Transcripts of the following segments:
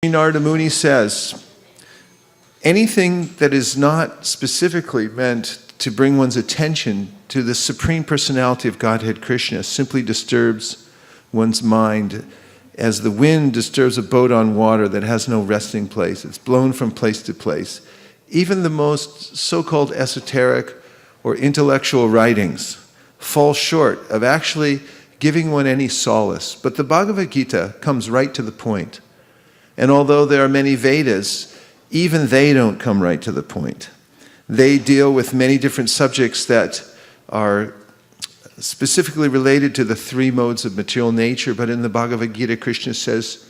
Narada Muni says, anything that is not specifically meant to bring one's attention to the Supreme Personality of Godhead Krishna simply disturbs one's mind as the wind disturbs a boat on water that has no resting place. It's blown from place to place. Even the most so-called esoteric or intellectual writings fall short of actually giving one any solace. But the Bhagavad Gita comes right to the point. And although there are many Vedas, even they don't come right to the point. They deal with many different subjects that are specifically related to the three modes of material nature, but in the Bhagavad Gita, Krishna says,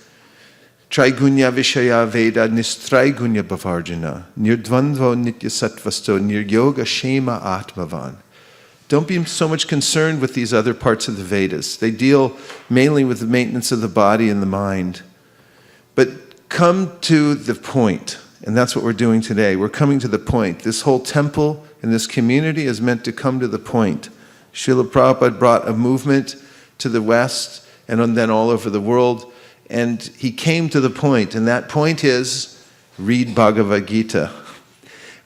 Traigunya Vishaya Veda Nistraigunya Bhavarjana Nirdvandvo Nitya Sattvasto Niryoga Shema Atmavan. Don't be so much concerned with these other parts of the Vedas. They deal mainly with the maintenance of the body and the mind. But come to the point, and that's what we're doing today. We're coming to the point. This whole temple and this community is meant to come to the point. Srila Prabhupada brought a movement to the West and then all over the world, and he came to the point, and that point is, read Bhagavad Gita.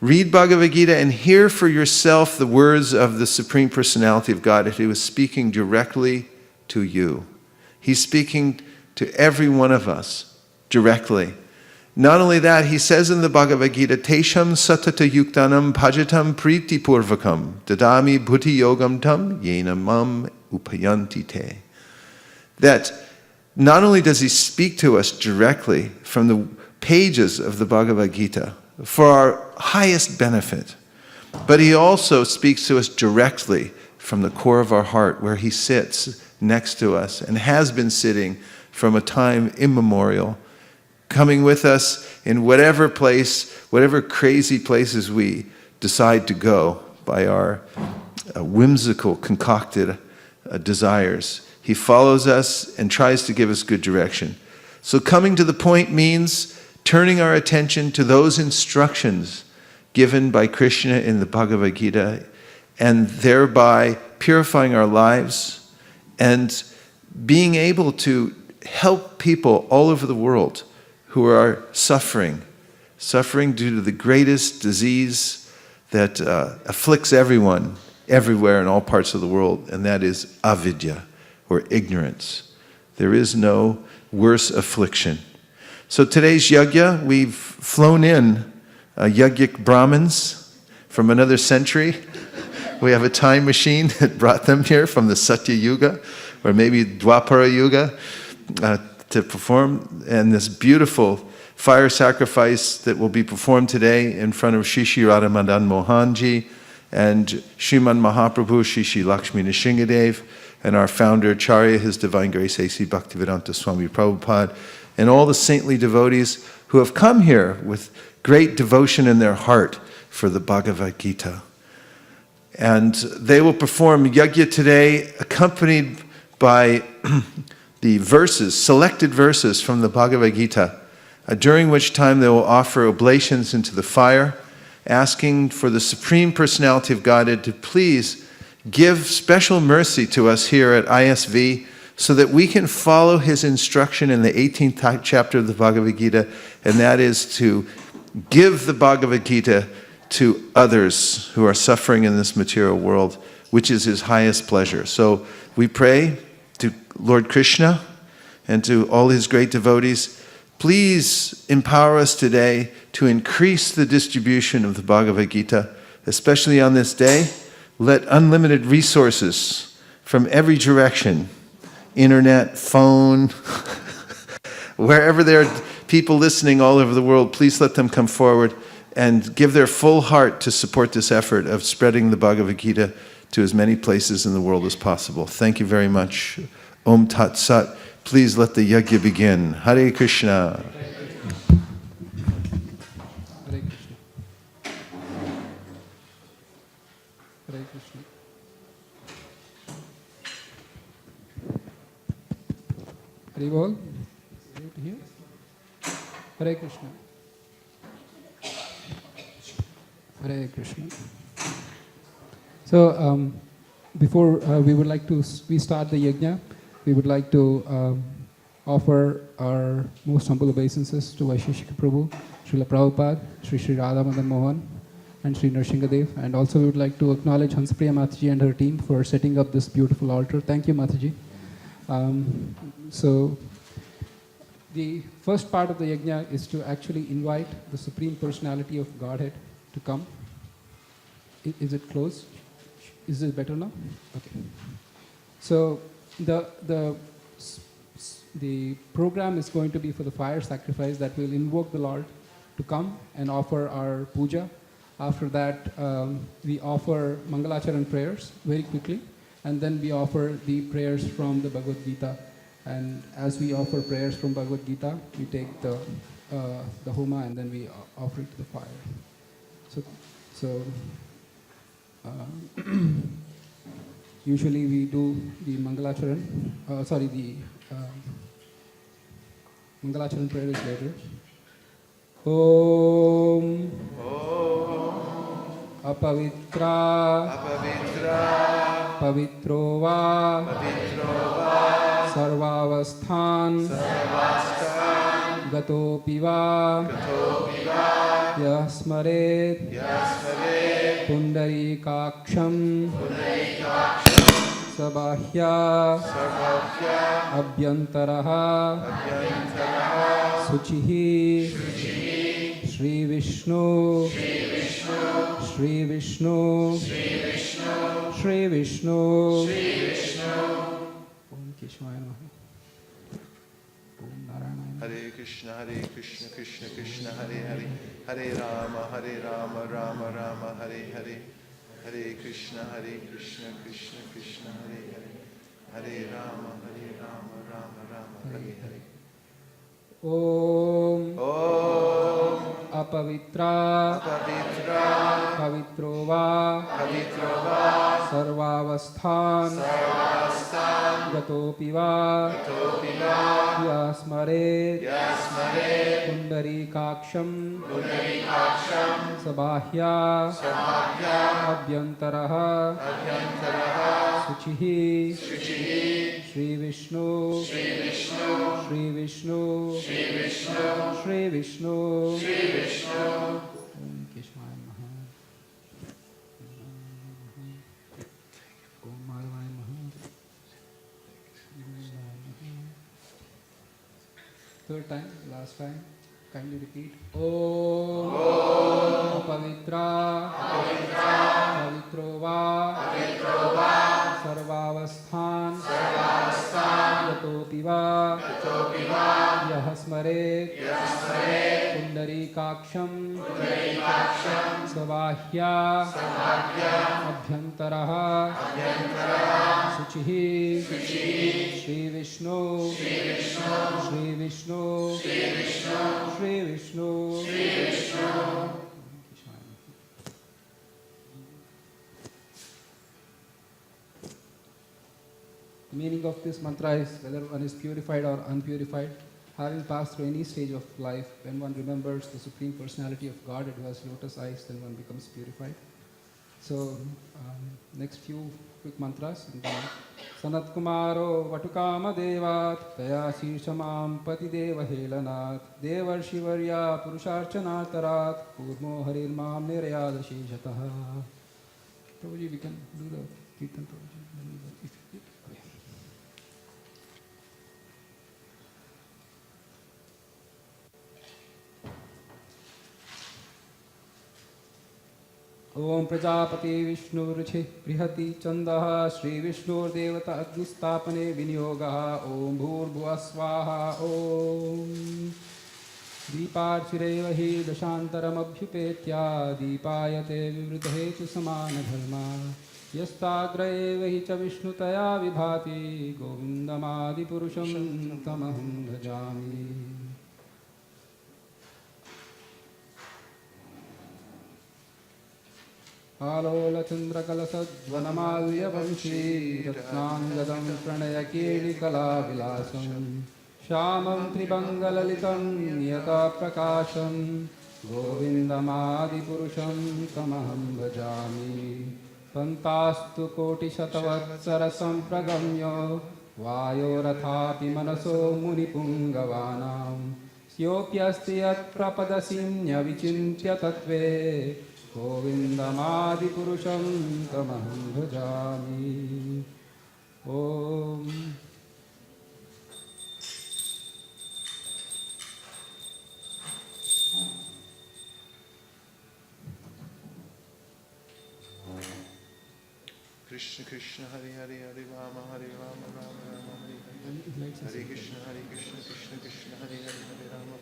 Read Bhagavad Gita and hear for yourself the words of the Supreme Personality of Godhead who is speaking directly to you. He's speaking to every one of us directly. Not only that, he says in the Bhagavad Gita, Tesham satata yuktanam bhajatam priti purvakam dadami bhuti yogam tam yena mam upayanti te. That not only does he speak to us directly from the pages of the Bhagavad Gita for our highest benefit, but he also speaks to us directly from the core of our heart where he sits next to us and has been sitting from a time immemorial, coming with us in whatever place, whatever crazy places we decide to go by our whimsical, concocted desires. He follows us and tries to give us good direction. So coming to the point means turning our attention to those instructions given by Krishna in the Bhagavad Gita and thereby purifying our lives and being able to help people all over the world who are suffering due to the greatest disease that afflicts everyone, everywhere in all parts of the world, and that is avidya, or ignorance. There is no worse affliction. So today's yajna, we've flown in yajnik Brahmins from another century. We have a time machine that brought them here from the Satya Yuga, or maybe Dwapara Yuga, to perform, and this beautiful fire sacrifice that will be performed today in front of Shri Radha Madan Mohanji and Sriman Mahaprabhu, Shri Lakshmi Nrsingadev, and our founder, Acharya, His Divine Grace A.C. Bhaktivedanta Swami Prabhupada, and all the saintly devotees who have come here with great devotion in their heart for the Bhagavad Gita. And they will perform yajna today, accompanied by the verses, selected verses from the Bhagavad Gita, during which time they will offer oblations into the fire, asking for the Supreme Personality of Godhead to please give special mercy to us here at ISV so that we can follow his instruction in the 18th chapter of the Bhagavad Gita, and that is to give the Bhagavad Gita to others who are suffering in this material world, which is his highest pleasure. So we pray to Lord Krishna and to all his great devotees, please empower us today to increase the distribution of the Bhagavad Gita, especially on this day. Let unlimited resources from every direction, internet, phone, wherever there are people listening all over the world, please let them come forward and give their full heart to support this effort of spreading the Bhagavad Gita to as many places in the world as possible. Thank you very much. Om Tat Sat. Please let the yajna begin. Hare Krishna. Hare Krishna. Hare Krishna. Hare Bol. Here. Hare Krishna. Hare Krishna. So before we start the yajna, we would like to offer our most humble obeisances to Vaisesika Prabhu, Srila Prabhupada, Sri Radha Madan Mohan, and Sri Nrsingadev. And also we would like to acknowledge Hansapriya Mataji and her team for setting up this beautiful altar. Thank you, Mataji. So the first part of the yajna is to actually invite the Supreme Personality of Godhead to come. Is it close? Is it better now? Okay. So the program is going to be for the fire sacrifice that will invoke the Lord to come and offer our puja. After that, we offer Mangalacharan prayers very quickly, and then we offer the prayers from the Bhagavad Gita. And as we offer prayers from Bhagavad Gita, we take the homa and then we offer it to the fire. Usually we do the Mangalacharan, Mangalacharan prayer is later. Om Apavitra Pavitro Va Sarvavasthan Gatopi Va Yasmaret Pundarikaksham Sabahya Abhyantaraha Suchihi Shri Vishnu Shri Vishnu Shri Vishnu Om Keshwaya Namaha. Om Narayana. Hare Krishna, Krishna Krishna, Hare Hare, Hare Rama, Rama Rama, Hare Hare, Hare Krishna, Krishna Krishna, Hare Hare, Hare Rama, Rama Rama, Hare Hare. Om Apavitra Pavitro Va Sarvavasthan Gatopi Va Yasmaret Pundarikaksham Sabahya Abhyantaraha Suchihi Shri Vishnu Shri Vishnu Shri Vishnu Om Keshwaya Namaha. Om Madhavaya Namaha. Third time, last time, kindly repeat. Om Pavitra Pavitro Va Sarvavasthan Gatopi Va Yahasmaret Pundarikaksham Sabahya Abhyantaraha Suchihi Shri Vishnu Shri Vishnu Shri Vishnu The meaning of this mantra is whether one is purified or unpurified, having passed through any stage of life, when one remembers the Supreme Personality of God who has lotus eyes, then one becomes purified. So, next few quick mantras. Sanat Kumaro Vatukama Devat Taya Shishamam Pati Deva Helanat Devar Shivarya Purusharchana Tarat Purmo Harir Mam Nirayada Shishataha. Prabhuji, we can do the Kirtan, Prabhuji. Om Prajapati Vishnu Ruchi Prihati Chandaha Shri Vishnu Devata Agnistapane Vinyogaha Om Bhurbhuva Swaha Om Deeparchirevahi Dashantaram Abhyupetya Deepayate Vivridahetu Samana Dharma Yastagraevahi Cha Vishnutaya Vibhati Govindamadi Purusham Tamaham Bhajami. आलोलचन्द्रकलसद्वनमाल्यवंशी रत्नाङ्गदं प्रणयकेलिकलाविलासं श्यामं त्रिभङ्गललितं नियतप्रकाशं गोविन्दमादिपुरुषं तमहं भजामि पन्तास्तु कोटिशतवत्सरसम्प्रगम्यो वायोरथापि मनसो मुनिपुङ्गवानां स्योऽप्यस्ति यत्प्रपदसिन्यविचिन्त्य तत्त्वे गोविन्दमादिपुरुषं तमहं भजामि ॐ Krishna Krishna Hare Hare Hare Rama Rama Rama Hare Hare Hare Krishna Krishna Krishna Hare Hare Hare Rama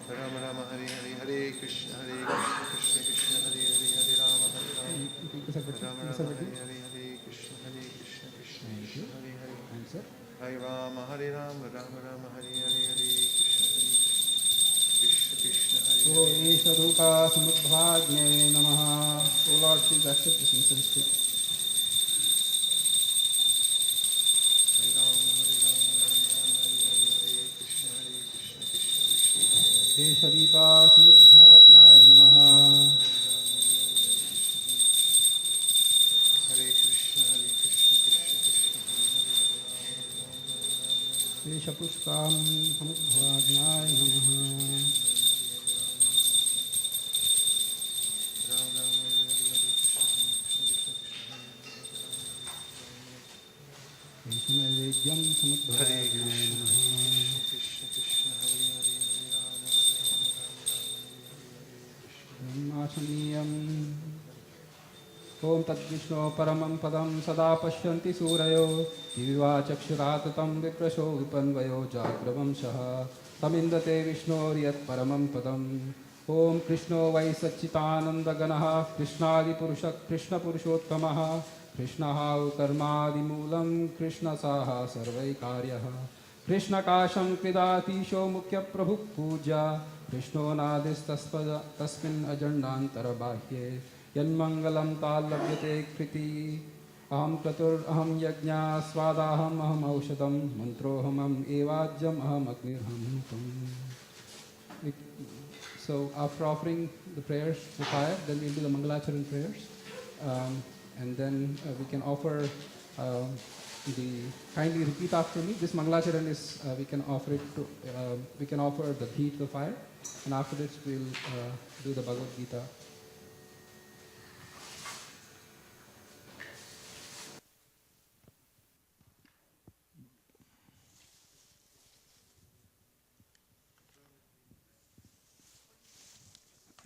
Rama Rama Hare Hare Hare Krishna Krishna Krishna Hare Hare Hare Rama Rama Rama Hare Hare Hare Krishna Krishna Krishna Hare Hare Hare Rama Hare Rama Rama Rama Hare Hare Hare Krishna Krishna Hare So, Esharuka Samudbhagne Namaha. O Lord, please accept this incense stick. Esharika Samudbhagne Namaha. Hare Krishna Krishna Krishna Eshapushkam Samudbhagne Namaha. Eshamayvedyam Samudbhagne Namaha. Brahmachamiyam. Om Tat Vishnu Paramam Padam Sada Pashyanti Surayo Diva Chakshuratatam Viprasho Vipanvayo Jagravam Shaha Tamindate Vishnu Riyat Paramam Padam Om Krishno Vaisachitananda Ganaha Krishnadi Purusha Krishna Purushottamaha Krishnaha Karmadi Moolam Krishna Saha Sarvai Karyaha Krishna Kasham Kridatisho Mukhya Prabhu Puja Krishno Nadis Tasmin Ajandantara Bahye Yanmangalam Talabhyate Kriti Aham Kratur Aham Yajna Swadaham Aham Aushadam Mantrohamam Evajam Aham Agnirham. So after offering the prayers to fire, then we'll do the Mangalacharan prayers. And then we can offer kindly repeat after me. This Mangalacharan is, we can offer the ghee to the fire. And after this we'll do the Bhagavad Gita.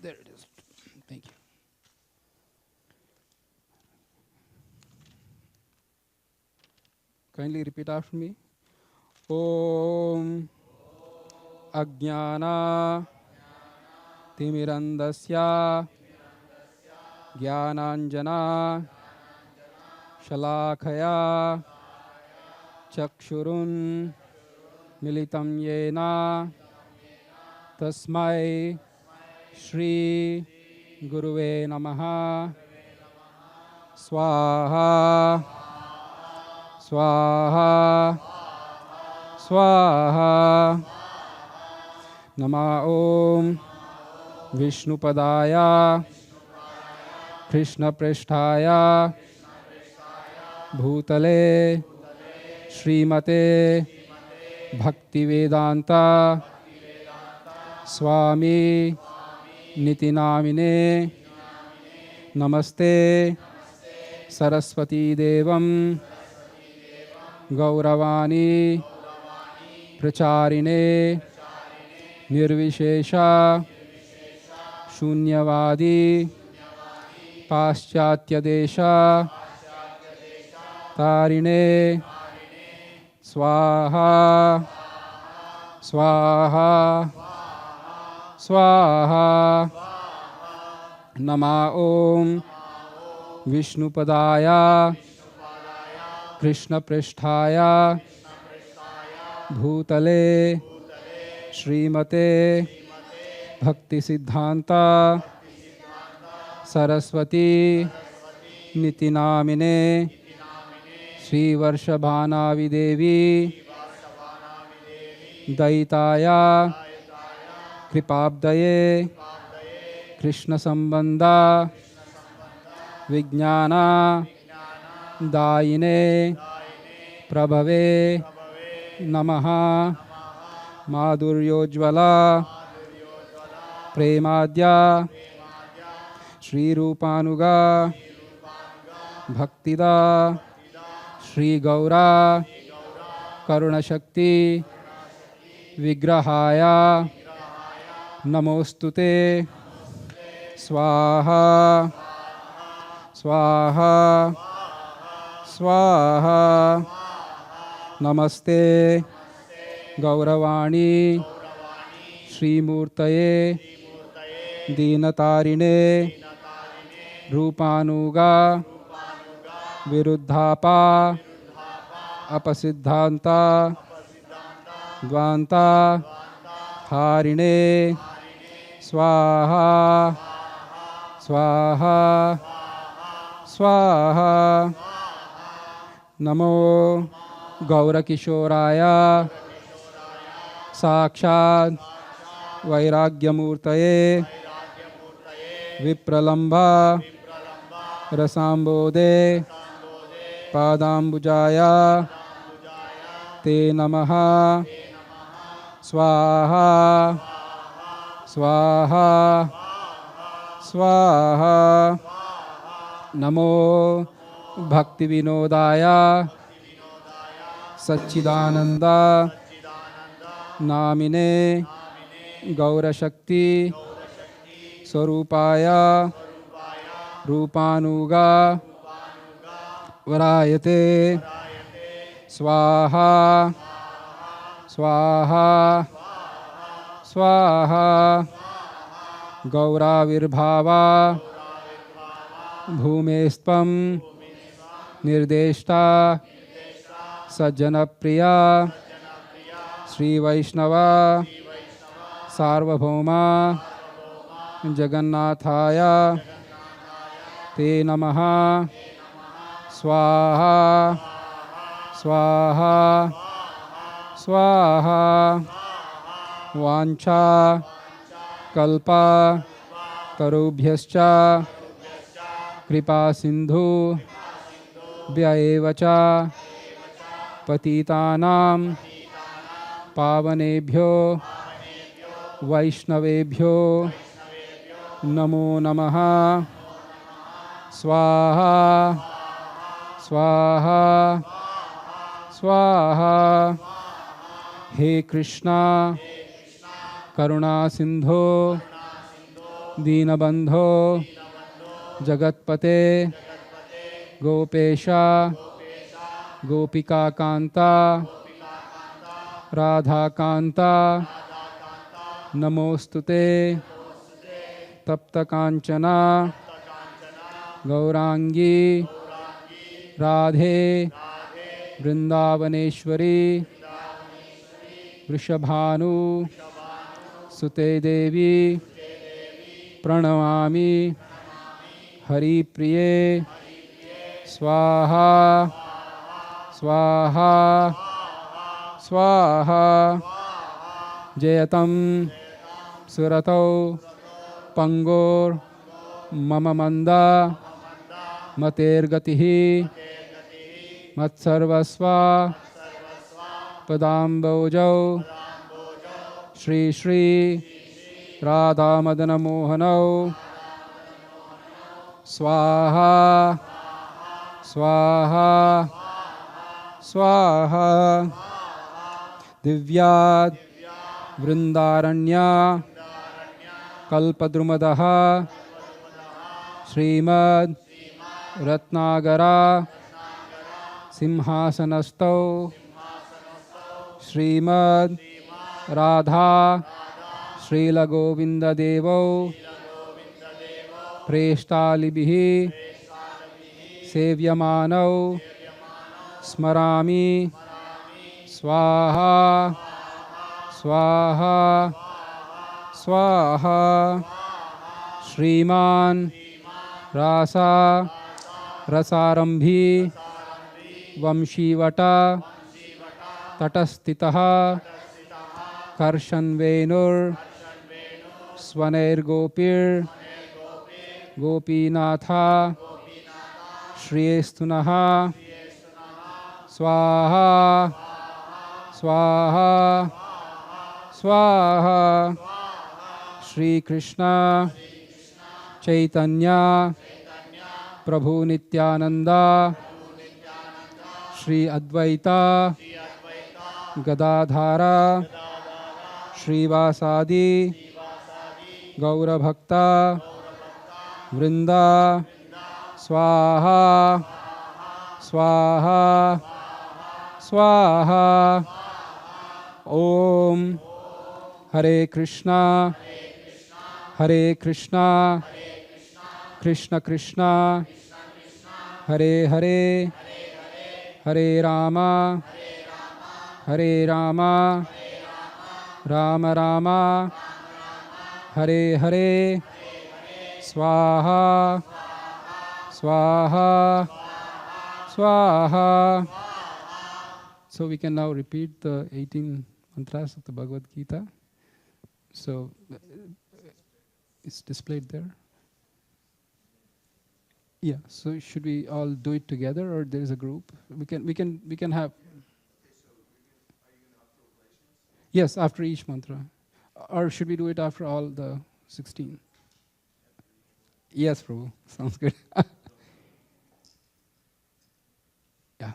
There it is. Thank you. Kindly repeat after me. Om Ajnana Timirandasya Jnananjana Shalakaya Chakshurun Militam Yena Tasmai Shri Guruve Namaha Swaha Swaha Swaha Nama Om Vishnupadaya Krishna Prishtaya Bhutale Srimate Bhaktivedanta Swami Nitinamine Namaste Saraswati Devam Gauravani Pracharine Nirvishesha Shunyavadi Paschatya Desha Tarine Swaha Swaha Swaha Nama Om Vishnupadaya Krishna Prishtaya Bhutale Srimate Bhakti Siddhanta Saraswati Nitinamine Sri Varshabhanavi Devi Daitaya Kripabdaye Krishna Sambandha Vijnana Daine प्रभवे नमः माधुर्योज्ज्वला प्रेमाद्या श्रीरूपानुगा भक्तिदा श्रीगौरा करुणशक्ति विग्रहाय नमोस्तुते स्वाहा स्वाहा स्वाहा नमस्ते गौरवाणी श्रीमूर्तये दीनतारिणे रूपानुगा विरुद्धापा अपसिद्धांता द्वांता हारिणे स्वाहा स्वाहा स्वाहा नमो गौरकिशोराय साक्षात् वैराग्यमूर्तये विप्रलम्बा रसाम्बोधे पादाम्बुजाय ते नमः स्वाहा स्वाहा स्वाहा नमो भक्तिविनोदाय सच्चिदानंद नामिने गौरशक्ति स्वरूपाय रूपानुगा वरायते स्वाहा स्वाहा स्वाहा गौराविर्भावा भूमेस्त्वं निर्देष्टा सज्जनप्रिया श्रीवैष्णवा सार्वभौमा जगन्नाथाय ते नमः स्वाहा स्वाहा स्वाहा वाञ्छा कल्पा तरुभ्यश्च कृपा सिंधु व्यएव च पतितानां पावनेभ्यो वैष्णवेभ्यो नमो नमः स्वाहा स्वाहा स्वाहा हे कृष्णा करुणा सिंधो दीनबंधो जगतपते गोपेशा गोपिका कांता राधा कांता नमोस्तुते तप्त कांचना गौरांगी राधे वृंदावनेश्वरी वृषभानु सुते देवी प्रणमामि हरिप्रिये स्वाहा स्वाहा स्वाहा जयतं सुरतौ पंगोर मम मंदा मतेर्गतिः मत्सर्वस्वा पदाम्बोजौ श्री श्री राधा मदन मोहनौ स्वाहा स्वाहा स्वाहा दिव्याद् वृंदारण्या कल्पद्रुमदः श्रीमद् रत्नागरा सिंहासनस्थौ श्रीमद् राधा श्रीलगोविन्ददेवौ प्रेष्टालिभिः सेव्यमानौ स्मरामि स्वाहा स्वाहा स्वाहा श्रीमान् रासा रसारंभी वंशीवटा तटस्थितः कर्षन्वेणुर् स्वनैर्गोपीर् गोपीनाथा श्रियस्तुनः Swaha, Swaha, Swaha. Shri Krishna, Chaitanya, Prabhu Nityananda, Shri Advaita, Gadadhara, Shri Vasadi, Gaura Bhakta, Vrinda, Swaha, Swaha, Swaha. Om Hare Krishna, Hare Krishna, Krishna Krishna, Hare Hare, Hare Rama, Hare Rama, Rama Rama, Hare Hare, Swaha, Swaha, Swaha. So we can now repeat the 18 mantras of the Bhagavad Gita. So it's displayed there. Yeah. So should we all do it together, or there is a group? We can have. Yes, after each mantra, or should we do it after all the 16? Yes, Prabhu. Sounds good. Yeah.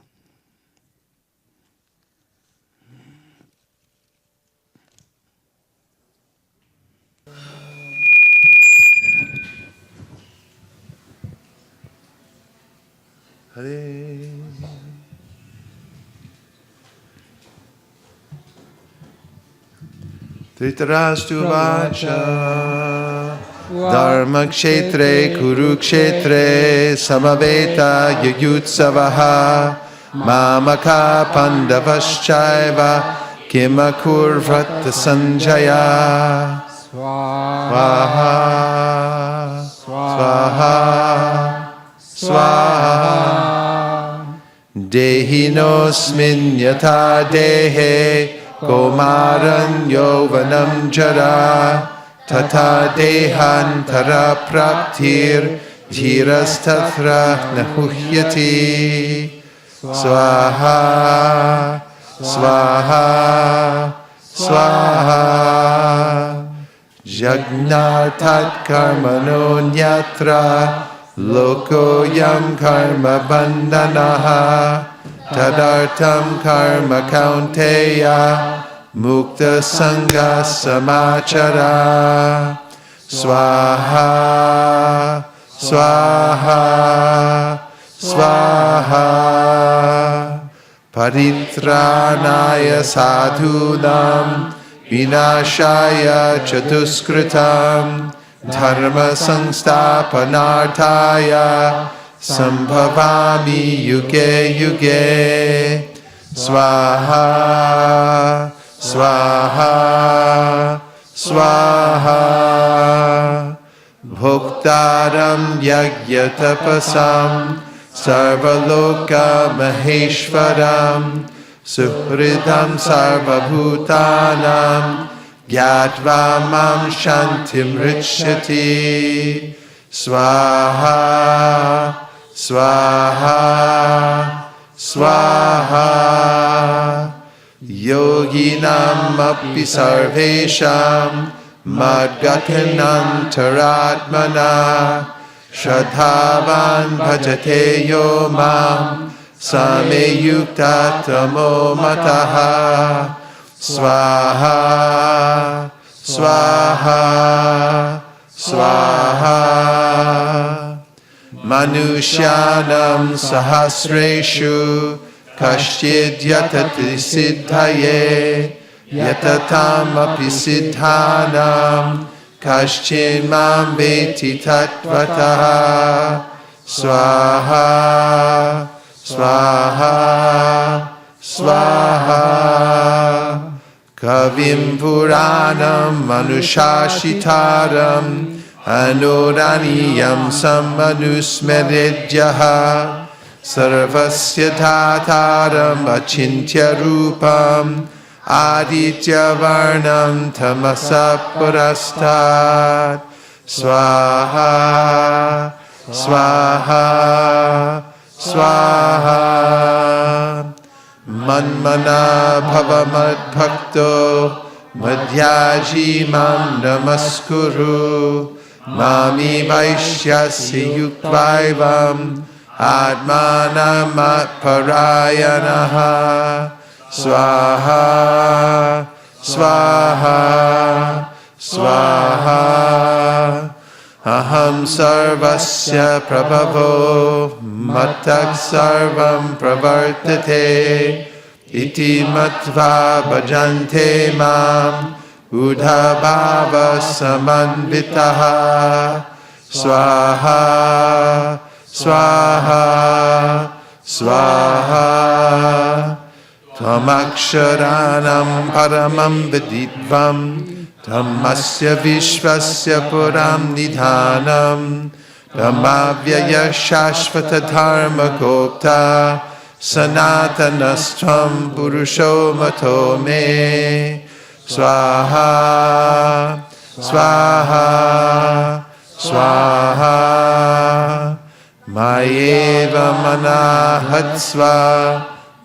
Hare. Dhritarashtu Vacha Dharmakshetre Kurukshetre Samaveta Yayutsavaha Mamaka Pandavaschaiva Kimakurvat Sanjaya Swaha Swaha Swaha Dehinosmin Yata Dehe Komaran Yovanam Jara Tata Dehantara Praptir Dhirastathra Nahuhyati Swaha Swaha Swaha Jagnartat Karmano Nyatra Lokoyam Karma Bandanaha Tadartam Karma Kaunteya Mukta Sangha Samachara Swaha Swaha Swaha Paritranaya Sadhunam Vinashaya Chatuskritam Dharma Sangstapanarthaya Sambhavami Yuge Yuge Swaha Swaha Swaha Bhoktaram Yagyatapasam Sarvaloka Maheshwaram Suhridam Sarvabhutanam Gyatva Mam Shantim Richati Swaha Swaha Swaha Yoginam api sarvesham madgatanantaratmana Shradhavan bhajate yo mam same yukta tamo mataha Swaha Swaha Swaha Manushyanam sahasreshu Kashchid yatati siddhaye Yatatam api siddhanam Kashchin mam veti tatvataha Swaha Swaha Swaha Kavim Puranam Manushashitaram Anuraniyam Samanusmeridyaha Sarvasya Dhataram Achintya Rupam Aditya Varnam Tamasa Purastat Swaha Swaha Swaha Manmana bhava madbhakto madhyaji mam namaskuru mami vaishyasi yuktvaivam atmanam matparayanaha swaha swaha swaha aham sarvasya prabhavo mattak sarvam pravartate iti matva bhajante mam udha bhava samanvitaha swaha swaha swaha tamaksharanam paramam vididvam Dhammasya vishvasya puram nidhanam Dhammavyaya shashvata dharma gopta Sanatanastvam purusho mato me Swaha Swaha Swaha Mayeva manahatsva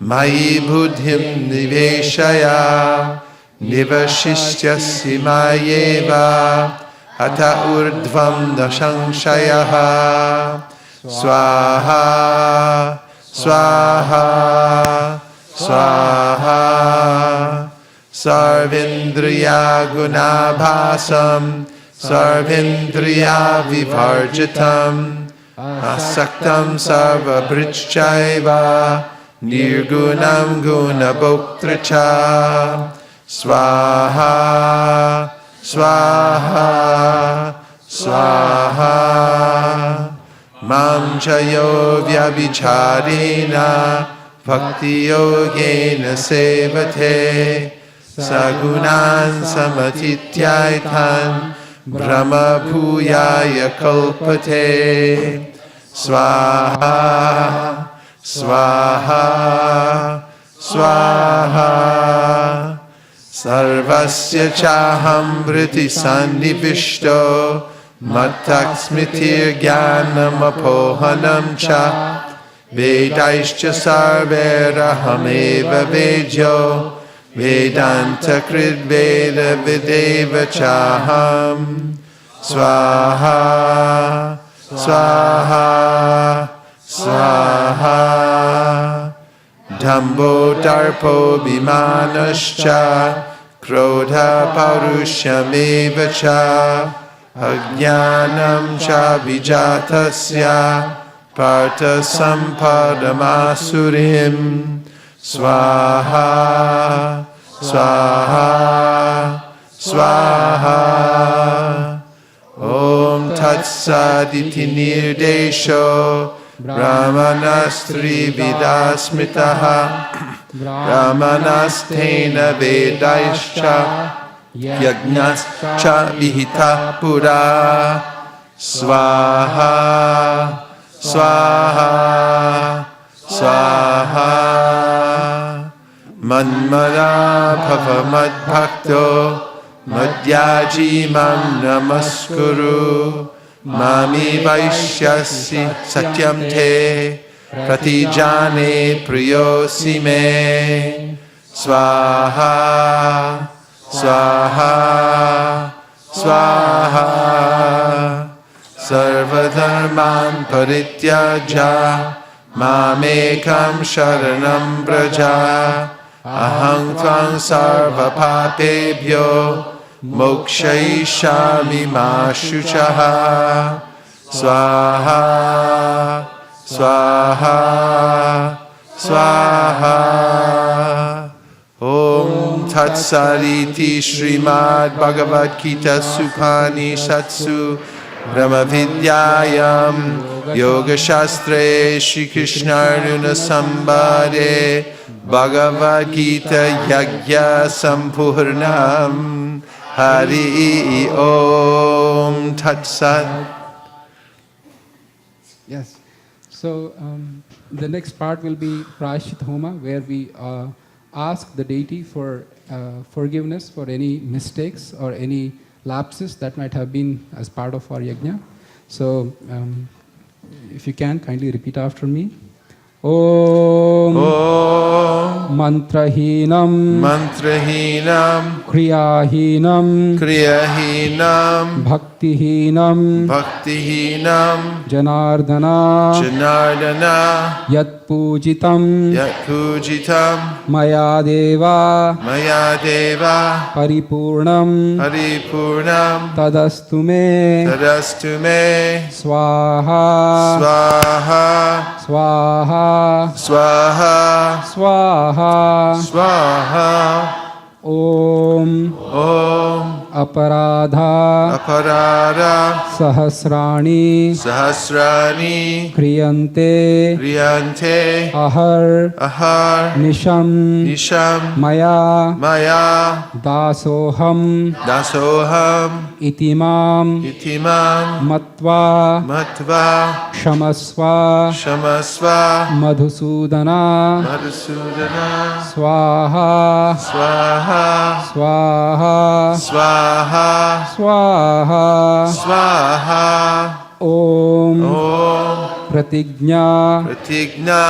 Mayi buddhim niveshaya Nivashishyasi mayeva Ata urdhvam dashangshayaha Swaha Swaha Swaha Sarvindriya gunabhasam Sarvindriya vivarjitam Asaktam sarva bhritchaiva Nirgunam gunabhoktracha Swaha, Swaha, Swaha. Mam chayo vyabhicharena bhakti yogena sevate sagunan samatityaitan brahma bhuyaya kalpate. Swaha, Swaha, Swaha. Sarvasya chaham vriti sannivishto mattak smritir jnanam apohanam cha vedaischa sarverahameva vedyo vedanta krid veda videva chaham swaha swaha swaha Dhambo darpo bimanascha Krodha paurushameva cha Ajnanam cha vijatasya Partha sampadamasurim Swaha Swaha Swaha Om tatsaditi nirdesho Brahmanastri vidasmitaha Brahmanastena vedaischa Yagnascha vihita pura Swaha Swaha Swaha Manmana bhava madbhakto Madhyaji mam namaskuru Mami vaishyasi satyam te pratijane priyosi me Swaha Swaha Swaha Sarvadharman parityaja Mamekam sharanam braja Aham tvam sarva papebhyo Mokshayishami ma shuchaha Swaha Swaha Swaha Om Tatsariti Srimad Bhagavad Gita Supanishatsu Brahma Vidyayam Yoga Shastre Shri Krishna Arjuna Sambhade Bhagavad Gita Yagya Sampurnam Hari Om Tat Sat. Yes. So the next part will be Prashit Homa, where we ask the deity for forgiveness for any mistakes or any lapses that might have been as part of our yajna. So if you can, kindly repeat after me. Om Om Mantrahinam Mantrahinam Kriyahinam Kriyahinam Bhaktihinam Bhaktihinam Janardana Janardana Yat Pujitam Yat Pujitam Maya Deva Paripurnam Paripurnam Tadastu me Tadastu me Swaha Swaha Swaha Swaha Swaha Swaha Om Om Aparadha Aparada Sahasrani Sahasrani Kriyante Riyante Ahar Ahar Nisham Nisham Maya Maya Dasoham Dasoham Itimam Itimam Matva Matva Shamasva Shamasva Madhusudana Madhusudana Swaha Swaha Swaha Swaha Swaha Swaha Om Om Pratigna Pratigna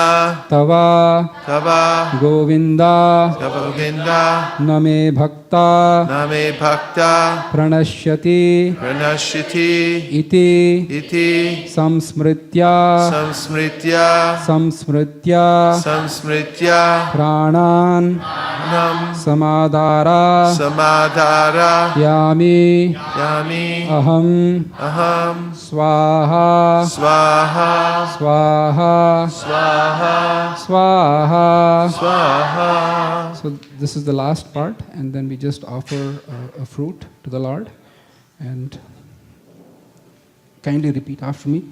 Tava Tava Govinda Govinda Name Bhakta Name Bhakta Pranashyati Pranashyati Iti Iti Samsmritya Samsmritya Samsmritya Samsmritya Pranan Nam Samadara Samadara Yami Yami Aham Aham Swaha Swaha Swaha Swaha Swaha. Swaha. So this is the last part, and then we just offer a fruit to the Lord. And kindly repeat after me.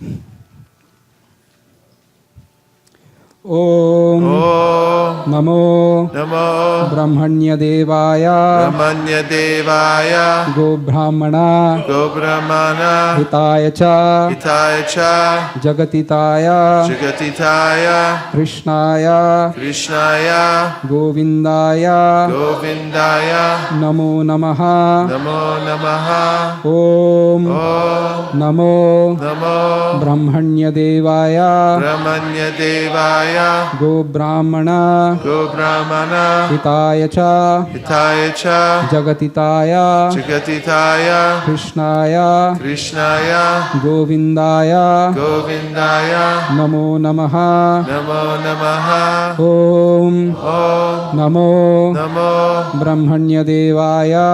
Om Namo Brahmanya Devaya Brahmanya Devaya Go Brahmana Hitaya Cha Jagatitaya Krishnaya Govindaya Namo Namaha Om Namo Brahmanya Devaya Go Brahmana Hitaya Cha Jagatitaya Krishnaya Govindaya Namo Namaha Om Namo Brahmanya Devaya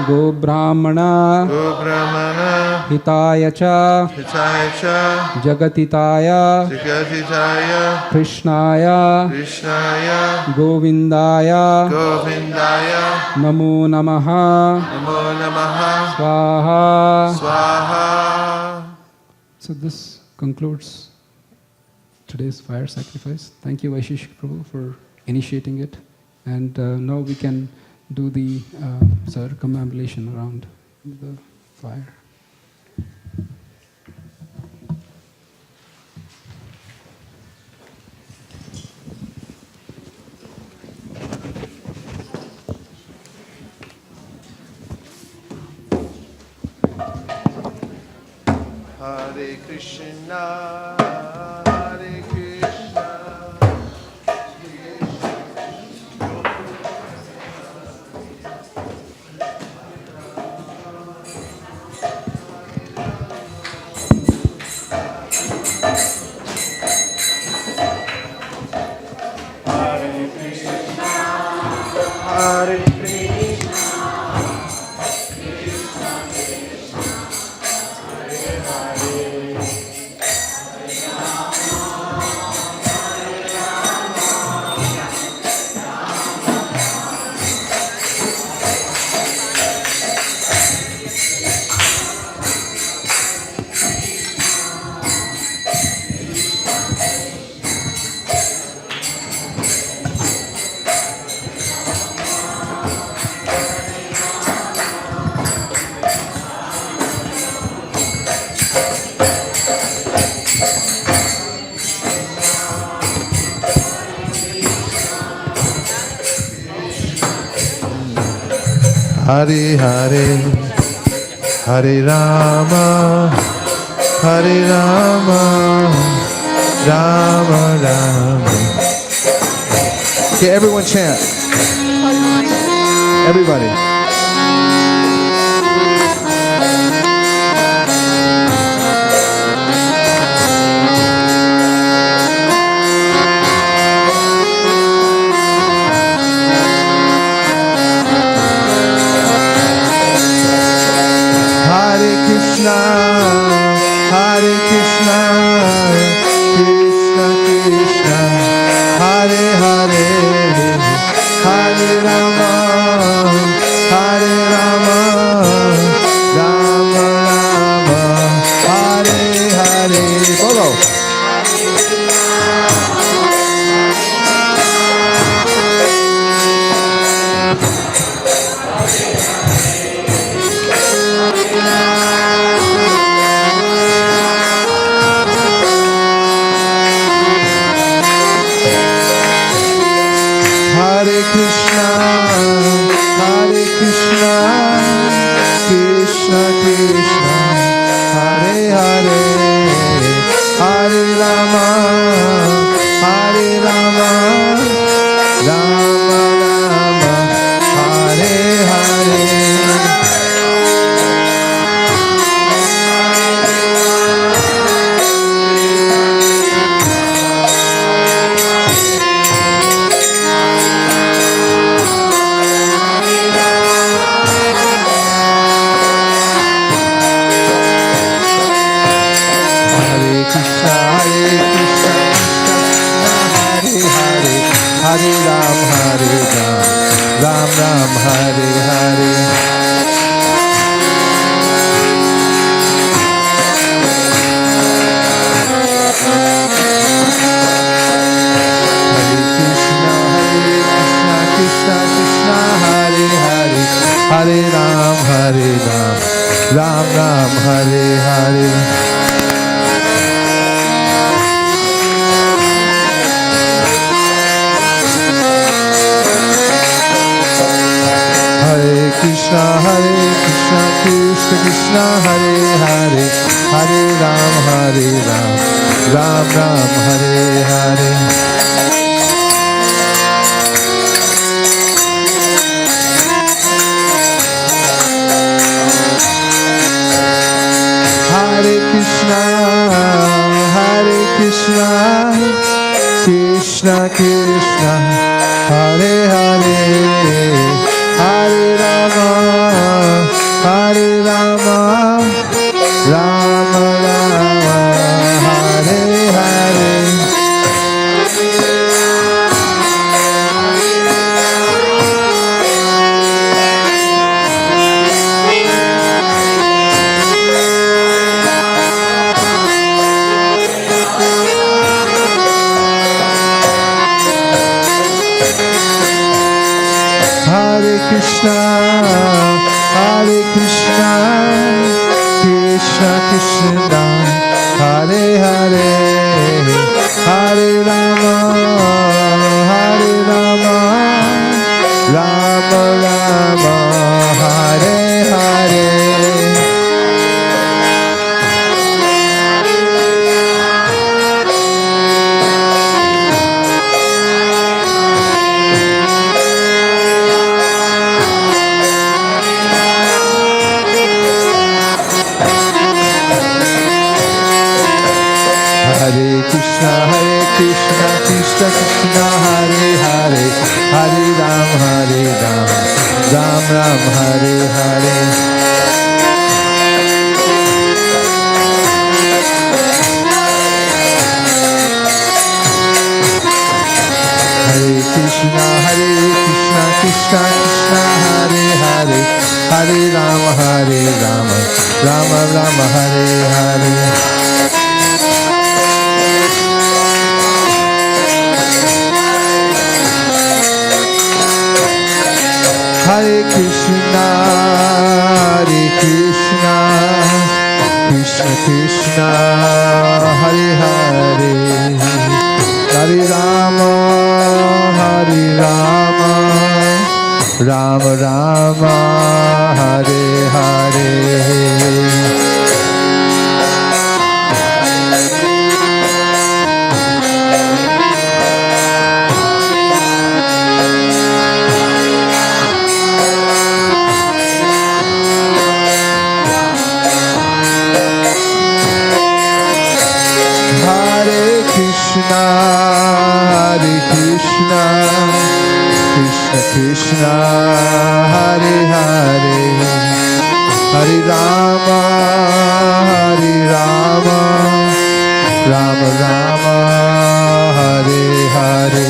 Go Brahmana Hitaya Cha Jagatitaya Krishnaya Govindaya Namo Namaha Swaha. So this concludes today's fire sacrifice. Thank you, Vaisesika Prabhu, for initiating it. And now we can do the circumambulation around the fire. Hare Krishna, Hare Krishna, Hare Krishna, Hare Hare, Hare Rama, Rama Rama. Okay, everyone chant. Everybody. Hare Krishna, Hare Krishna, Krishna Krishna, Hare Hare, Hare Rama, Hare Rama, Rama Rama, Hare Hare. Bolo. Hare Krishna, Hare Krishna, Krishna Krishna, Hare Hare, Hare Rama, Hare Rama, Rama Rama, Hare Hare. Hare Ram, Hare Ram, Ram Ram, Hare Hare. Hare Krishna, Krishna Krishna, Hare Hare, Hare Ram, Ram Ram, Hare Hare. Hare Krishna, Krishna Krishna, Hare Hare, Hare Ram, Ram Ram, Hare Hare. Hare Krishna, Krishna Krishna, Hare Hare, Hare Rama, Rama Rama, Hare Hare. Hare Krishna, Krishna Krishna, Hare Hare, Hare Rama, Rama Rama, Hare Hare. Hare Krishna, Krishna Krishna, Hare Hare, Hare Ram, Ram Ram, Hare Hare. Hare Krishna, Krishna Krishna, Hare Hare, Hare Ram, Ram Ram, Hare Hare. Hare Krishna, Krishna Krishna, Hare Hare, Hare Rama, Rama Rama, Hare Hare. Krishna, Hare Krishna, Krishna Krishna, Hare Hare, Hare Rama, Hare Rama, Rama Rama, Hare Hare.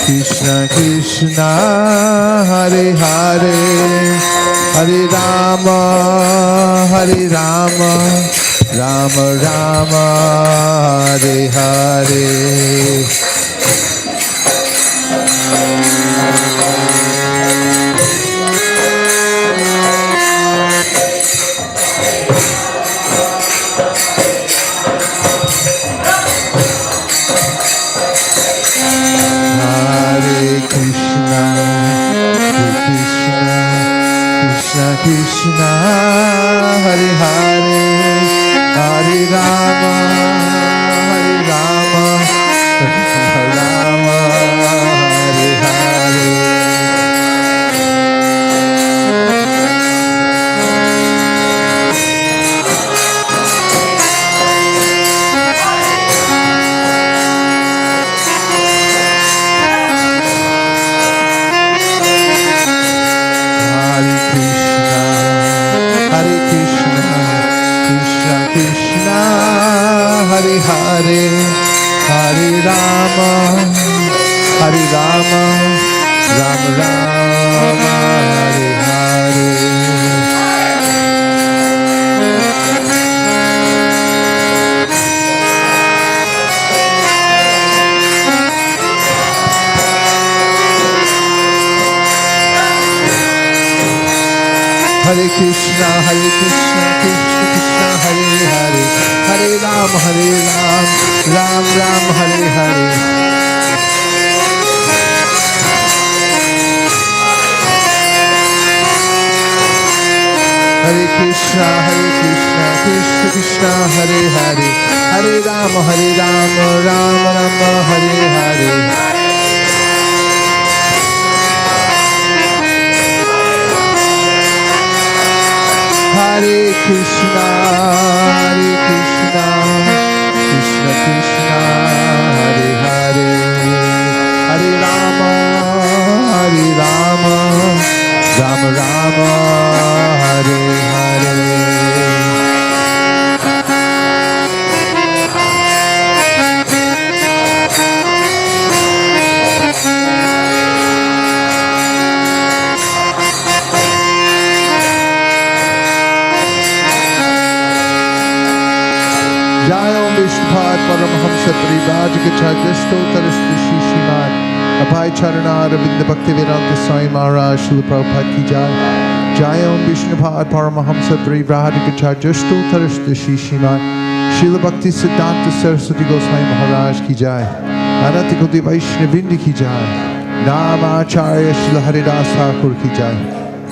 Krishna Krishna, Hare Hare, Hare Rama, Hare Rama, Rama Rama, Hare Hare. Krishna, Hare Hare, Hare Rama, Hare Rama, Rama Rama, Hare Hare. Hare Hare, Hare Rama, Hare Rama, Rama Rama, Hare Hare. Hare Krishna, Krishna Krishna, Hare Hare, Hare Ram, Ram Ram, Hare Hare. Hare Krishna, Krishna Krishna, Hare Hare, Hare Ram, Ram Ram, Hare Hare. Hare Krishna, Krishna Krishna, Hare Hare, Hare Rama, Rama Rama, Hare Hare. Jai Om Vishnupad Paramhamsa Parivrajagottara Stotarastha Shishimad Abhay Charana Ravinda Bhaktivedanta Swami Maharaj Srila Prabhupada Ki Jai. Jai Om Vishnupad Paramahamsa Parivrajagottara Stotarastha Shishimad Srila Bhakti Siddhanta Saraswati Goswami Maharaj Ki Jai. Ananta Koti Vaishnavindi Ki Jai. Namacharya Srila Haridas Thakur Ki Jai.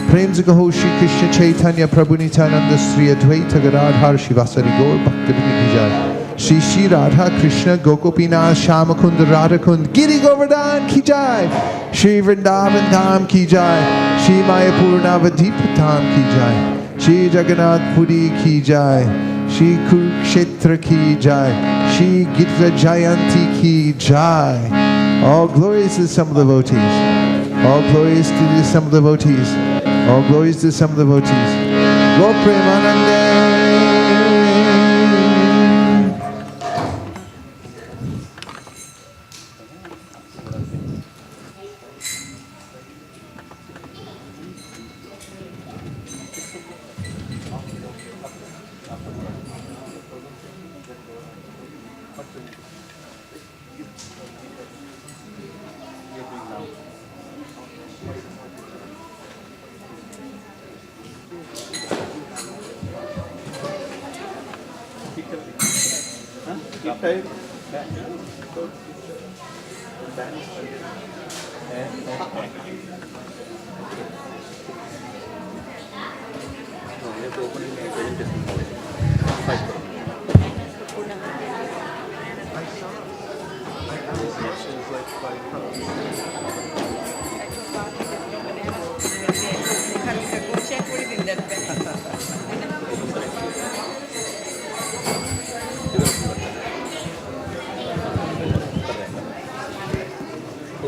Prem se kaho Shri Krishna Chaitanya Prabhu Nityananda Sri Advaita Gadadhar Shivasari Gaur Bhaktivinoda Ki Jai. Shri Shri Radha Krishna Gokopinath Shamakund Radhakund Giri Govardhan Ki Jai. Shri Vrindavan Dham Ki Jai. Shri Mayapur Navadip Dham Ki Jai. Shri Jagannath Puri Ki Jai. Shri Kurukshetra Ki Jai. Shri Gita Jayanti Ki Jai. All glories to some devotees. All glories to some devotees. All glories to some devotees. Go Premanande.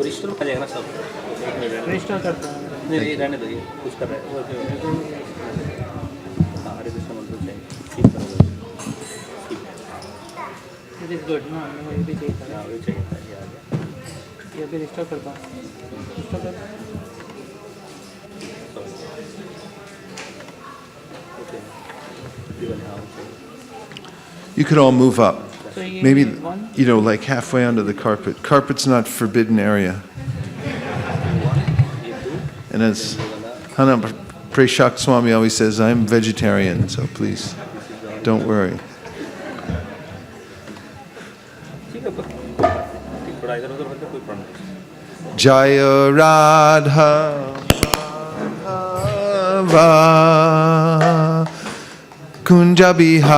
Register कर जाएगा ना सब register करता हूँ। नहीं रहने दो, ये कुछ कर रहे हैं हाँ रजिस्टर मंत्र चाहिए ठीक करोगे इट इज़ गुड ना, मुझे ये भी चाहिए था। हाँ वही चाहिए था ये आ गया ये अभी रजिस्टर करता हूँ। रजिस्टर कर ओके हाँ वो चाहिए You could all move up. तो ये Maybe, one like halfway onto the carpet. Carpet's not forbidden area. And as Hana Prashak Swami always says, I'm vegetarian, so please, don't worry. ठीक है थोड़ा इधर उधर होता कोई प्रॉब्लम नहीं Jaya Radha Madhava Kunja Bihari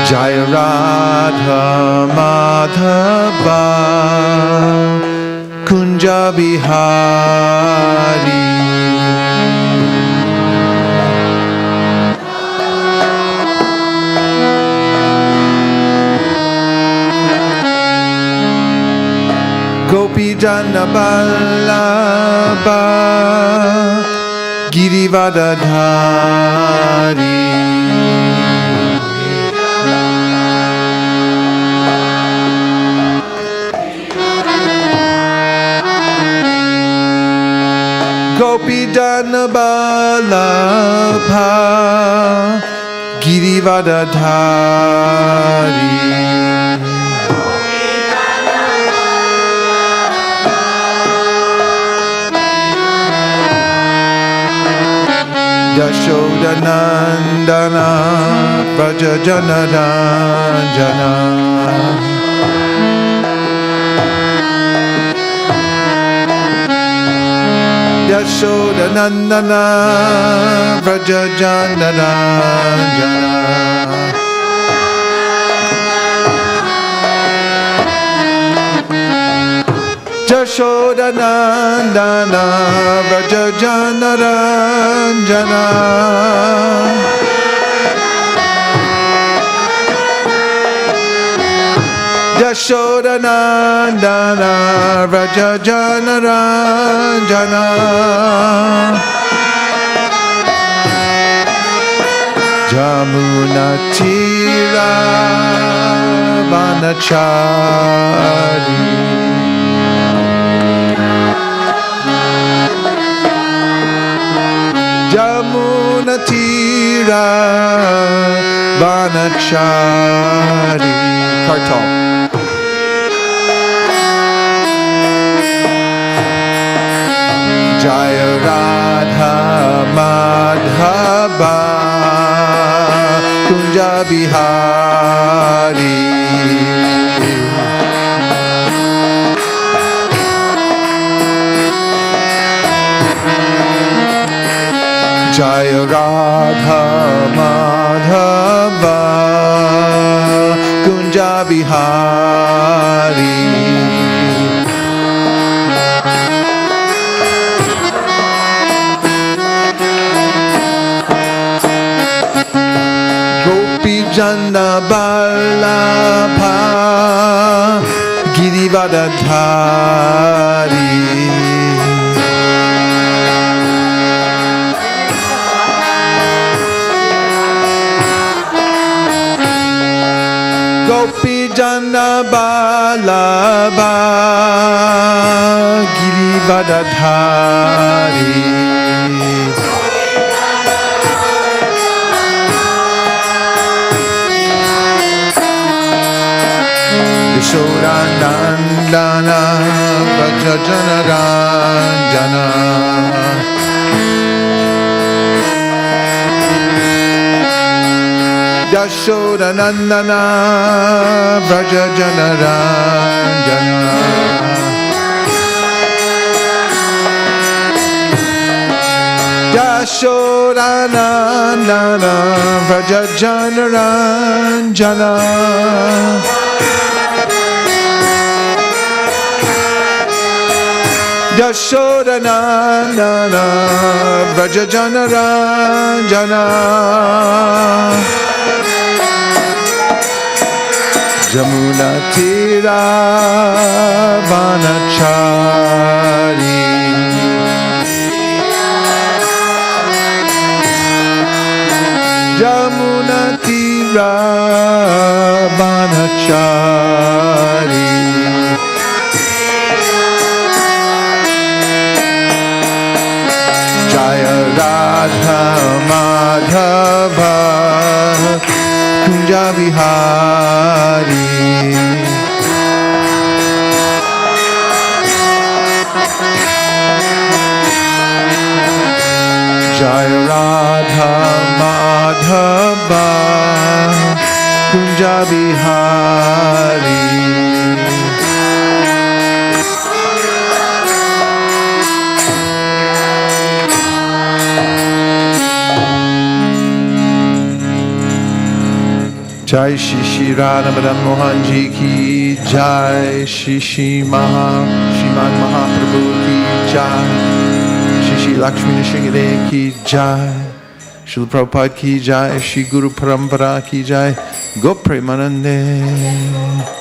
Jaya Radha Madhava Kunja Bihari Gopi Jana Vallabha Girivadadhari Gopi Jana Vallabha Girivadadhari Yashodanandana Vraja Janaranjana Yashodanandana Vraja Janaranjana Yashodanandana Vraja Janaranjana Yashodanandana Vraja Janaranjana Jamuna Tira Vanachari Jamuna Tira Vanachari Kartal Jaya Radha Madhava Kunja Bihari Jaya Radha Madhava Kunja Bihari Gopi Jana Vallabha Girivadadhari Gopi Jana Vallabha Girivadadhari Yashodanandana Vraja Janaranjana Yashodanandana Vraja Janaranjana Yashodanandana Vraja Janaranjana Yashodanandana Vraja Janaranjana Jamuna Tira Vanachari Jamuna Tira Vanachari Jaya Radha Madhava Kunja Vihari Jaya Radha Madhava Kunja Vihari Jai Shri Shri Radha Madan Mohan Ji Ki Jai Shri Shri Shriman Mahaprabhu Ki Jai Shri Shri Lakshmi Nrsimhade Ki Jai Srila Prabhupada Ki Jai Shri Guru Parampara Ki Jai Gopremanande.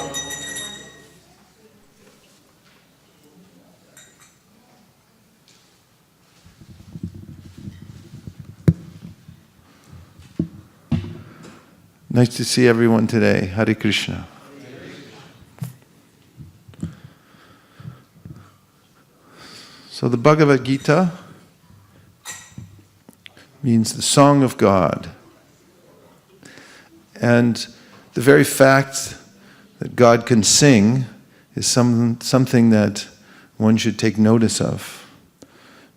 Nice to see everyone today. Hare Krishna. So the Bhagavad Gita means the song of God. And the very fact that God can sing is something that one should take notice of.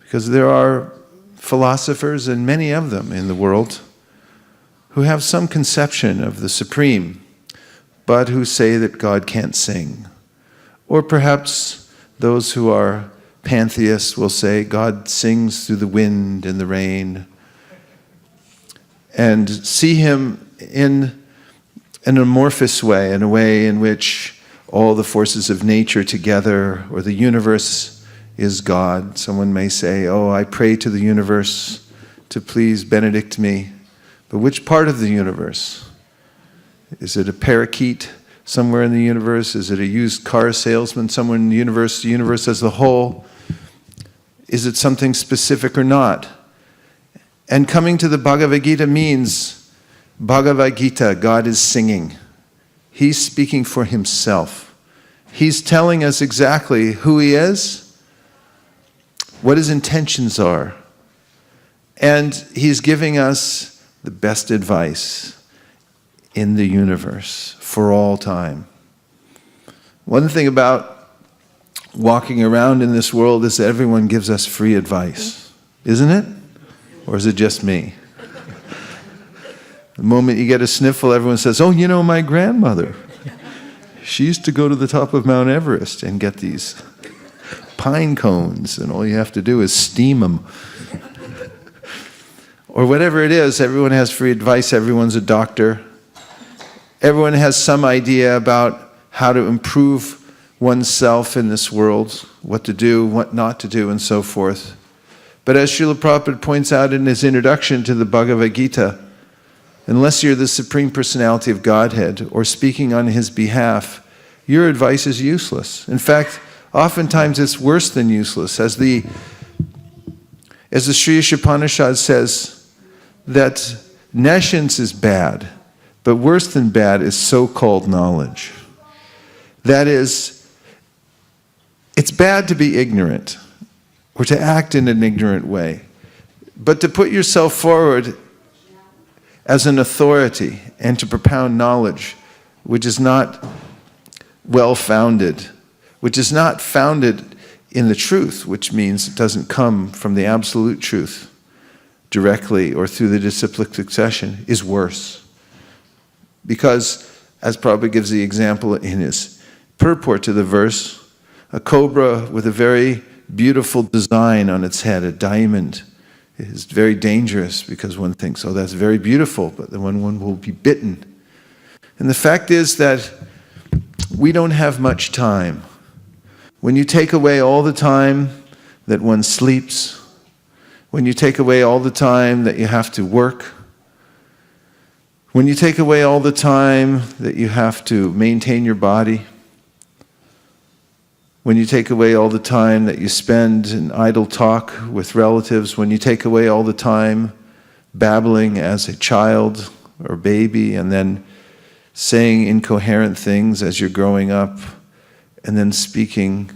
Because there are philosophers, and many of them in the world, who have some conception of the Supreme, but who say that God can't sing. Or perhaps those who are pantheists will say God sings through the wind and the rain, and see him in an amorphous way, in a way in which all the forces of nature together, or the universe is God. Someone may say, oh, I pray to the universe to please benedict me. But which part of the universe? Is it a parakeet somewhere in the universe? Is it a used car salesman somewhere in the universe as a whole? Is it something specific or not? And coming to the Bhagavad Gita means Bhagavad Gita, God is singing. He's speaking for himself. He's telling us exactly who he is, what his intentions are, and he's giving us the best advice in the universe for all time. One thing about walking around in this world is that everyone gives us free advice, isn't it? Or is it just me? The moment you get a sniffle, everyone says, oh, you know, my grandmother, she used to go to the top of Mount Everest and get these pine cones, and all you have to do is steam them. Or whatever it is, everyone has free advice, everyone's a doctor. Everyone has some idea about how to improve oneself in this world, what to do, what not to do, and so forth. But as Srila Prabhupada points out in his introduction to the Bhagavad Gita, unless you're the Supreme Personality of Godhead or speaking on his behalf, your advice is useless. In fact, oftentimes it's worse than useless. As the Sri Ishopanishad says, that nescience is bad, but worse than bad is so-called knowledge. That is, it's bad to be ignorant or to act in an ignorant way, but to put yourself forward as an authority and to propound knowledge which is not well-founded, which is not founded in the truth, which means it doesn't come from the absolute truth directly or through the disciplic succession, is worse. Because, as Prabhupada gives the example in his purport to the verse, a cobra with a very beautiful design on its head, a diamond, is very dangerous because one thinks, oh, that's very beautiful, but then one will be bitten. And the fact is that we don't have much time. When you take away all the time that one sleeps, when you take away all the time that you have to work, when you take away all the time that you have to maintain your body, when you take away all the time that you spend in idle talk with relatives, when you take away all the time babbling as a child or baby and then saying incoherent things as you're growing up and then speaking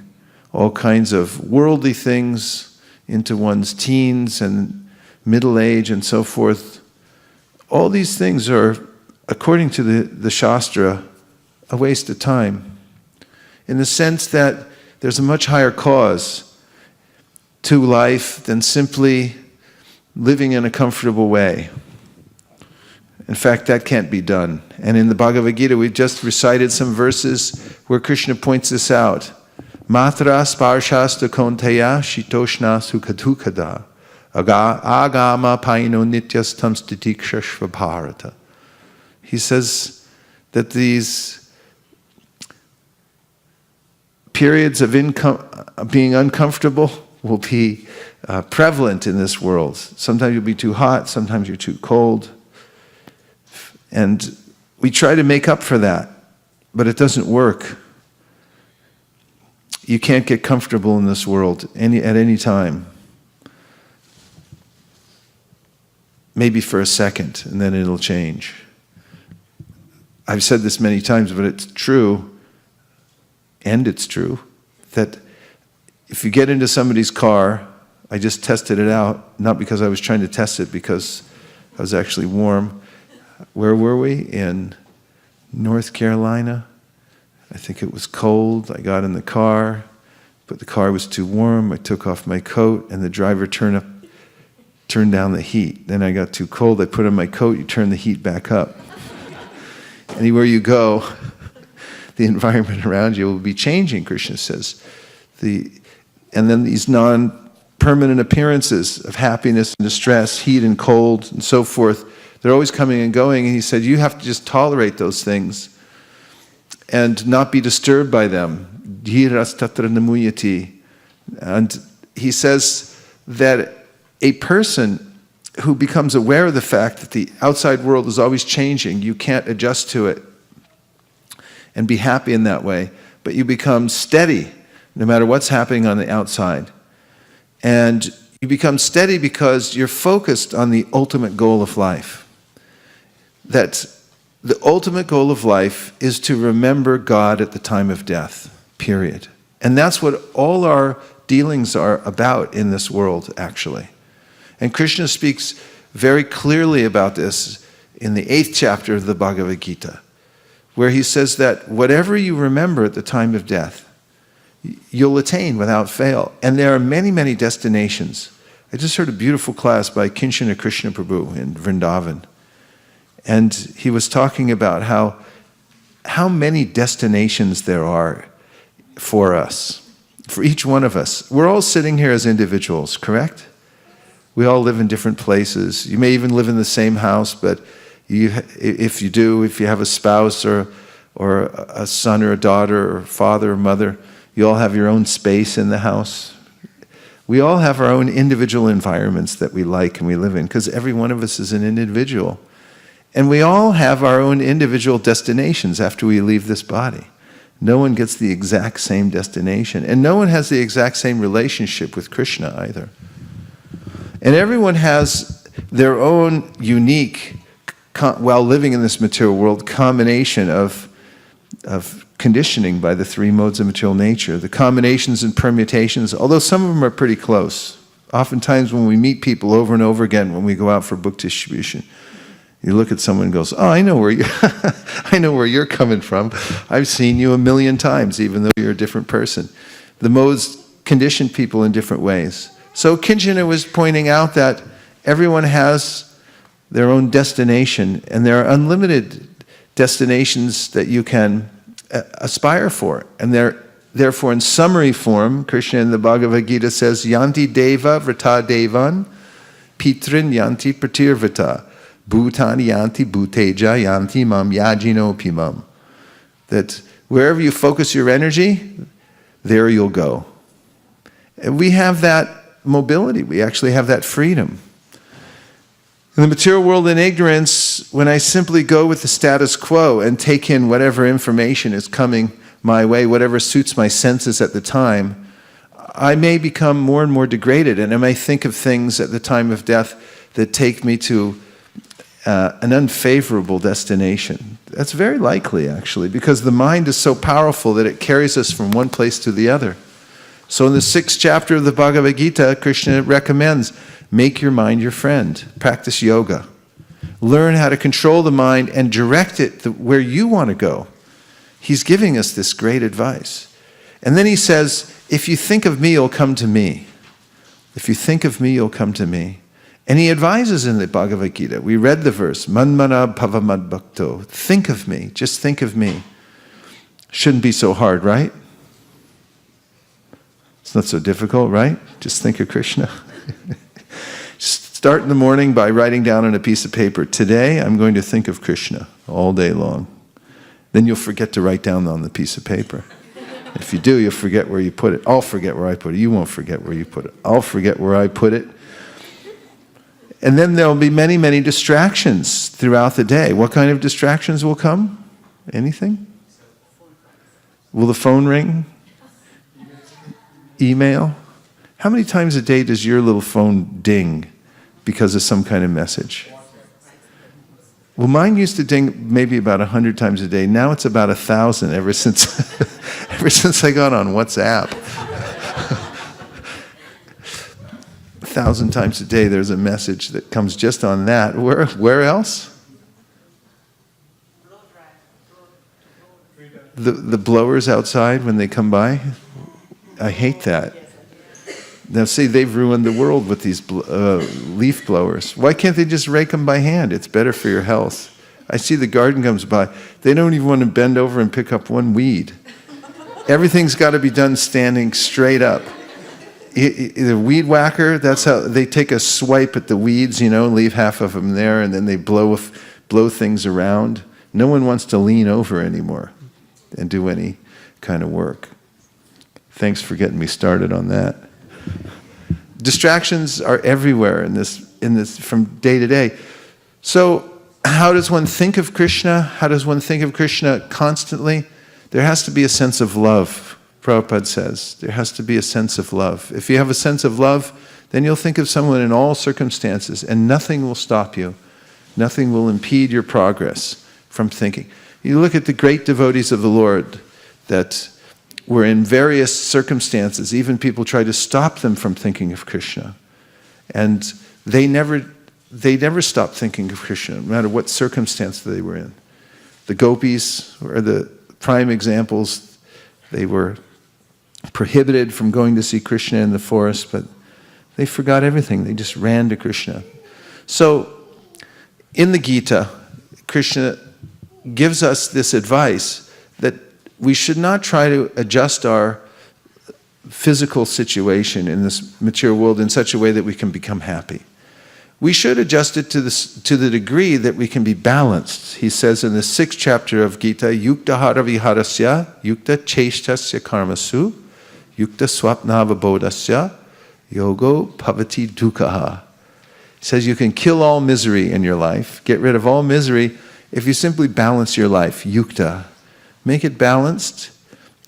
all kinds of worldly things into one's teens and middle age and so forth, all these things are, according to the Shastra, a waste of time. In the sense that there's a much higher cause to life than simply living in a comfortable way. In fact, that can't be done. And in the Bhagavad Gita, we've just recited some verses where Krishna points this out. Matra sparshasta konteya shitoshna sukadukada agama paino nityastam stitikshashva bharata. He says that these periods of being uncomfortable will be prevalent in this world. Sometimes you'll be too hot, sometimes you're too cold. And we try to make up for that, but it doesn't work. You can't get comfortable in this world at any time. Maybe for a second, and then it'll change. I've said this many times, but it's true. And it's true that if you get into somebody's car, I just tested it out, not because I was trying to test it, because I was actually warm. Where were we? In North Carolina. I think it was cold. I got in the car, but the car was too warm. I took off my coat, and the driver turned down the heat. Then I got too cold. I put on my coat. You turn the heat back up. Anywhere you go, the environment around you will be changing, Krishna says. And then these non-permanent appearances of happiness and distress, heat and cold, and so forth, they're always coming and going. And he said, you have to just tolerate those things and not be disturbed by them. Dhiras tatra namuyati. And he says that a person who becomes aware of the fact that the outside world is always changing, you can't adjust to it and be happy in that way, but you become steady no matter what's happening on the outside. And you become steady because you're focused on the ultimate goal of life. That the ultimate goal of life is to remember God at the time of death, period. And that's what all our dealings are about in this world, actually. And Krishna speaks very clearly about this in the 8th chapter of the Bhagavad Gita, where he says that whatever you remember at the time of death, you'll attain without fail. And there are many, many destinations. I just heard a beautiful class by Kinshana Krishna Prabhu in Vrindavan. And he was talking about how many destinations there are for us, for each one of us. We're all sitting here as individuals, correct? We all live in different places. You may even live in the same house, but if you have a spouse or a son or a daughter or father or mother, you all have your own space in the house. We all have our own individual environments that we like and we live in, because every one of us is an individual. And we all have our own individual destinations after we leave this body. No one gets the exact same destination, and no one has the exact same relationship with Krishna either. And everyone has their own unique, while living in this material world, combination of conditioning by the three modes of material nature. The combinations and permutations, although some of them are pretty close. Oftentimes when we meet people over and over again, when we go out for book distribution, you look at someone and goes, oh, I know where you're coming from. I've seen you 1,000,000 times, even though you're a different person. The modes condition people in different ways. So Kinshana was pointing out that everyone has their own destination, and there are unlimited destinations that you can aspire for. And therefore, in summary form, Krishna in the Bhagavad Gita says, Yanti Deva Vrata Devan, Pitrin Yanti Pratirvata, Bhutani Yanti Bhuteja Yanti Mam Yajino Pimam. That wherever you focus your energy, there you'll go. And we have that mobility. We actually have that freedom. In the material world in ignorance, when I simply go with the status quo and take in whatever information is coming my way, whatever suits my senses at the time, I may become more and more degraded, and I may think of things at the time of death that take me to an unfavorable destination. That's very likely, actually, because the mind is so powerful that it carries us from one place to the other. So in the 6th chapter of the Bhagavad Gita, Krishna recommends, make your mind your friend. Practice yoga. Learn how to control the mind and direct it where you want to go. He's giving us this great advice. And then he says, if you think of me, you'll come to me. If you think of me, you'll come to me. And he advises in the Bhagavad Gita, we read the verse, Manmana Bhavamad Bhakto. Think of me, just think of me. Shouldn't be so hard, right? It's not so difficult, right? Just think of Krishna. Just start in the morning by writing down on a piece of paper, today I'm going to think of Krishna all day long. Then you'll forget to write down on the piece of paper. If you do, you'll forget where you put it. I'll forget where I put it. You won't forget where you put it. I'll forget where I put it. And then there'll be many, many distractions throughout the day. What kind of distractions will come? Anything? Will the phone ring? Email? How many times a day does your little phone ding because of some kind of message? Well, mine used to ding maybe about 100 times a day. Now it's about 1,000 ever since I got on WhatsApp. 1,000 times a day there's a message that comes just on that. Where else? The blowers outside when they come by. I hate that. Now see, they've ruined the world with these leaf blowers. Why can't they just rake them by hand? It's better for your health. I see the garden comes by. They don't even want to bend over and pick up one weed. Everything's got to be done standing straight up. The weed whacker, that's how they take a swipe at the weeds, leave half of them there, and then they blow things around. No one wants to lean over anymore and do any kind of work. Thanks for getting me started on that. Distractions are everywhere in this from day to day. So how does one think of Krishna? How does one think of Krishna constantly? There has to be a sense of love, Prabhupada says. There has to be a sense of love. If you have a sense of love, then you'll think of someone in all circumstances, and nothing will stop you. Nothing will impede your progress from thinking. You look at the great devotees of the Lord that were in various circumstances, even people tried to stop them from thinking of Krishna. And they never stopped thinking of Krishna, no matter what circumstance they were in. The gopis are the prime examples. They were prohibited from going to see Krishna in the forest, but they forgot everything. They just ran to Krishna. So, in the Gita, Krishna gives us this advice that we should not try to adjust our physical situation in this material world in such a way that we can become happy. We should adjust it to the degree that we can be balanced. He says in the 6th chapter of Gita, Yukta hara viharasya, Yukta cheshtasya karmasu, Yukta swapnava bodhasya, Yogo bhavati dukkha. He says you can kill all misery in your life, get rid of all misery, if you simply balance your life, yukta. Make it balanced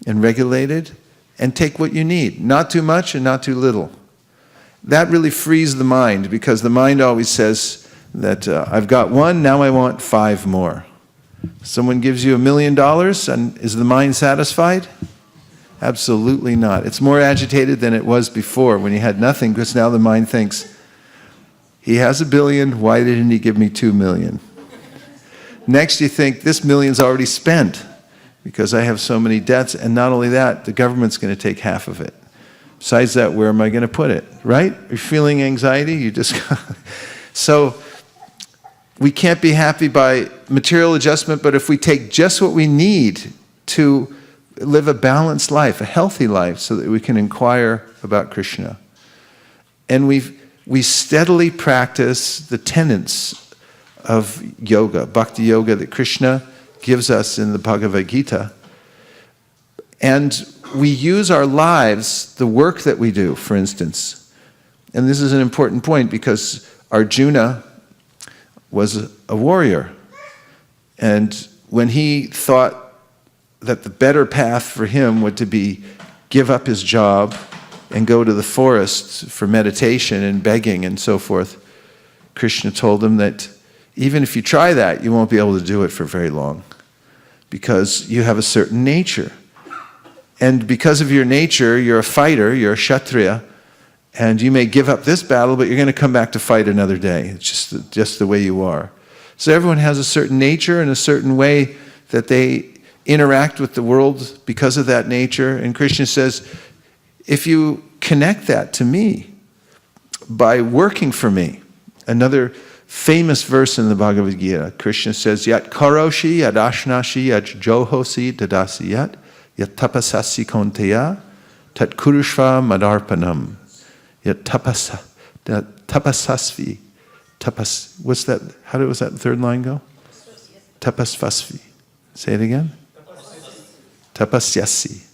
and regulated and take what you need. Not too much and not too little. That really frees the mind, because the mind always says that I've got one, now I want 5 more. Someone gives you $1 million and is the mind satisfied? Absolutely not. It's more agitated than it was before when you had nothing, because now the mind thinks, he has $1 billion, why didn't he give me 2 million? Next you think, this $1 million's already spent because I have so many debts, and not only that, the government's going to take half of it. Besides that, where am I going to put it, right? You're feeling anxiety, you just... So, we can't be happy by material adjustment, but if we take just what we need to live a balanced life, a healthy life, so that we can inquire about Krishna. And we steadily practice the tenets of yoga, bhakti yoga that Krishna gives us in the Bhagavad Gita. And we use our lives, the work that we do, for instance. And this is an important point because Arjuna was a warrior. And when he thought that the better path for him would to be give up his job and go to the forest for meditation and begging and so forth, Krishna told him that even if you try that, you won't be able to do it for very long because you have a certain nature. And because of your nature, you're a fighter, you're a Kshatriya, and you may give up this battle, but you're going to come back to fight another day. It's just the way you are. So everyone has a certain nature and a certain way that they interact with the world because of that nature. And Krishna says, if you connect that to me by working for me, another famous verse in the Bhagavad Gita, Krishna says, Yat karoshi, yat ashnashi, yat johosi, tadasi yat tapasasi konteya, tat kurushva madarpanam, yat tapasasvi, what's that, how was that third line go? Tapasvasvi. Say it again. Tapasyasi.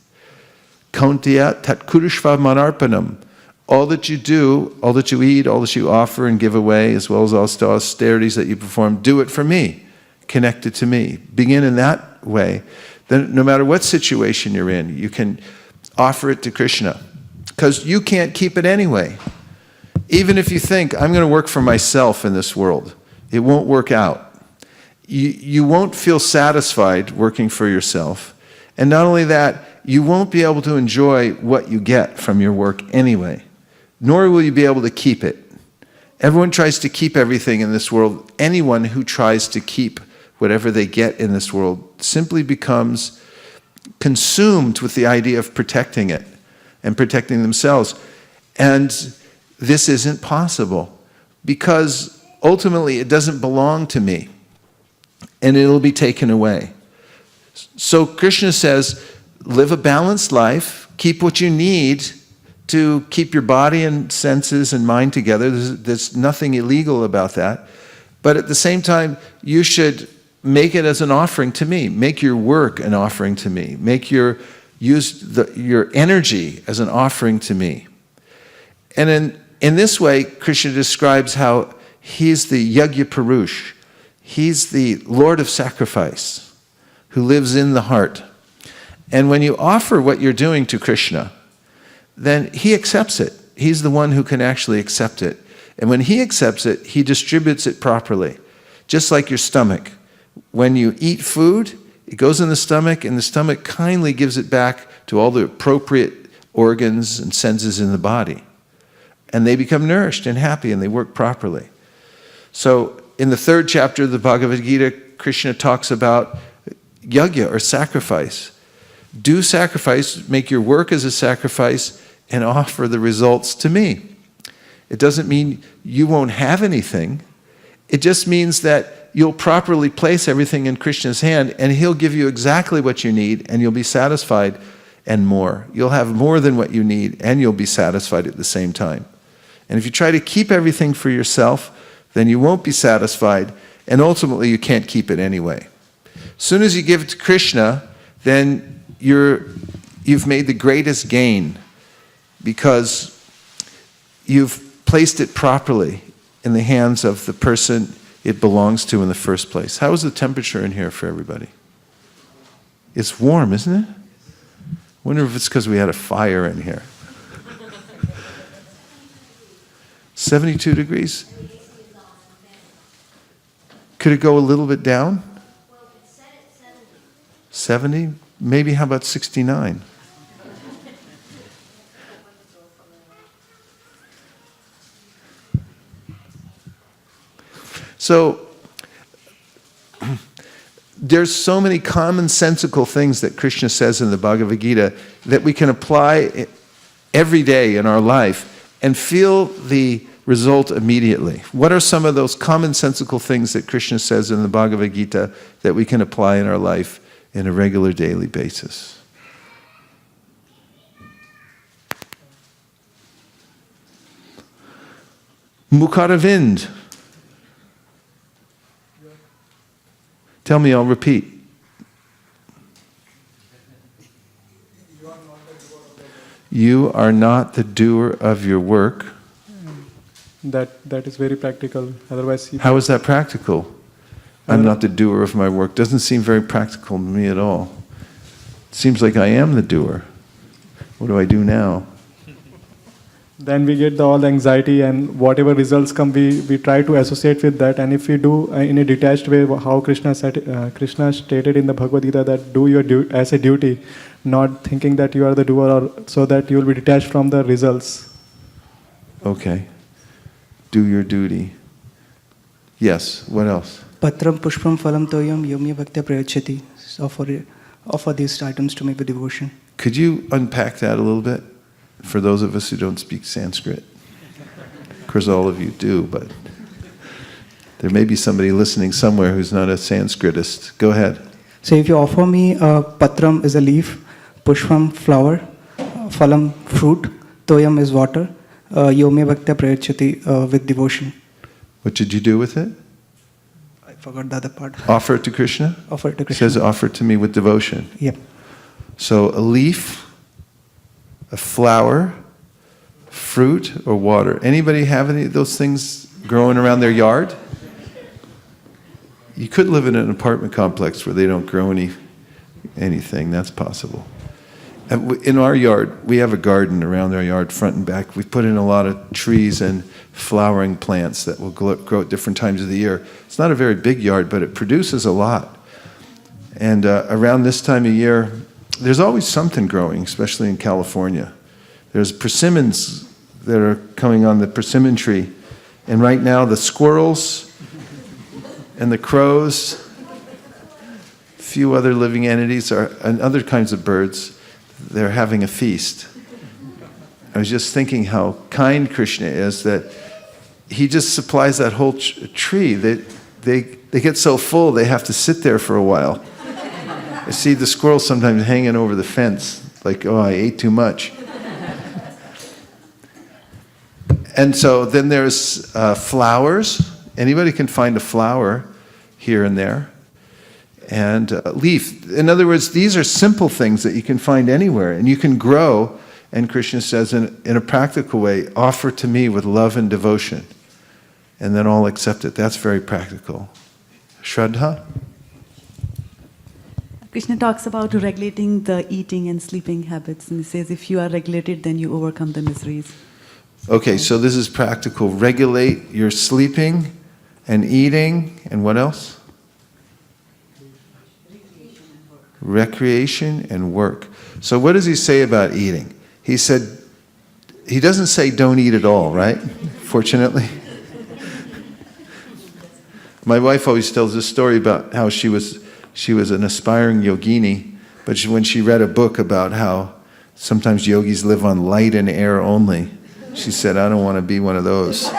Kauntiya tat kurushva manarpanam. All that you do, all that you eat, all that you offer and give away, as well as all the austerities that you perform, do it for me. Connect it to me. Begin in that way. Then no matter what situation you're in, you can offer it to Krishna. Because you can't keep it anyway. Even if you think, I'm going to work for myself in this world, it won't work out. You won't feel satisfied working for yourself. And not only that, you won't be able to enjoy what you get from your work anyway. Nor will you be able to keep it. Everyone tries to keep everything in this world. Anyone who tries to keep whatever they get in this world simply becomes consumed with the idea of protecting it and protecting themselves. And this isn't possible because ultimately it doesn't belong to me. And it'll be taken away. So Krishna says, live a balanced life, keep what you need to keep your body and senses and mind together. There's nothing illegal about that. But at the same time, you should make it as an offering to me. Make your work an offering to me. Use your energy as an offering to me. And in this way, Krishna describes how he's the Yajna Purush. He's the Lord of sacrifice who lives in the heart. And when you offer what you're doing to Krishna, then he accepts it. He's the one who can actually accept it. And when he accepts it, he distributes it properly. Just like your stomach. When you eat food, it goes in the stomach, and the stomach kindly gives it back to all the appropriate organs and senses in the body. And they become nourished and happy, and they work properly. So, in the 3rd chapter of the Bhagavad Gita, Krishna talks about yajna, or sacrifice. Do sacrifice, make your work as a sacrifice, and offer the results to me. It doesn't mean you won't have anything. It just means that you'll properly place everything in Krishna's hand, and he'll give you exactly what you need, and you'll be satisfied and more. You'll have more than what you need, and you'll be satisfied at the same time. And if you try to keep everything for yourself, then you won't be satisfied, and ultimately you can't keep it anyway. As soon as you give it to Krishna, then you've made the greatest gain because you've placed it properly in the hands of the person it belongs to in the first place. How is the temperature in here for everybody? It's warm, isn't it? I wonder if it's because we had a fire in here. 72 degrees? Could it go a little bit down? 70? Maybe how about 69? So, there's so many commonsensical things that Krishna says in the Bhagavad Gita that we can apply every day in our life and feel the result immediately. What are some of those commonsensical things that Krishna says in the Bhagavad Gita that we can apply in our life in a regular daily basis? Mukharavind. Tell me, I'll repeat. You are not the doer of your work. That is very practical. Otherwise, How is that practical? I'm not the doer of my work. Doesn't seem very practical to me at all. It seems like I am the doer. What do I do now? then we get all the anxiety, and whatever results come, we try to associate with that. And if we do in a detached way, how Krishna stated in the Bhagavad Gita, that do your as a duty, not thinking that you are the doer, or so that you will be detached from the results. Okay. Do your duty. Yes, what else? Patram pushpam phalam toyam yomya bhaktya prayachati. Offer these items to me with devotion. Could you unpack that a little bit for those of us who don't speak Sanskrit? Of course, all of you do, but there may be somebody listening somewhere who's not a Sanskritist. Go ahead. So if you offer me patram is a leaf, pushpam flower, phalam fruit, toyam is water, yomya bhaktya prayachati with devotion. What did you do with it? I forgot the other part. Offer it to Krishna? Offer it to It Krishna. says offer it to me with devotion. Yep. So a leaf, a flower, fruit, or water. Anybody have any of those things growing around their yard? You could live in an apartment complex where they don't grow anything. That's possible. And in our yard, we have a garden around our yard, front and back. We've put in a lot of trees and flowering plants that will grow at different times of the year. It's not a very big yard, but it produces a lot. And around this time of year, there's always something growing, especially in California. There's persimmons that are coming on the persimmon tree. And right now, the squirrels and the crows, a few other living entities, and other kinds of birds, they're having a feast. I was just thinking how kind Krishna is, that he just supplies that whole tree. They get so full they have to sit there for a while. I see the squirrels sometimes hanging over the fence, like, oh, I ate too much. And so then there's flowers. Anybody can find a flower here and there. And leaf. In other words, these are simple things that you can find anywhere, and you can grow. And Krishna says, in a practical way, offer to me with love and devotion, and then I'll accept it. That's very practical. Shraddha? Krishna talks about regulating the eating and sleeping habits, and he says if you are regulated, then you overcome the miseries. Okay, so this is practical. Regulate your sleeping and eating, and what else? Recreation and work. So what does he say about eating? He doesn't say don't eat at all, right? Fortunately. My wife always tells this story about how she was an aspiring yogini, but when she read a book about how sometimes yogis live on light and air only, she said, I don't want to be one of those.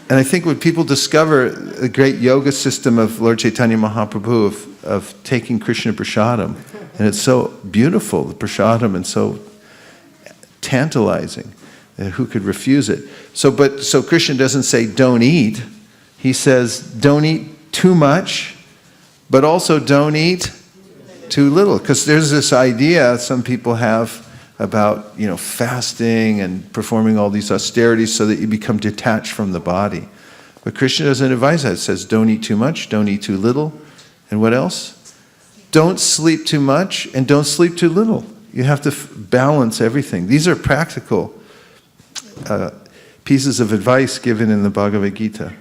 And I think when people discover the great yoga system of Lord Chaitanya Mahaprabhu of taking Krishna Prasadam, and it's so beautiful, the Prasadam, and so tantalizing, who could refuse it? So Krishna doesn't say don't eat. He says don't eat too much, but also don't eat too little. Because there's this idea some people have about, fasting and performing all these austerities so that you become detached from the body. But Krishna doesn't advise that. It says don't eat too much, don't eat too little. And what else? Don't sleep too much and don't sleep too little. You have to balance everything. These are practical pieces of advice given in the Bhagavad Gita.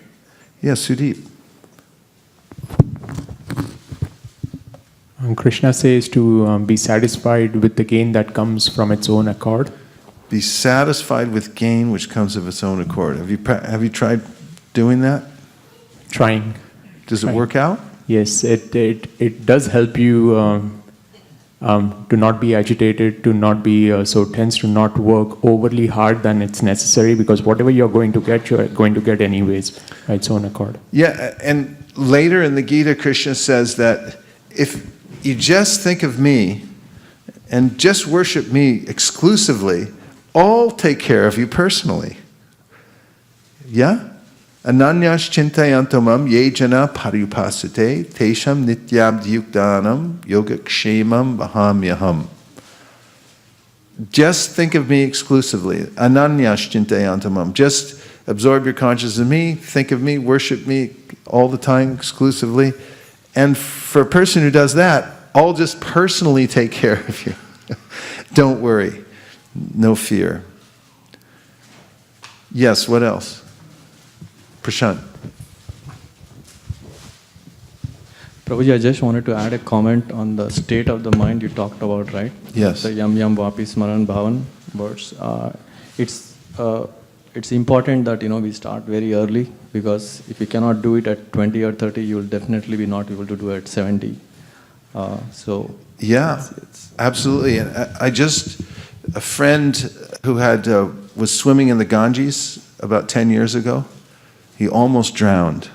Yes, Sudeep. Krishna says to be satisfied with the gain that comes from its own accord. Be satisfied with gain which comes of its own accord. Have you tried doing that? Trying. Does it work out? Yes, it does help you to not be agitated, to not be so tense, to not work overly hard than it's necessary, because whatever you're going to get anyways by its own accord. Yeah, and later in the Gita, Krishna says that if you just think of me and just worship me exclusively, I'll take care of you personally. Yeah? Ananyas chintayantamam ye jana paripasate tesham nityabdhyukdanam yogakshemam vahamyaham. Just think of me exclusively. Ananyas chintayantamam. Just absorb your consciousness of me, think of me, worship me all the time exclusively. And for a person who does that, I'll just personally take care of you. Don't worry. No fear. Yes, what else? Prashant. Prabhuji, I just wanted to add a comment on the state of the mind you talked about, right? Yes. The yam yam vapi smaran bhavan words. It's important that we start very early, because if you cannot do it at 20 or 30, you will definitely be not able to do it at 70. Yeah, absolutely. And a friend who was swimming in the Ganges about 10 years ago, he almost drowned.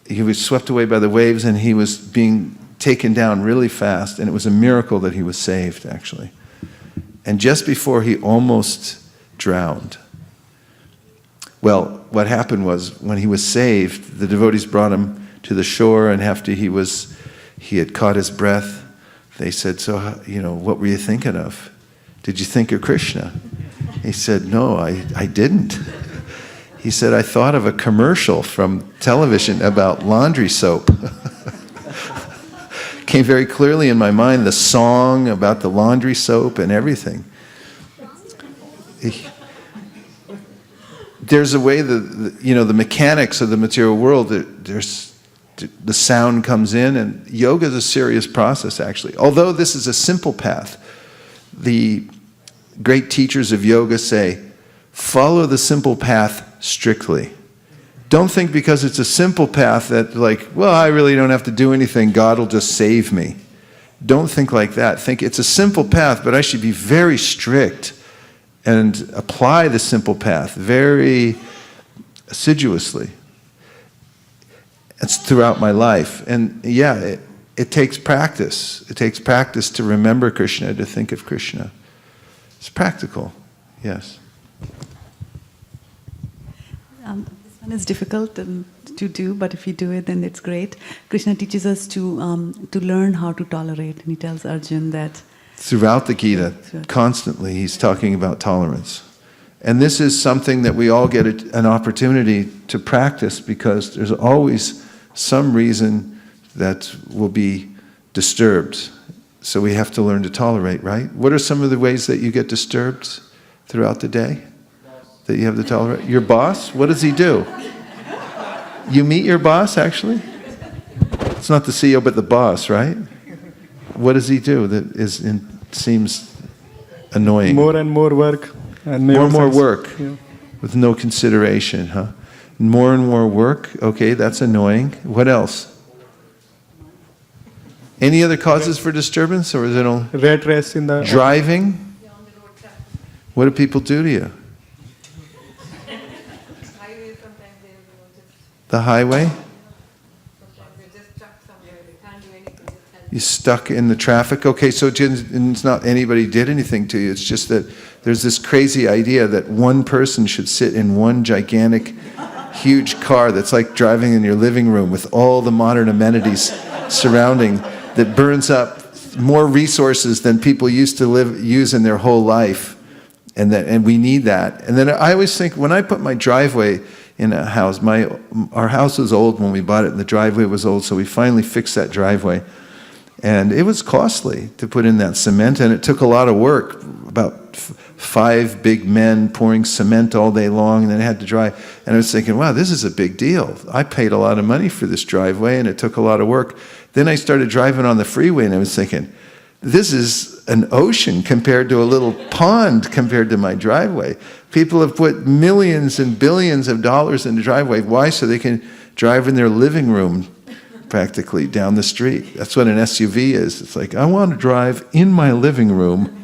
He was swept away by the waves, and he was being taken down really fast, and it was a miracle that he was saved, actually. And just before he almost drowned, well, what happened was, when he was saved, the devotees brought him to the shore, and after he had caught his breath, they said, so, what were you thinking of? Did you think of Krishna? He said, no, I didn't. He said, I thought of a commercial from television about laundry soap. Came very clearly in my mind, the song about the laundry soap and everything. There's a way the mechanics of the material world, the sound comes in, and yoga is a serious process, actually. Although this is a simple path, the great teachers of yoga say, follow the simple path strictly. Don't think because it's a simple path that I really don't have to do anything, God will just save me. Don't think like that. Think it's a simple path, but I should be very strict and apply the simple path very assiduously. It's throughout my life. And yeah, it takes practice. It takes practice to remember Krishna, to think of Krishna. It's practical, yes. This one is difficult to do, but if you do it, then it's great. Krishna teaches us to learn how to tolerate, and he tells Arjun that. Throughout the Gita, constantly, he's talking about tolerance. And this is something that we all get an opportunity to practice, because there's always some reason that will be disturbed. So we have to learn to tolerate, right? What are some of the ways that you get disturbed throughout the day? That you have to tolerate? Your boss? What does he do? You meet your boss, actually? It's not the CEO, but the boss, right? What does he do that seems annoying? More and more work. And more and more work, yeah. With no consideration, huh? More and more work, okay, that's annoying. What else? Any other causes for disturbance, or is it all Red race in the driving? What do people do to you? The highway? You're stuck in the traffic. Okay, so it's not anybody did anything to you. It's just that there's this crazy idea that one person should sit in one gigantic, huge car that's like driving in your living room with all the modern amenities surrounding, that burns up more resources than people used to use in their whole life. And we need that. And then I always think, when I put my driveway in a house, our house was old when we bought it, and the driveway was old, so we finally fixed that driveway. And it was costly to put in that cement, and it took a lot of work, about 5 big men pouring cement all day long, and then it had to dry. And I was thinking, wow, this is a big deal. I paid a lot of money for this driveway, and it took a lot of work. Then I started driving on the freeway, and I was thinking, this is an ocean compared to a little pond compared to my driveway. People have put millions and billions of dollars in the driveway. Why? So they can drive in their living room practically, down the street. That's what an SUV is. It's like, I want to drive in my living room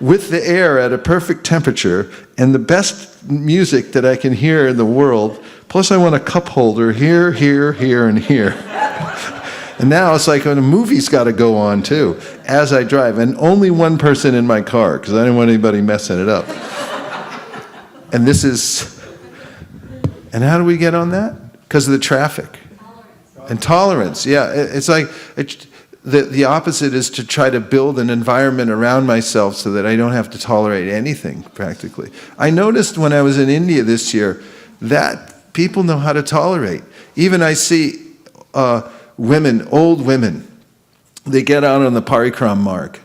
with the air at a perfect temperature and the best music that I can hear in the world. Plus I want a cup holder here, here, here, and here. And now it's like when a movie's got to go on too, as I drive. And only one person in my car, because I didn't want anybody messing it up. And this is... And how do we get on that? Because of the traffic. And tolerance, yeah. It's like... The opposite is to try to build an environment around myself so that I don't have to tolerate anything, practically. I noticed when I was in India this year that people know how to tolerate. Even I see women, old women, they get out on the parikram marg,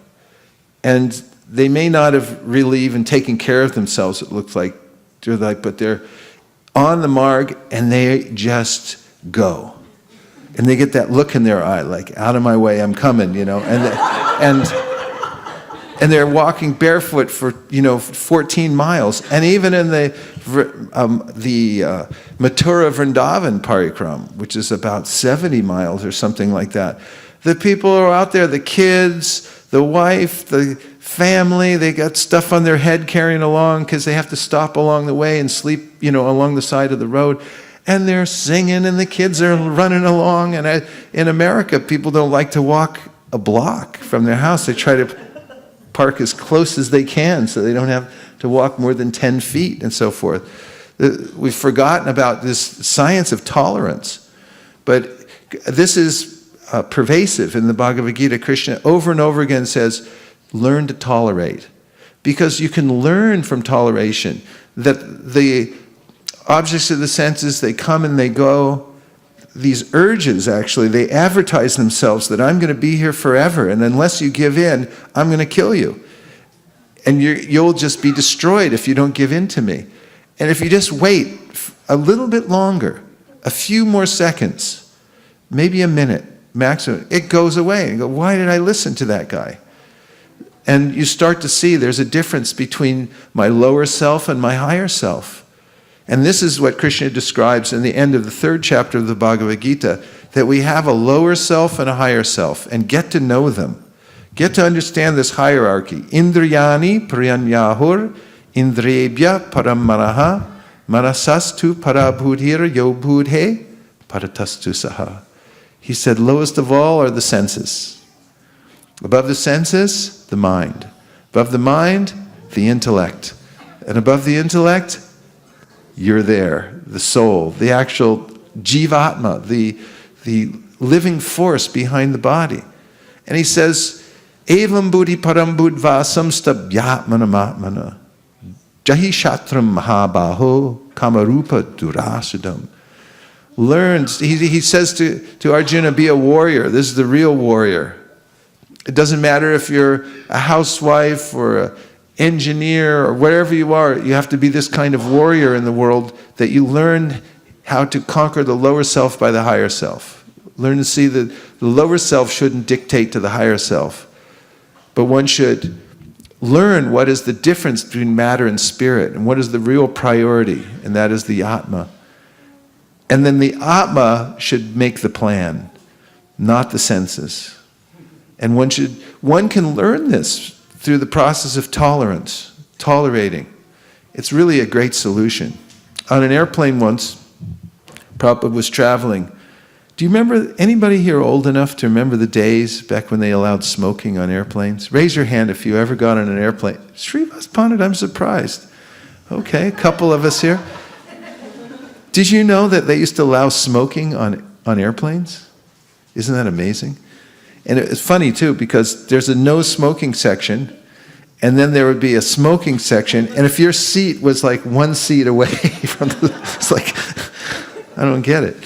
and they may not have really even taken care of themselves, it looks like, but they're on the marg and they just go. And they get that look in their eye, like, out of my way, I'm coming, you know. And they're walking barefoot for, 14 miles. And even in the Mathura Vrindavan parikram, which is about 70 miles or something like that, the people are out there, the kids, the wife, the family, they got stuff on their head carrying along because they have to stop along the way and sleep, along the side of the road. And they're singing and the kids are running along. And in America, people don't like to walk a block from their house. They try to park as close as they can so they don't have to walk more than 10 feet and so forth. We've forgotten about this science of tolerance. But this is pervasive in the Bhagavad Gita. Krishna over and over again says, learn to tolerate. Because you can learn from toleration that the objects of the senses, they come and they go. These urges, actually, they advertise themselves that I'm going to be here forever, and unless you give in, I'm going to kill you. And you'll just be destroyed if you don't give in to me. And if you just wait a little bit longer, a few more seconds, maybe a minute maximum, it goes away. And you go, why did I listen to that guy? And you start to see there's a difference between my lower self and my higher self. And this is what Krishna describes in the end of the 3rd chapter of the Bhagavad Gita, that we have a lower self and a higher self, and get to know them. Get to understand this hierarchy. Indriyani priyanyahur, indriyebhya paramaraha, manasastu parabhudhir yobhudhe paratastu saha. He said, lowest of all are the senses. Above the senses, the mind. Above the mind, the intellect. And above the intellect, you're there, the soul, the actual jivatma, the living force behind the body. And he says, evam buddhi param buddhva samstabhyatmanamatmana jahi shatram mahabaho kamarupa durasadam. Learns, he says to Arjuna, be a warrior. This is the real warrior. It doesn't matter if you're a housewife or a engineer or whatever you are, you have to be this kind of warrior in the world, that you learn how to conquer the lower self by the higher self. Learn to see that the lower self shouldn't dictate to the higher self, but one should learn what is the difference between matter and spirit, and what is the real priority, and that is the Atma. And then the Atma should make the plan, not the senses. And one can learn this through the process of tolerance, tolerating. It's really a great solution. On an airplane once, Prabhupada was traveling. Do you remember, anybody here old enough to remember the days back when they allowed smoking on airplanes? Raise your hand if you ever got on an airplane. Srivas Pandit, I'm surprised. Okay, a couple of us here. Did you know that they used to allow smoking on airplanes? Isn't that amazing? And it's funny too, because there's a no smoking section, and then there would be a smoking section, and if your seat was like 1 seat away from it's like, I don't get it.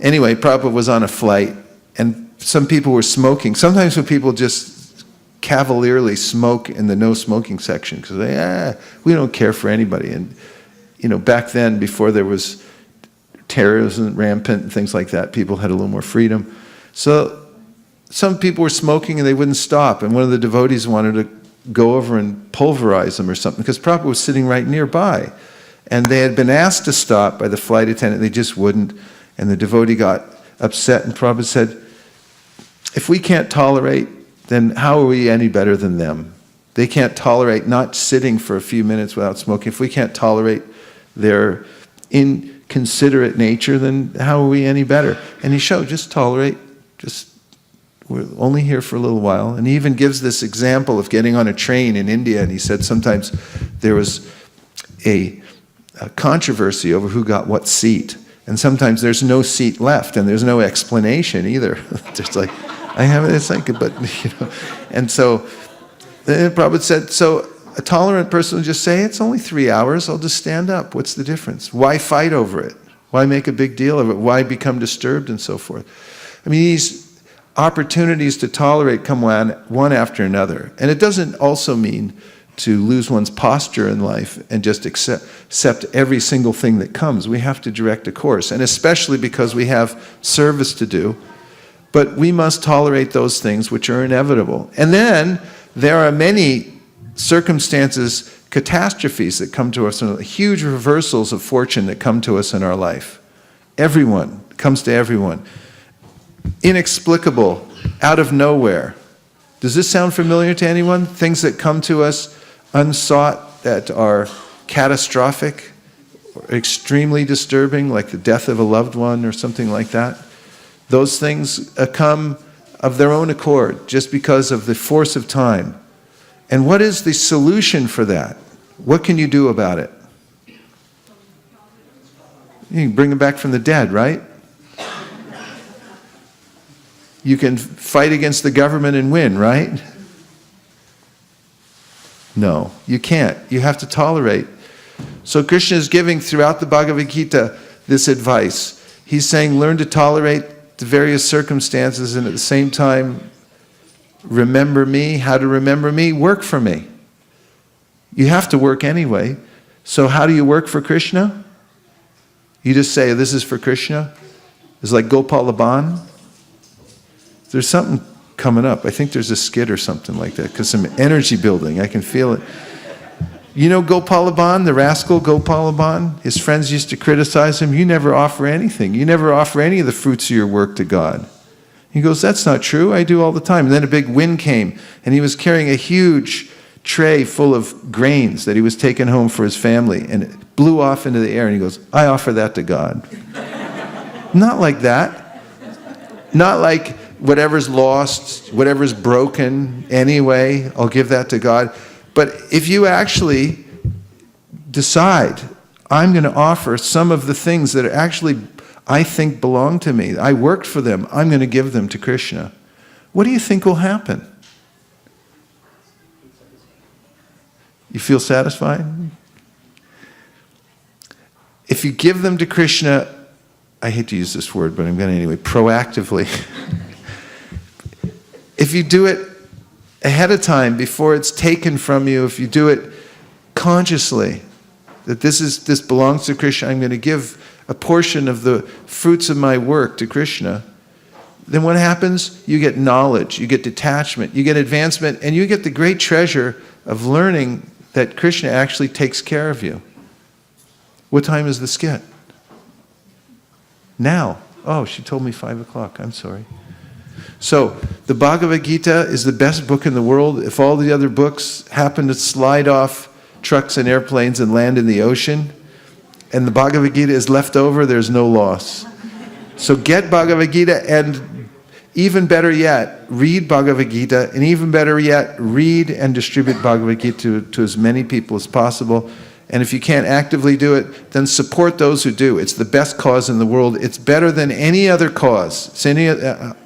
Anyway, Prabhupada was on a flight, and some people were smoking. Sometimes when people just cavalierly smoke in the no smoking section, because we don't care for anybody. And back then, before there was terrorism rampant and things like that, people had a little more freedom. So some people were smoking and they wouldn't stop, and one of the devotees wanted to go over and pulverize them or something, because Prabhupada was sitting right nearby. And they had been asked to stop by the flight attendant, they just wouldn't. And the devotee got upset, and Prabhupada said, if we can't tolerate, then how are we any better than them? They can't tolerate not sitting for a few minutes without smoking. If we can't tolerate their inconsiderate nature, then how are we any better? And he showed, just tolerate, we're only here for a little while. And he even gives this example of getting on a train in India, and he said sometimes there was a controversy over who got what seat. And sometimes there's no seat left, and there's no explanation either. Just like, and so the Prabhupada said, so a tolerant person will just say, it's only 3 hours, I'll just stand up. What's the difference? Why fight over it? Why make a big deal of it? Why become disturbed and so forth? I mean, these opportunities to tolerate come one after another. And it doesn't also mean to lose one's posture in life and just accept every single thing that comes. We have to direct a course, and especially because we have service to do. But we must tolerate those things which are inevitable. And then there are many circumstances, catastrophes that come to us, and huge reversals of fortune that come to us in our life. Everyone, comes to everyone. Inexplicable, out of nowhere. Does this sound familiar to anyone? Things that come to us unsought, that are catastrophic, or extremely disturbing, like the death of a loved one or something like that. Those things come of their own accord, just because of the force of time. And what is the solution for that? What can you do about it? You can bring them back from the dead, right? You can fight against the government and win, right? No, you can't. You have to tolerate. So Krishna is giving throughout the Bhagavad Gita this advice. He's saying, learn to tolerate the various circumstances, and at the same time, remember me. How to remember me? Work for me. You have to work anyway. So how do you work for Krishna? You just say, this is for Krishna. It's like Gopal Laban. There's something coming up. I think there's a skit or something like that, because some energy building. I can feel it. You know Gopal Laban, the rascal Gopal Laban? His friends used to criticize him. You never offer anything. You never offer any of the fruits of your work to God. He goes, that's not true. I do all the time. And then a big wind came, and he was carrying a huge tray full of grains that he was taking home for his family, and it blew off into the air, and he goes, I offer that to God. Not like that. Not like whatever's lost, whatever's broken anyway, I'll give that to God. But if you actually decide, I'm going to offer some of the things that actually I think belong to me, I worked for them, I'm going to give them to Krishna, what do you think will happen? You feel satisfied? If you give them to Krishna, I hate to use this word, but I'm going to anyway, proactively. If you do it ahead of time, before it's taken from you, if you do it consciously, that this belongs to Krishna, I'm going to give a portion of the fruits of my work to Krishna, then what happens? You get knowledge, you get detachment, you get advancement, and you get the great treasure of learning that Krishna actually takes care of you. What time is the skit? Now. Oh, she told me 5 o'clock. I'm sorry. So, the Bhagavad Gita is the best book in the world. If all the other books happen to slide off trucks and airplanes and land in the ocean, and the Bhagavad Gita is left over, there's no loss. So get Bhagavad Gita, and even better yet, read Bhagavad Gita, and even better yet, read and distribute Bhagavad Gita to as many people as possible. And if you can't actively do it, then support those who do. It's the best cause in the world. It's better than any other cause.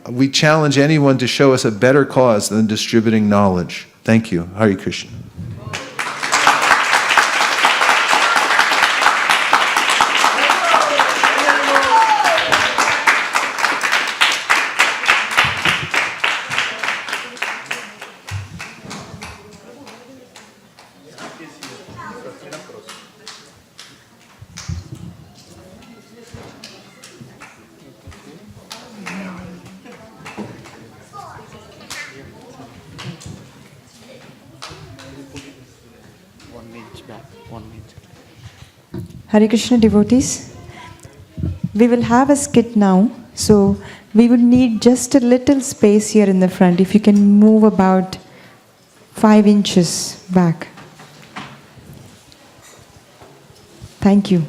We challenge anyone to show us a better cause than distributing knowledge. Thank you. Hare Krishna. Hare Krishna devotees, We will have a skit now, so we would need just a little space here in the front. If you can move about 5 inches back. Thank you.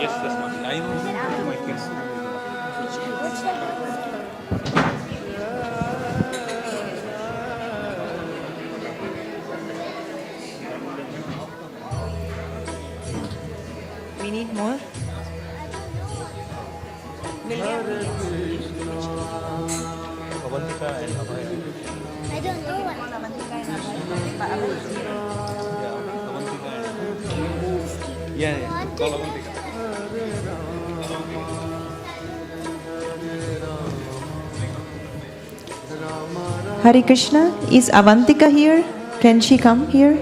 Yes, that's not. I know my kids. We need more. Avantika and Abhay. I don't know what. Yeah, Avantika and yeah. Call Avantika. Hare Krishna, is Avantika here? Can she come here?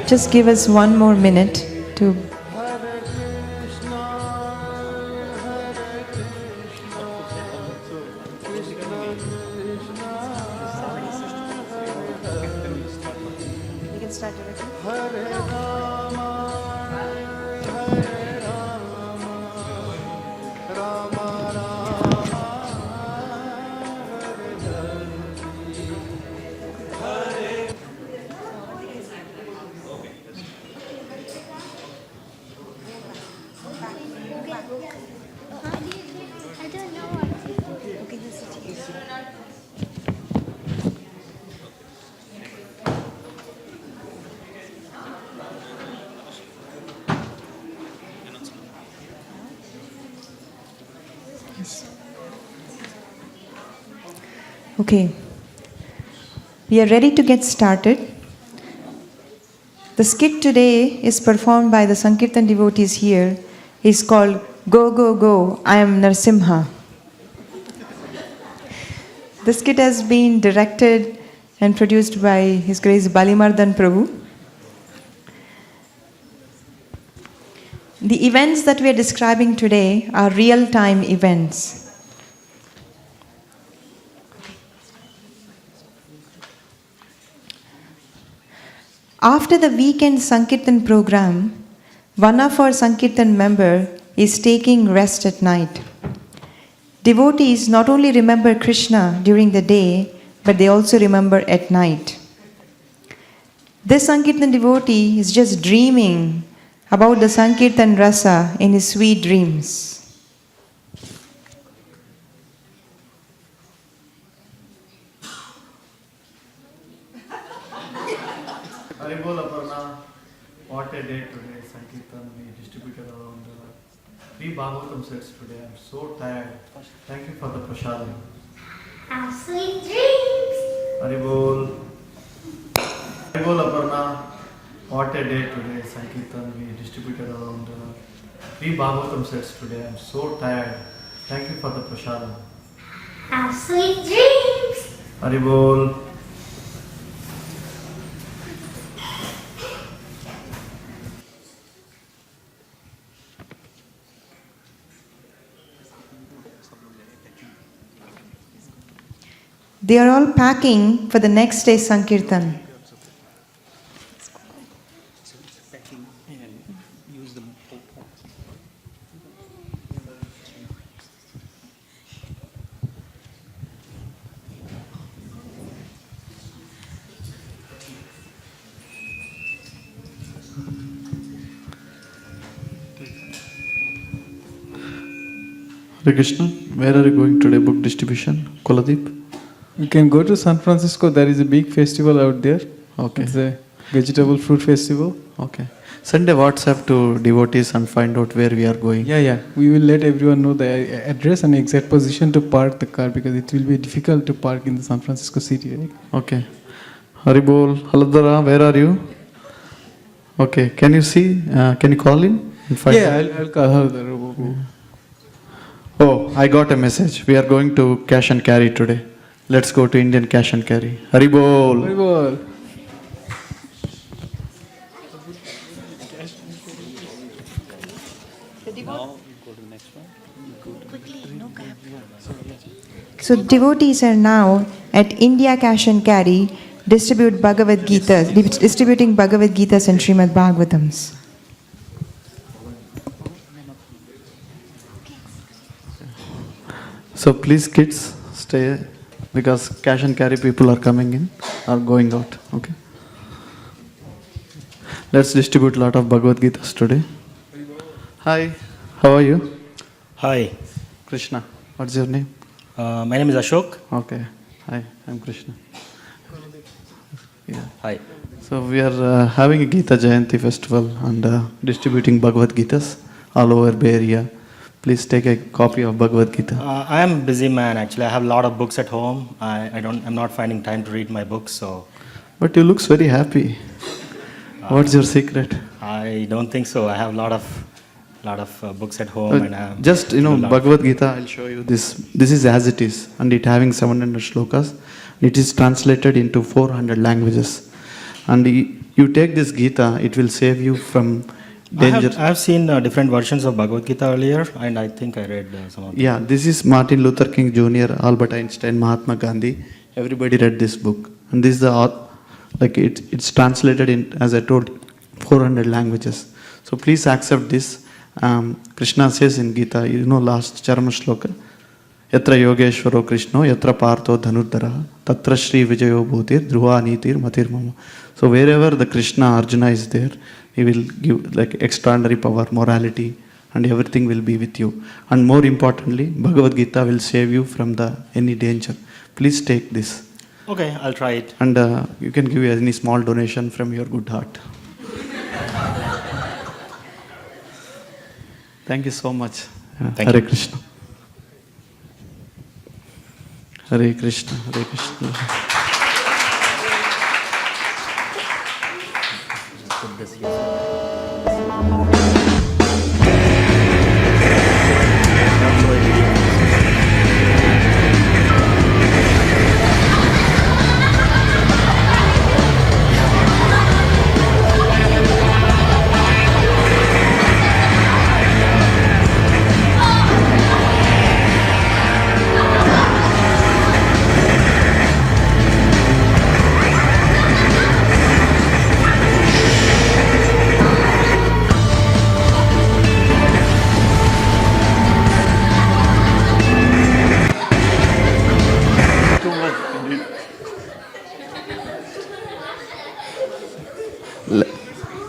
Just give us 1 more minute to. We can start directly. I don't know what. Okay, you sit here. Okay, we are ready to get started. The skit today is performed by the Sankirtan devotees here. It's called Go, Go, Go, I am Narsimha. The skit has been directed and produced by His Grace Balimardan Prabhu. The events that we are describing today are real-time events. After the weekend Sankirtan program, one of our Sankirtan member is taking rest at night. Devotees not only remember Krishna during the day, but they also remember at night. This Sankirtan devotee is just dreaming about the Sankirtan rasa in his sweet dreams. Haribol Aparna, what a day today. Sankirtan we distributed around 3 Bhagavatam sets today. I'm so tired. Thank you for the prasadam. Have sweet dreams. Haribol. Haribol Aparna, what a day today. Sankirtan we distributed around 3 Bhagavatam sets today. I'm so tired. Thank you for the prasadam. Have sweet dreams. Haribol. They are all packing for the next day's Sankirtan. Hare Krishna, where are you going today? Book distribution? Kuladeep? You can go to San Francisco. There is a big festival out there. Okay. It's a vegetable fruit festival. Okay. Send a WhatsApp to devotees and find out where we are going. Yeah. We will let everyone know the address and exact position to park the car because it will be difficult to park in the San Francisco city, right? Okay. Haribol, Haladara, where are you? Okay. Can you see? Can you call in? And find out? I'll call her. Oh, I got a message. We are going to cash and carry today. Let's go to Indian cash and carry. Haribol. So devotees are now at India Cash and Carry distributing Bhagavad Gitas and Srimad Bhagavatams. So please kids, stay because cash and carry people are coming in or going out. Okay. Let's distribute a lot of Bhagavad Gitas today. Hi, how are you? Hi. Krishna. What's your name? My name is Ashok. Okay. Hi, I'm Krishna. Yeah. Hi. So we are having a Gita Jayanti festival and distributing Bhagavad Gitas all over Bay Area. Please take a copy of Bhagavad Gita. I am a busy man actually. I have a lot of books at home. I'm not finding time to read my books, so. But you looks very happy. What's your secret? I don't think so. I have a lot of books at home, and just Bhagavad Gita. I'll show you this. This is as it is, and it having 700 shlokas. It is translated into 400 languages, and you take this Gita. It will save you from danger. I have seen different versions of Bhagavad Gita earlier, and I think I read some of them. Yeah, this is Martin Luther King Jr., Albert Einstein, Mahatma Gandhi. Everybody read this book, and this is it's translated in, as I told, 400 languages. So please accept this. Krishna says in Gita, last Charma Shloka, Yatra Yogeshwaro Krishno, Yatra Partho Dhanurdara, Tatra Shri Vijayo Bhutir, Dhruva Nitir Matir Mama. So wherever the Krishna Arjuna is there, he will give extraordinary power, morality, and everything will be with you. And more importantly, Bhagavad Gita will save you from any danger. Please take this. Okay, I'll try it. And you can give any small donation from your good heart. Thank you so much. Hare Krishna. Hare Krishna. Hare Krishna. Put this here.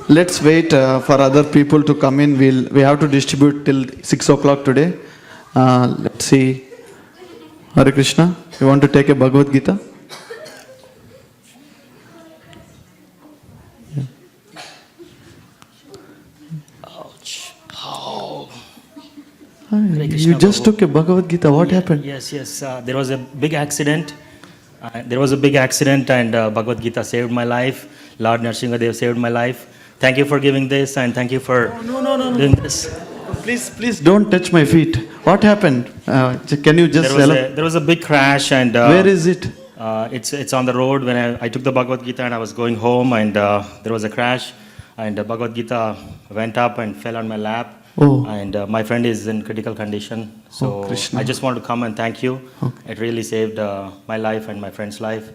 Let's wait for other people to come in. We have to distribute till 6 o'clock today. Let's see. Hare Krishna, you want to take a Bhagavad Gita? Yeah. Ouch. Oh. You just took a Bhagavad Gita. What happened? Yes. There was a big accident. And Bhagavad Gita saved my life. Lord Nrsimhadev saved my life. Thank you for giving this, and thank you for doing this. Please don't touch my feet. What happened? Can you just there was a big crash, and where is it? It's on the road. When I took the Bhagavad Gita and I was going home, and there was a crash, and the Bhagavad Gita went up and fell on my lap. Oh. And my friend is in critical condition, so I just want to come and thank you. Okay. It really saved my life and my friend's life.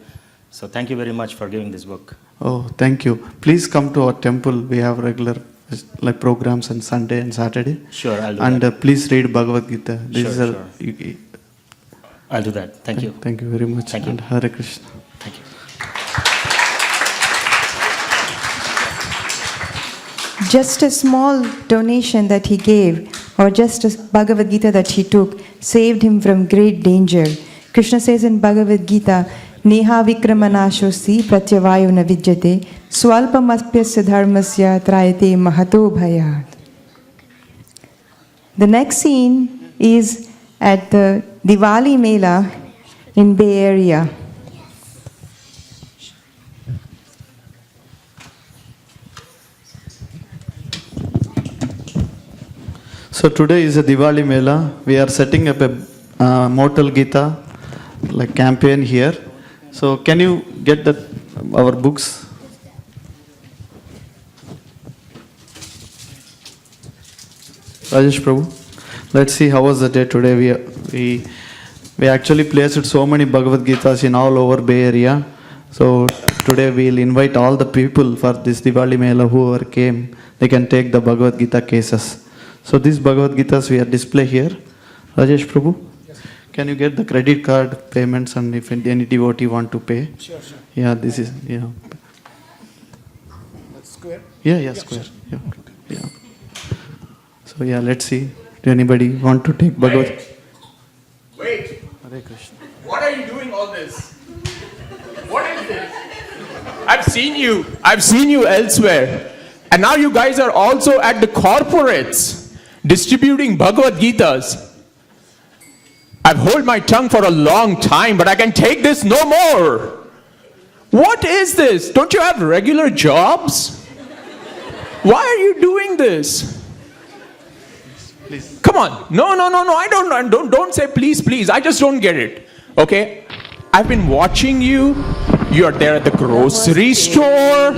So thank you very much for giving this book. Oh, thank you. Please come to our temple. We have regular programs on Sunday and Saturday. Sure, I'll do and that. Please read Bhagavad Gita. Sure. I'll do that. Thank you. Thank you very much. Thank you. And Hare Krishna. Thank you. Just a small donation that he gave or just a Bhagavad Gita that he took saved him from great danger. Krishna says in Bhagavad Gita, Neha vikramanashosi pratyavayo na vidyate swalpamaspyasya dharmasya trayate mahato bhayat. The next scene is at the Diwali Mela in Bay Area. So today is a Diwali Mela. We are setting up a Mortal Gita like campaign here. So can you get our books? Rajesh Prabhu, let's see how was the day today. We actually placed so many Bhagavad Gitas in all over Bay Area. So today we'll invite all the people for this Diwali Mela whoever came. They can take the Bhagavad Gita cases. So these Bhagavad Gitas we are display here. Rajesh Prabhu, yes, can you get the credit card payments and if any devotee want to pay? Sure. Yeah, this is, yeah. That's square? Yeah, square. Yeah. So yeah, let's see. Do anybody want to take Bhagavad? Wait. Hare Krishna. What are you doing all this? What is this? I've seen you elsewhere. And now you guys are also at the corporates distributing Bhagavad Gitas. I've held my tongue for a long time, but I can take this no more. What is this? Don't you have regular jobs? Why are you doing this? Please. Come on. No. I don't say please. I just don't get it. Okay? I've been watching you. You're there at the grocery store.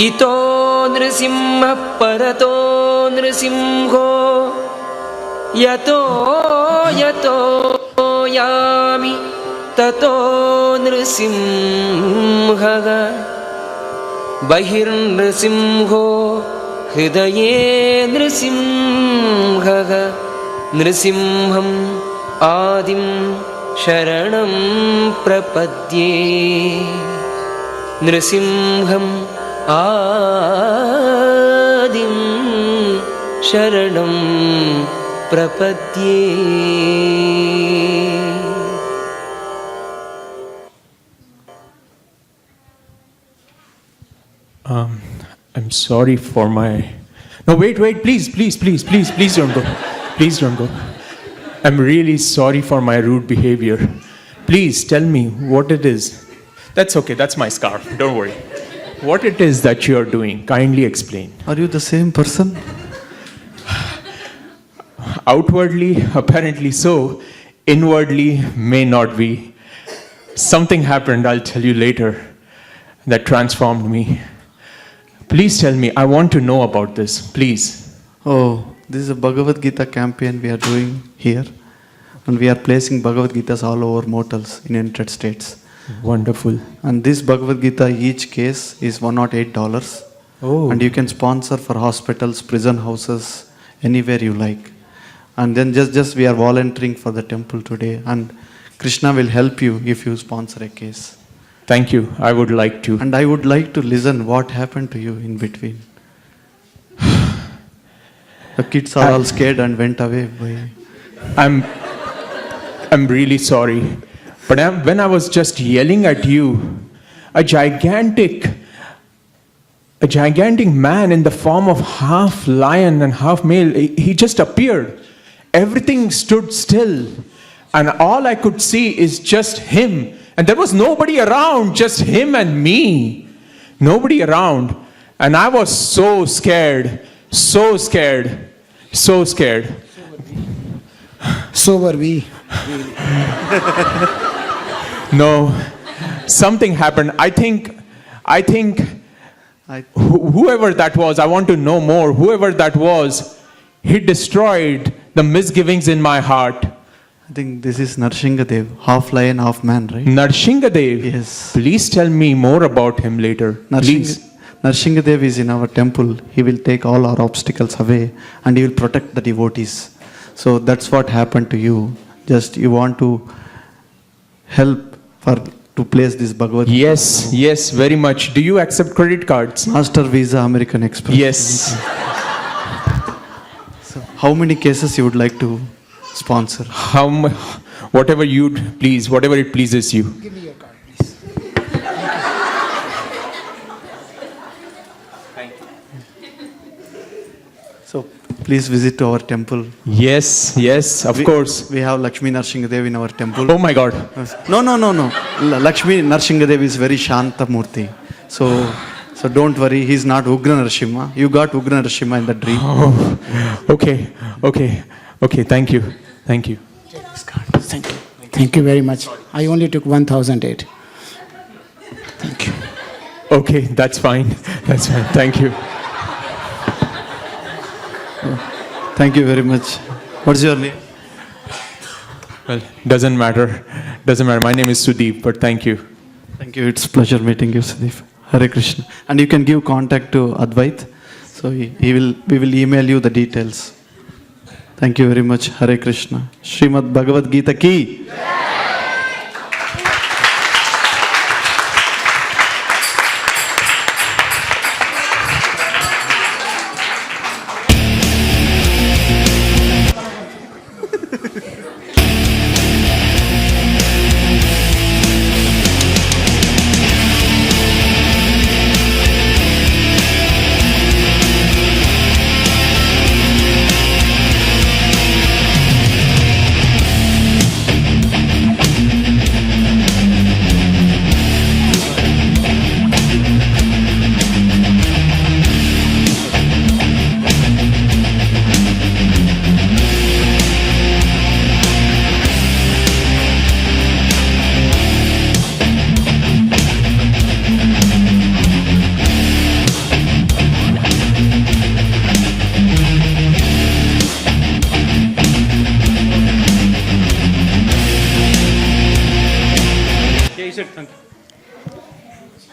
Ito nrisimha parato nrisimho yato yami tato nrisimha bahir nrisimho hridaye nrisimha nrisimham adim sharanam prapadye nrisimham Adim Sharanam Prapadye. I'm sorry for my... No, wait, please don't go. Please don't go. I'm really sorry for my rude behavior. Please tell me what it is. That's okay, that's my scarf, don't worry. What it is that you are doing, kindly explain. Are you the same person? Outwardly, apparently so. Inwardly, may not be. Something happened, I'll tell you later, that transformed me. Please tell me, I want to know about this, please. Oh, this is a Bhagavad Gita campaign we are doing here. And we are placing Bhagavad Gitas all over mortals in United States. Wonderful. And this Bhagavad Gita, each case is $108. Oh. And you can sponsor for hospitals, prison houses, anywhere you like. And then just we are volunteering for the temple today. And Krishna will help you if you sponsor a case. Thank you. I would like to. And I would like to listen what happened to you in between. The kids are all scared and went away. I'm really sorry. But when I was just yelling at you, a gigantic man in the form of half lion and half male, he just appeared. Everything stood still. And all I could see is just him. And there was nobody around, just him and me. Nobody around. And I was so scared. So were we. No, something happened. I think whoever that was, I want to know more. Whoever that was, he destroyed the misgivings in my heart. I think this is Narshingadev, half lion, half man, right? Narshingadev? Yes. Please tell me more about him later. Please. Narshingadev is in our temple. He will take all our obstacles away and he will protect the devotees. So that's what happened to you. Just you want to help to place this Bhagavad Gita. Yes, yes, very much. Do you accept credit cards? Master Visa, American Express. Yes. So how many cases you would like to sponsor? Whatever you'd please, whatever it pleases you. Give me your card, please. So please visit to our temple. Yes, yes, of course. We have Lakshmi Narshingadev in our temple. Oh my God. No. Lakshmi Narshingadev is very Shanta Murti. So don't worry, he's not Ugra Narsimha. You got Ugra Narsimha in the dream. Oh, okay. Thank you. Thank you. Thank you very much. I only took 1,008. Thank you. Okay, that's fine. That's fine. Thank you. Thank you very much. What's your name? Well, doesn't matter. My name is Sudeep, but thank you. Thank you. It's a pleasure meeting you, Sudeep. Hare Krishna. And you can give contact to Advait. So we will email you the details. Thank you very much. Hare Krishna. Srimad Bhagavad Gita ki.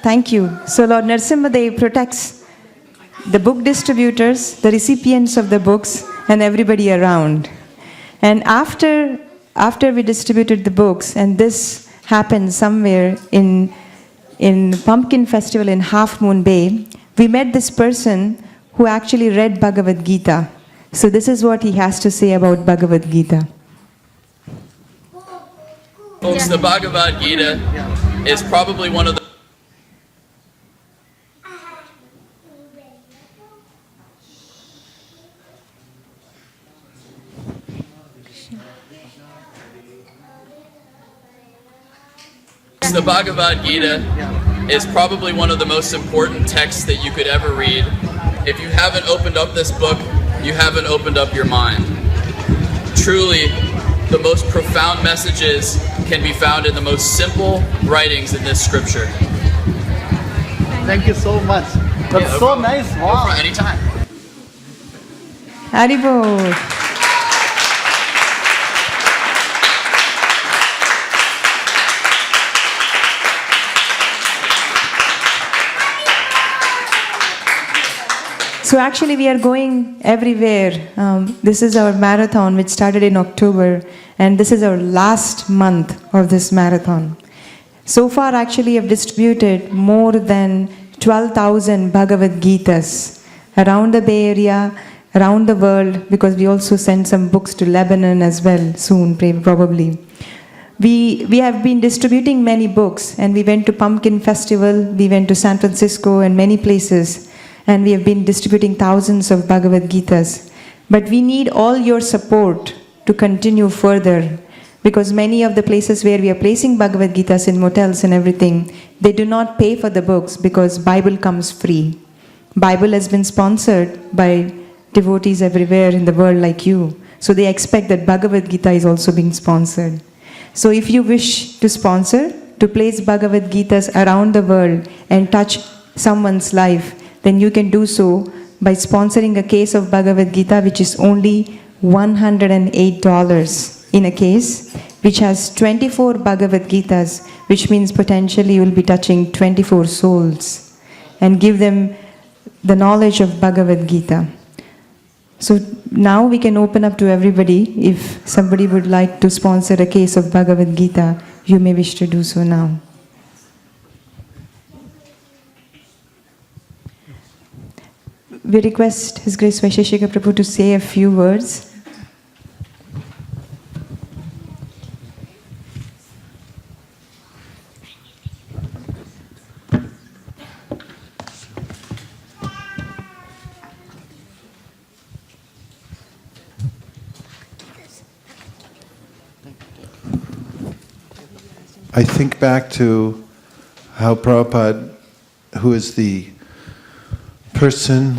Thank you. So Lord Narasimhadev protects the book distributors, the recipients of the books, and everybody around. And after we distributed the books, and this happened somewhere in Pumpkin Festival in Half Moon Bay, we met this person who actually read Bhagavad Gita. So this is what he has to say about Bhagavad Gita. Folks, the Bhagavad Gita is probably one of the The Bhagavad Gita is probably one of the most important texts that you could ever read. If you haven't opened up this book, you haven't opened up your mind. Truly, the most profound messages can be found in the most simple writings in this scripture. Thank you so much. That's so nice. Wow. Anytime. Haribol. So actually we are going everywhere. This is our marathon which started in October, and this is our last month of this marathon. So far actually I've distributed more than 12,000 Bhagavad Gitas around the Bay Area, around the world, because we also send some books to Lebanon as well soon, probably. We have been distributing many books, and we went to Pumpkin Festival, we went to San Francisco and many places. And we have been distributing thousands of Bhagavad Gitas. But we need all your support to continue further, because many of the places where we are placing Bhagavad Gitas in motels and everything, they do not pay for the books because Bible comes free. Bible has been sponsored by devotees everywhere in the world like you. So they expect that Bhagavad Gita is also being sponsored. So if you wish to sponsor, to place Bhagavad Gitas around the world and touch someone's life, then you can do so by sponsoring a case of Bhagavad Gita, which is only $108 in a case which has 24 Bhagavad Gitas, which means potentially you will be touching 24 souls, and give them the knowledge of Bhagavad Gita. So now we can open up to everybody. If somebody would like to sponsor a case of Bhagavad Gita, you may wish to do so now. We request His Grace Vaisesika Prabhu to say a few words. I think back to how Prabhupada, who is the person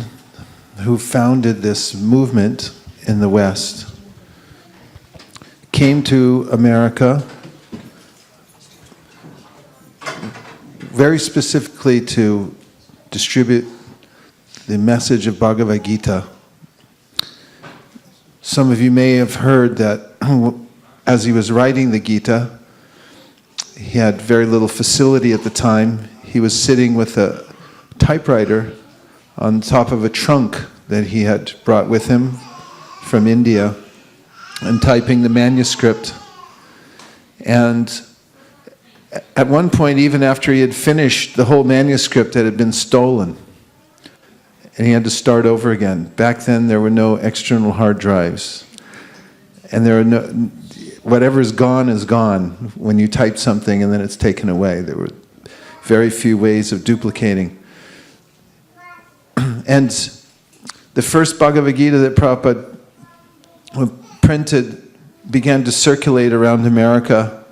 who founded this movement in the West, came to America very specifically to distribute the message of Bhagavad Gita. Some of you may have heard that as he was writing the Gita, he had very little facility at the time. He was sitting with a typewriter on top of a trunk that he had brought with him from India and typing the manuscript. And at one point, even after he had finished the whole manuscript, it had been stolen. And he had to start over again. Back then, there were no external hard drives. And there are no, whatever is gone when you type something and then it's taken away. There were very few ways of duplicating. And the first Bhagavad Gita that Prabhupada printed began to circulate around America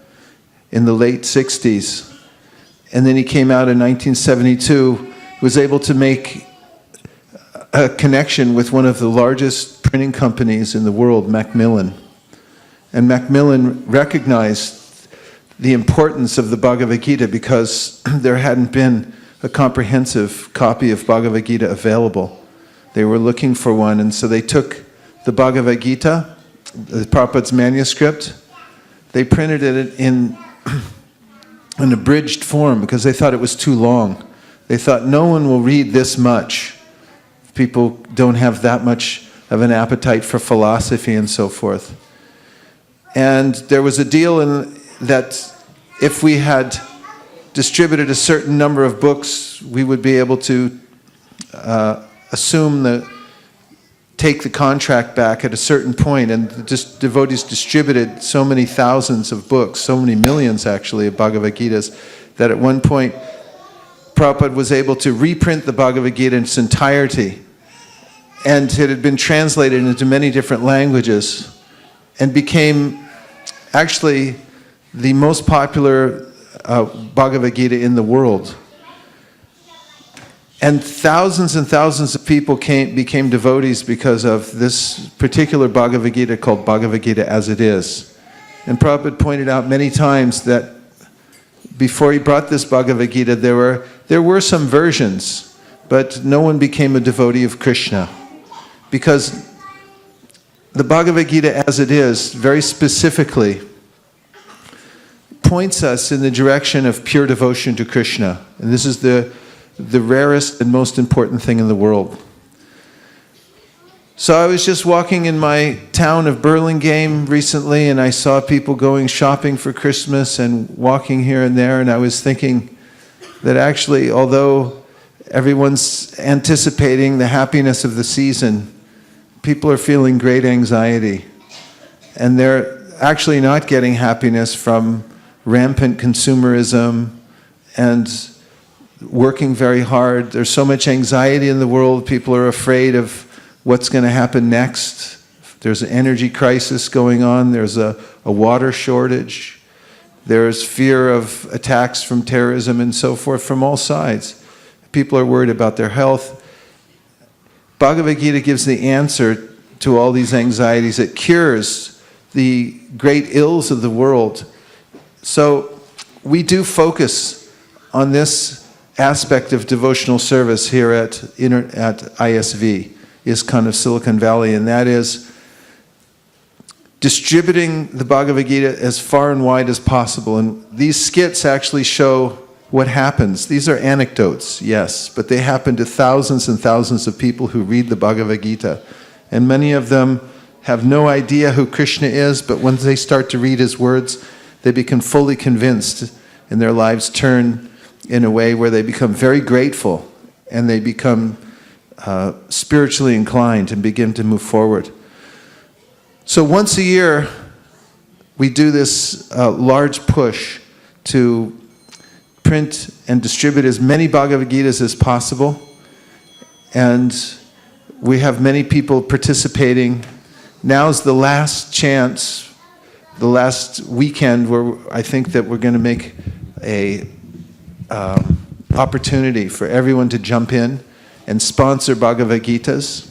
in the late 60s. And then he came out in 1972, was able to make a connection with one of the largest printing companies in the world, Macmillan. And Macmillan recognized the importance of the Bhagavad Gita because there hadn't been a comprehensive copy of Bhagavad Gita available. They were looking for one, and so they took the Bhagavad Gita, the Prabhupada's manuscript, they printed it in an abridged form because they thought it was too long. They thought no one will read this much. People don't have that much of an appetite for philosophy and so forth. And there was a deal that if we had distributed a certain number of books, we would be able to take the contract back at a certain point. And devotees distributed so many thousands of books, so many millions actually of Bhagavad Gitas, that at one point Prabhupada was able to reprint the Bhagavad Gita in its entirety. And it had been translated into many different languages and became actually the most popular Bhagavad Gita in the world. And thousands of people became devotees because of this particular Bhagavad Gita called Bhagavad Gita as it is. And Prabhupada pointed out many times that before he brought this Bhagavad Gita, there were some versions, but no one became a devotee of Krishna. Because the Bhagavad Gita as it is, very specifically, points us in the direction of pure devotion to Krishna. And this is the rarest and most important thing in the world. So I was just walking in my town of Burlingame recently, and I saw people going shopping for Christmas and walking here and there, and I was thinking that actually, although everyone's anticipating the happiness of the season, people are feeling great anxiety. And they're actually not getting happiness from rampant consumerism and working very hard. There's so much anxiety in the world. People are afraid of what's going to happen next. There's an energy crisis going on. There's a water shortage. There's fear of attacks from terrorism and so forth from all sides. People are worried about their health. Bhagavad Gita gives the answer to all these anxieties. It cures the great ills of the world. So we do focus on this aspect of devotional service here at ISV, ISKCON of Silicon Valley, and that is distributing the Bhagavad Gita as far and wide as possible. And these skits actually show what happens. These are anecdotes, yes, but they happen to thousands and thousands of people who read the Bhagavad Gita. And many of them have no idea who Krishna is, but when they start to read his words, they become fully convinced, and their lives turn in a way where they become very grateful, and they become spiritually inclined and begin to move forward. So once a year, we do this large push to print and distribute as many Bhagavad Gitas as possible. And we have many people participating. Now's the last chance, the last weekend, where I think that we're going to make a opportunity for everyone to jump in and sponsor Bhagavad Gitas.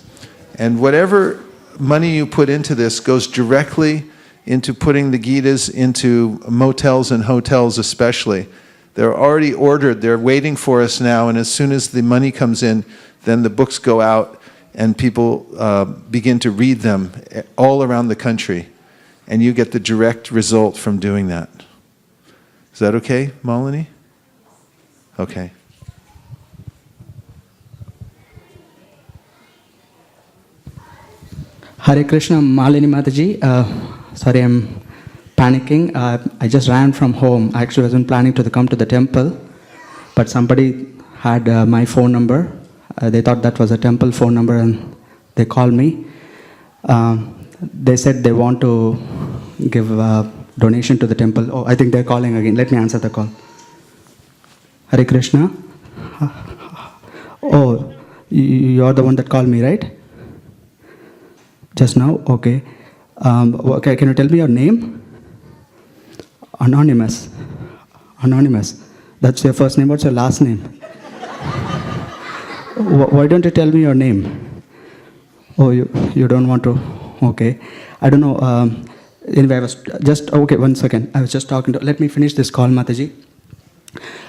And whatever money you put into this goes directly into putting the Gitas into motels and hotels especially. They're already ordered, they're waiting for us now, and as soon as the money comes in, then the books go out and people begin to read them all around the country. And you get the direct result from doing that. Is that okay, Malini? Okay. Hare Krishna, Malini Mataji. Sorry, I'm panicking. I just ran from home. I actually wasn't planning to come to the temple, but somebody had my phone number. They thought that was a temple phone number, and they called me. They said they want to give a donation to the temple. Oh, I think they're calling again. Let me answer the call. Hare Krishna. Oh, you're the one that called me, right? Just now? Okay. Okay, can you tell me your name? Anonymous. Anonymous. That's your first name. What's your last name? Why don't you tell me your name? Oh, you don't want to? Okay. I don't know. Anyway, I was just... Okay, 1 second. I was just talking to... Let me finish this call, Mataji.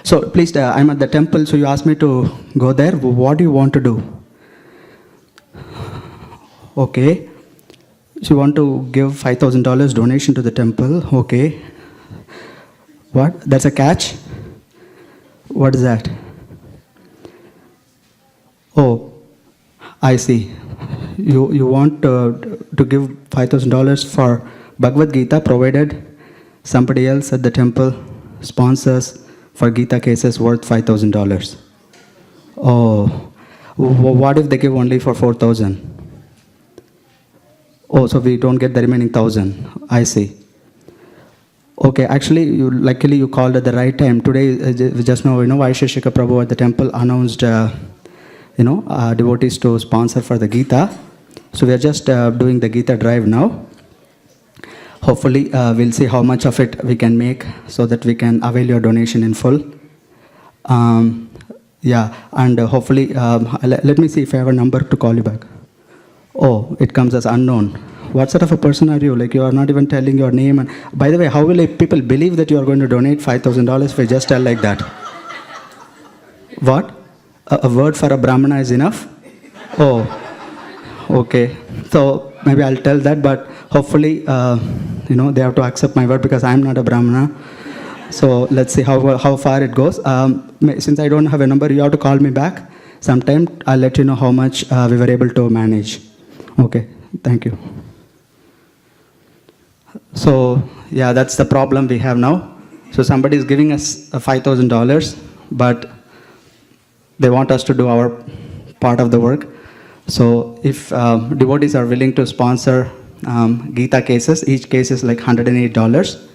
So, please, I'm at the temple, so you asked me to go there. What do you want to do? Okay. So you want to give $5,000 donation to the temple. Okay. What? That's a catch? What is that? Oh, I see. You want to give $5,000 for Bhagavad Gita, provided somebody else at the temple sponsors for Gita cases worth $5,000. Oh, what if they give only for 4,000? Oh, so we don't get the remaining 1,000. I see. Okay, actually, luckily you called at the right time. Today, just now, Vaisesika Prabhu at the temple announced, devotees to sponsor for the Gita. So we are just doing the Gita drive now. Hopefully, we'll see how much of it we can make so that we can avail your donation in full. Yeah, and hopefully, let me see if I have a number to call you back. Oh, it comes as unknown. What sort of a person are you? Like, you are not even telling your name. And by the way, how will people believe that you are going to donate $5,000 if I just tell like that? What? A word for a Brahmana is enough? Oh, okay. So maybe I'll tell that, but hopefully, they have to accept my word because I'm not a Brahmana. So let's see how far it goes. Since I don't have a number, you have to call me back sometime. I'll let you know how much we were able to manage. Okay, thank you. So, yeah, that's the problem we have now. So somebody is giving us $5,000, but they want us to do our part of the work. So if devotees are willing to sponsor Gita cases, each case is like $108.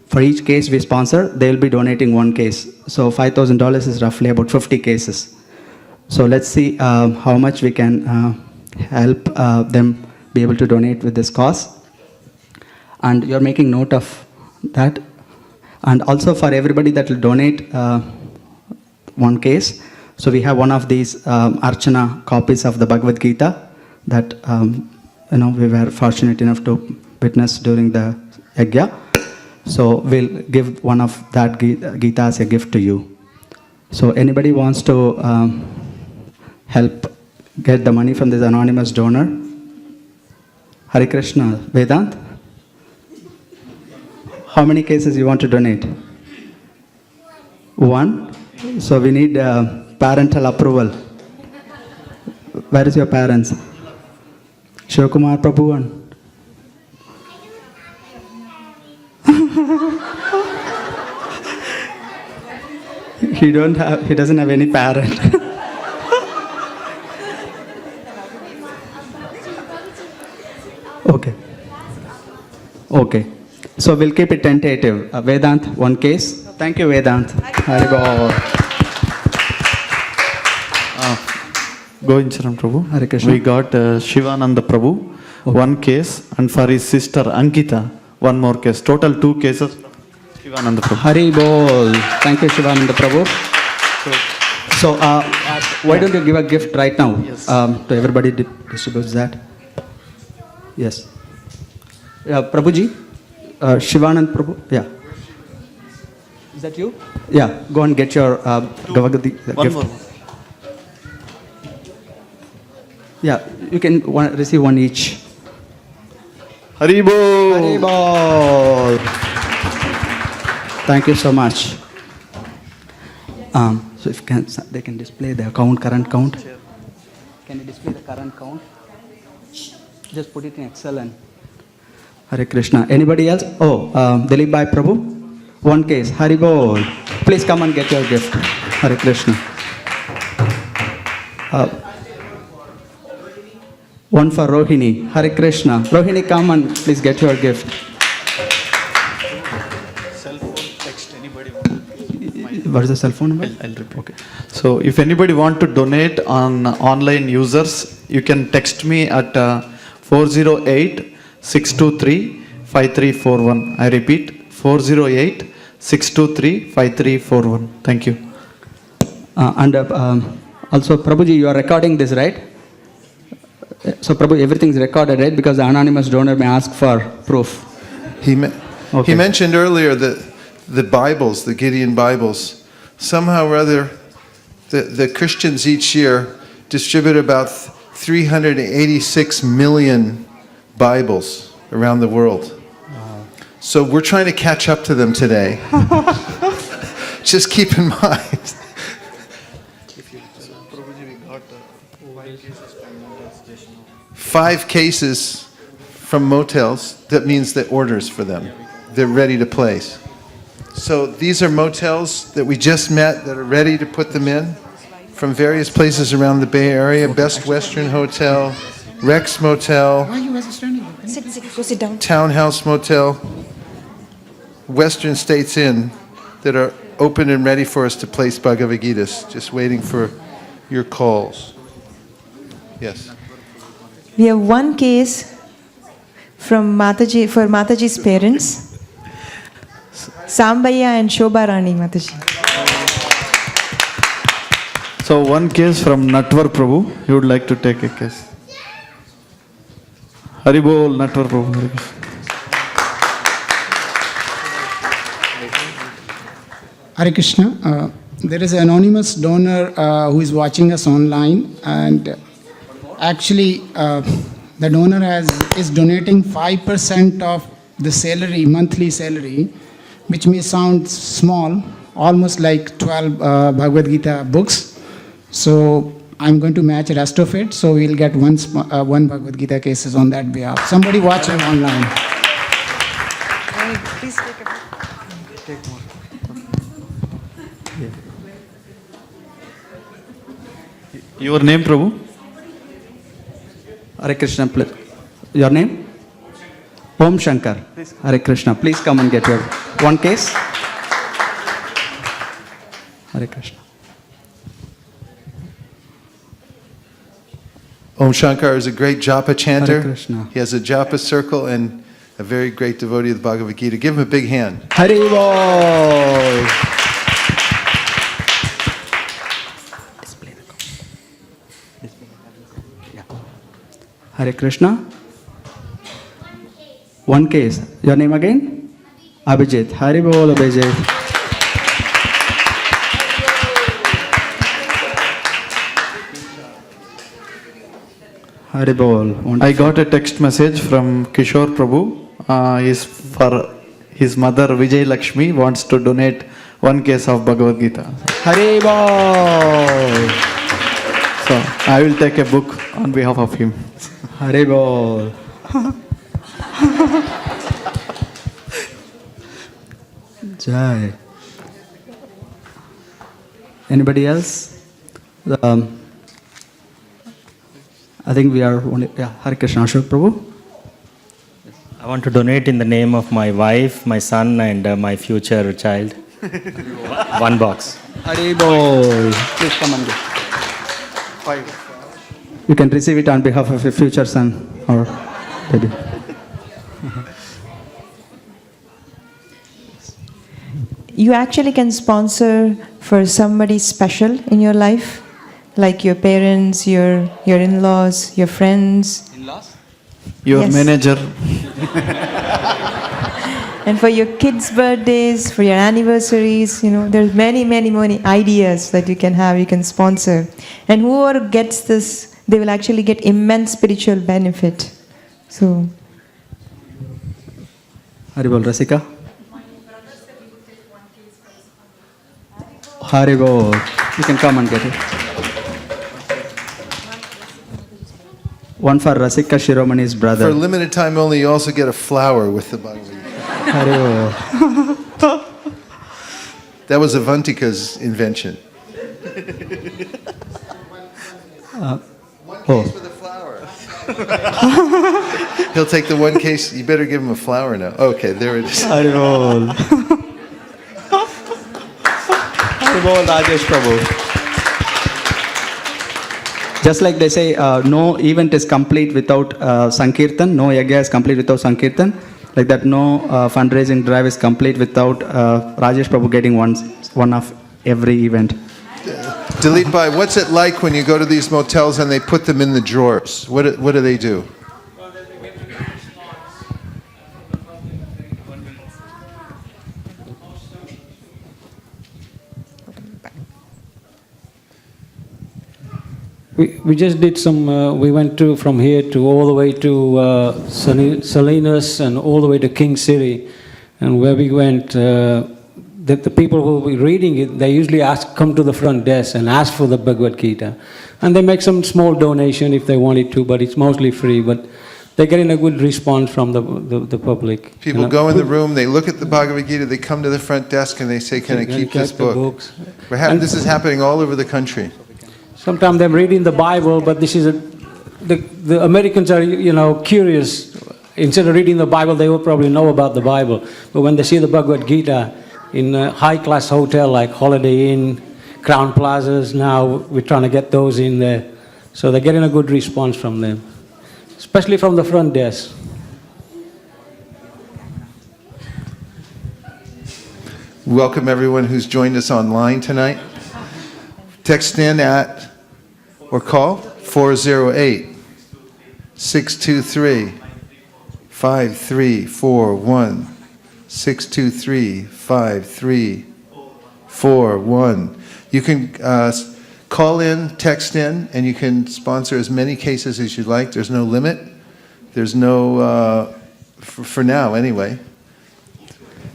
For each case we sponsor, they will be donating one case. So $5,000 is roughly about 50 cases. So let's see how much we can help them be able to donate with this cause. And you're making note of that. And also for everybody that will donate one case, so we have one of these Archana copies of the Bhagavad Gita that we were fortunate enough to witness during the Yajna. So we'll give one of that Gita as a gift to you. So anybody wants to help get the money from this anonymous donor? Hare Krishna. Vedant? How many cases you want to donate? One. So we need parental approval. Where is your parents? Shivakumar Prabhu one. He doesn't have any parent. Okay. So we'll keep it tentative. Vedant, one case. Thank you, Vedant. Haribol. Govincharan Prabhu. Hare Krishna. We got Shivananda Prabhu, one case, and for his sister Ankita, one more case. Total 2 cases. Shivananda Prabhu. Haribol. Thank you, Shivananda Prabhu. So, why don't you give a gift right now? Yes. To everybody distributes that. Yes. Prabhuji, Shivanand Prabhu. Yeah. Is that you? Yeah. Go and get your Gavagadi One gift. more. Yeah. You can receive one each. Haribol. Haribol. Thank you so much. So if they can display the current count. Can you display the current count? Just put it in Excel and Hare Krishna. Anybody else? Oh, Dilip Bhai Prabhu, one case. Haribol. Please come and get your gift. Hare Krishna. One for Rohini. Hare Krishna. Rohini, come and please get your gift. Cell phone, text, anybody. What is the cell phone number? I'll repeat. Okay. So if anybody want to donate on online users, you can text me at 408-623-5341. I repeat, 408-623-5341. Thank you. And also, Prabhuji, you are recording this, right? So, Prabhu, everything is recorded, right? Because the anonymous donor may ask for proof. He mentioned earlier that the Bibles, the Gideon Bibles, somehow or other, the Christians each year distribute about 386 million Bibles around the world. So we're trying to catch up to them today. Just keep in mind. 5 cases from motels, that means the orders for them. They're ready to place. So these are motels that we just met that are ready to put them in from various places around the Bay Area. Best Western Hotel, Rex Motel, Why you guys are standing? Go sit down. Townhouse Motel, Western States Inn that are open and ready for us to place Bhagavad Gitas, just waiting for your calls. Yes. We have one case from Mataji, for Mataji's parents, Sambaya and Shobha Rani Mataji. So one case from Natwar Prabhu. You would like to take a case. Haribol, Natwar Prabhu. Hare Krishna. There is an anonymous donor who is watching us online, and actually the donor is donating 5% of the salary, monthly salary, which may sound small, almost like 12 Bhagavad Gita books. So I'm going to match the rest of it, so we'll get one Bhagavad Gita cases on that behalf. Somebody watching online. Please take Take more. Your name, Prabhu? Hare Krishna, please. Your name? Om Shankar. Hare Krishna. Please come and get your one case. Hare Krishna. Om Shankar is a great japa chanter. Hare Krishna. He has a japa circle and a very great devotee of the Bhagavad Gita. Give him a big hand. Haribol. Hare Krishna. One case. Your name again? Abhijit. Haribol Abhijit. Hari Bol. I got a text message from Kishore Prabhu. For his mother Vijay Lakshmi wants to donate 1 case of Bhagavad Gita. Hari Bol. So I will take a book on behalf of him. Hari Bol. Jai. Anybody else? I think we are only. Yeah, Hare Krishna. Ashok Prabhu. I want to donate in the name of my wife, my son, and my future child. 1 box. Hari Bol. Please come and get. You can receive it on behalf of your future son or baby. You actually can sponsor for somebody special in your life, like your parents, your in-laws, your friends. In-laws? Your Yes. manager. And for your kids' birthdays, for your anniversaries, there's many ideas that you can have, you can sponsor. And whoever gets this, they will actually get immense spiritual benefit. So. Hari Bol. Rasika. Hari Bol. You can come and get it. 1 for Rasika Shiromani's For a brother. limited time only, you also get a flower with the Bhagavad Gita. Hari Bol. That was Avantika's invention. With a flower. He'll take the 1 case. You better give him a flower now. Okay, there it is. Hari Bol. Hari Bol, Rajesh Prabhu. Just like they say, no event is complete without Sankirtan, no yagya is complete without Sankirtan. Like that, no fundraising drive is complete without Rajesh Prabhu getting one of every event. Delete by, what's it like when you go to these motels and they put them in the drawers? What do they do? We just did some, we went from here to all the way to Salinas and all the way to King City. And where we went, the people who will be reading it, they usually come to the front desk and ask for the Bhagavad Gita. And they make some small donation if they wanted to, but it's mostly free. But they're getting a good response from the public. People go in the room, they look at the Bhagavad Gita, they come to the front desk and they say, can I keep this book? This is happening all over the country. Sometimes they're reading the Bible, but this is the Americans are, curious. Instead of reading the Bible, they will probably know about the Bible. But when they see the Bhagavad Gita in a high-class hotel like Holiday Inn, Crown Plazas, now we're trying to get those in there. So they're getting a good response from them, especially from the front desk. Welcome everyone who's joined us online tonight. Text in at or call 408-623-5341. 623-5341. You can call in, text in, and you can sponsor as many cases as you'd like. There's no limit. There's no, for now anyway.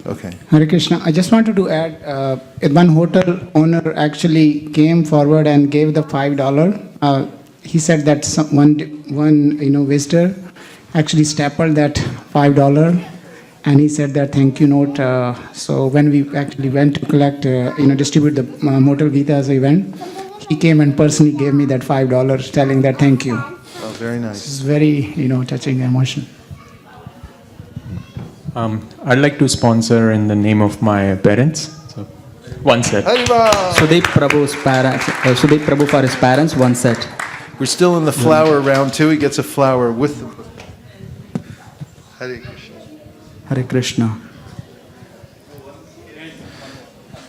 Okay. Hare Krishna. I just wanted to add, one hotel owner actually came forward and gave the $5. He said that one visitor actually stapled that $5, and he said that thank you note. So when we actually went to collect, distribute the Motel Gita's event, he came and personally gave me that $5, telling that thank you. Oh, very nice. It's very touching emotion. I'd like to sponsor in the name of my parents. So, 1 set. Sudeep Prabhu's parents. Sudeep Prabhu for his parents, 1 set. We're still in the flower round 2. He gets a flower with the book. Hare Krishna. Hare Krishna.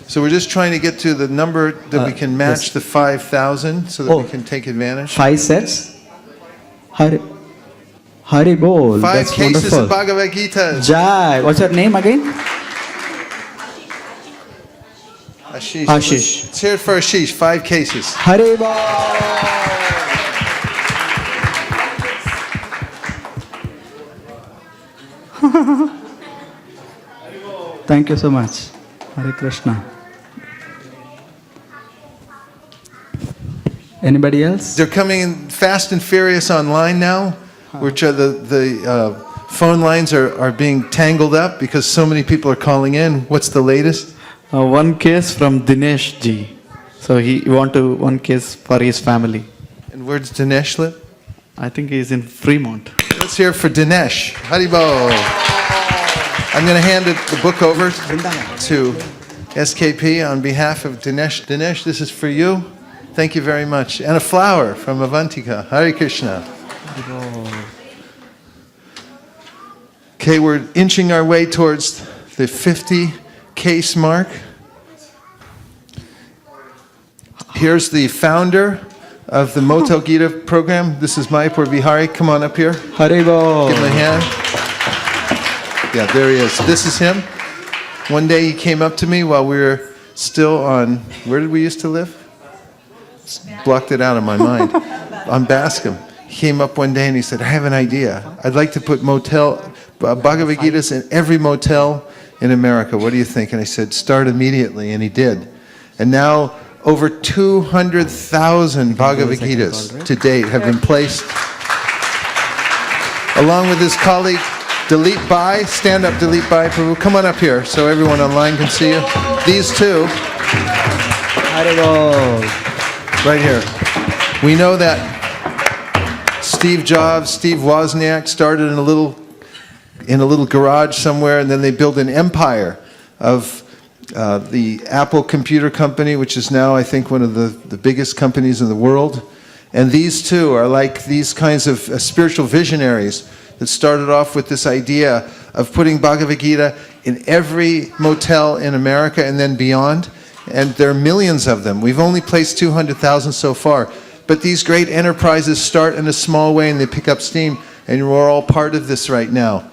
So we're just trying to get to the number that we can match yes. the 5,000 so that we can take advantage. 5 sets. Hari Bol. 5 That's cases wonderful. of Bhagavad Gita. Jai. What's your name again? Ashish. Ashish. Let's hear it for Ashish. 5 cases. Hari Bol. Thank you so much. Hare Krishna. Anybody else? They're coming in fast and furious online now, which are the phone lines are being tangled up because so many people are calling in. What's the latest? One case from Dinesh Ji. So he want to one case for his family. And where's Dinesh live? I think he's in Fremont. Let's hear it for Dinesh. Haribo. I'm going to hand the book over to SKP on behalf of Dinesh. Dinesh, this is for you. Thank you very much. And a flower from Avantika. Hare Krishna. Okay, we're inching our way towards the 50 case mark. Here's the founder of the Motel Gita program. This is Mayapur Vihari. Come on up here. Haribo. Give him a hand. Yeah, there he is. This is him. One day he came up to me while we were still on, where did we used to live? Blocked it out of my mind. On Bascom. He came up one day and he said, I have an idea. I'd like to put Bhagavad Gitas in every motel in America. What do you think? And I said, start immediately. And he did. And now over 200,000 Bhagavad Gitas to date have been placed. Along with his colleague, Dilip Bai. Stand up, Dilip Bai, Prabhu. Come on up here so everyone online can see you. These two. Right here. We know that Steve Jobs, Steve Wozniak started in a little garage somewhere, and then they built an empire of the Apple computer company, which is now, I think, one of the biggest companies in the world. And these two are like these kinds of spiritual visionaries that started off with this idea of putting Bhagavad Gita in every motel in America and then beyond. And there are millions of them. We've only placed 200,000 so far. But these great enterprises start in a small way and they pick up steam. And we're all part of this right now.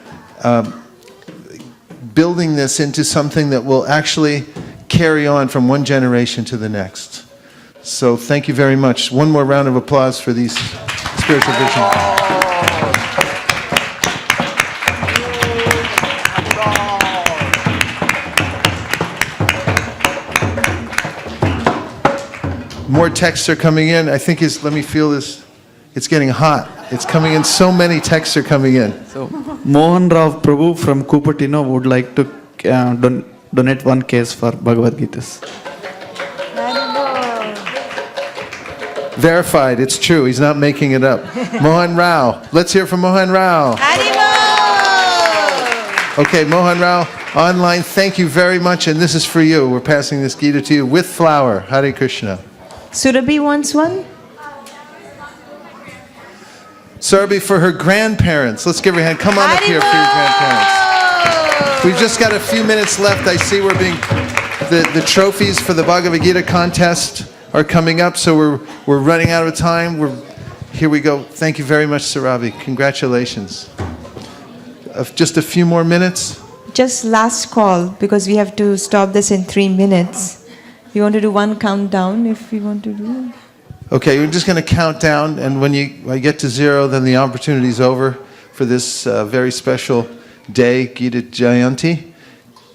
Building this into something that will actually carry on from one generation to the next. So thank you very much. One more round of applause for these spiritual visionaries. More texts are coming in. I think let me feel this. It's getting hot. It's coming in. So many texts are coming in. So Mohan Rao Prabhu from Cupertino would like to donate one case for Bhagavad Gitas. Verified. It's true. He's not making it up. Mohan Rao. Let's hear from Mohan Rao. Okay, Mohan Rao, online, thank you very much. And this is for you. We're passing this Gita to you with flower. Hare Krishna. Surabhi wants one. Surabhi for her grandparents. Let's give her a hand. Come on up here for your grandparents. We've just got a few minutes left. I see the trophies for the Bhagavad Gita contest are coming up, so we're running out of time. Here we go. Thank you very much, Surabhi. Congratulations. Just a few more minutes. Just last call, because we have to stop this in 3 minutes. You want to do one countdown if you want to do it? Okay, we're just going to count down, and when I get to 0, then the opportunity is over for this very special day, Gita Jayanti.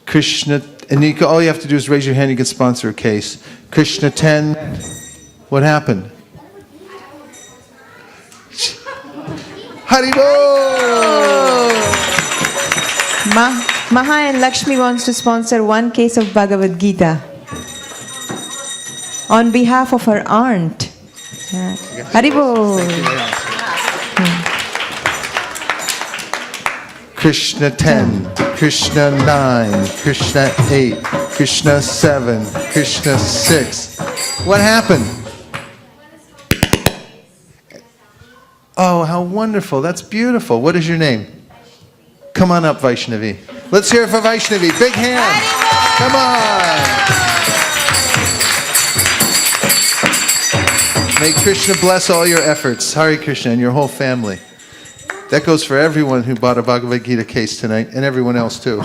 Krishna, and all you have to do is raise your hand, you can sponsor a case. Krishna 10, what happened? Haribo! Maha and Lakshmi wants to sponsor one case of Bhagavad Gita on behalf of her aunt. Haribo! Krishna 10, Krishna 9, Krishna 8, Krishna 7, Krishna 6. What happened? Oh, how wonderful. That's beautiful. What is your name? Come on up, Vaishnavi. Let's hear it for Vaishnavi. Big hand. Come on. May Krishna bless all your efforts. Hare Krishna and your whole family. That goes for everyone who bought a Bhagavad Gita case tonight, and everyone else too.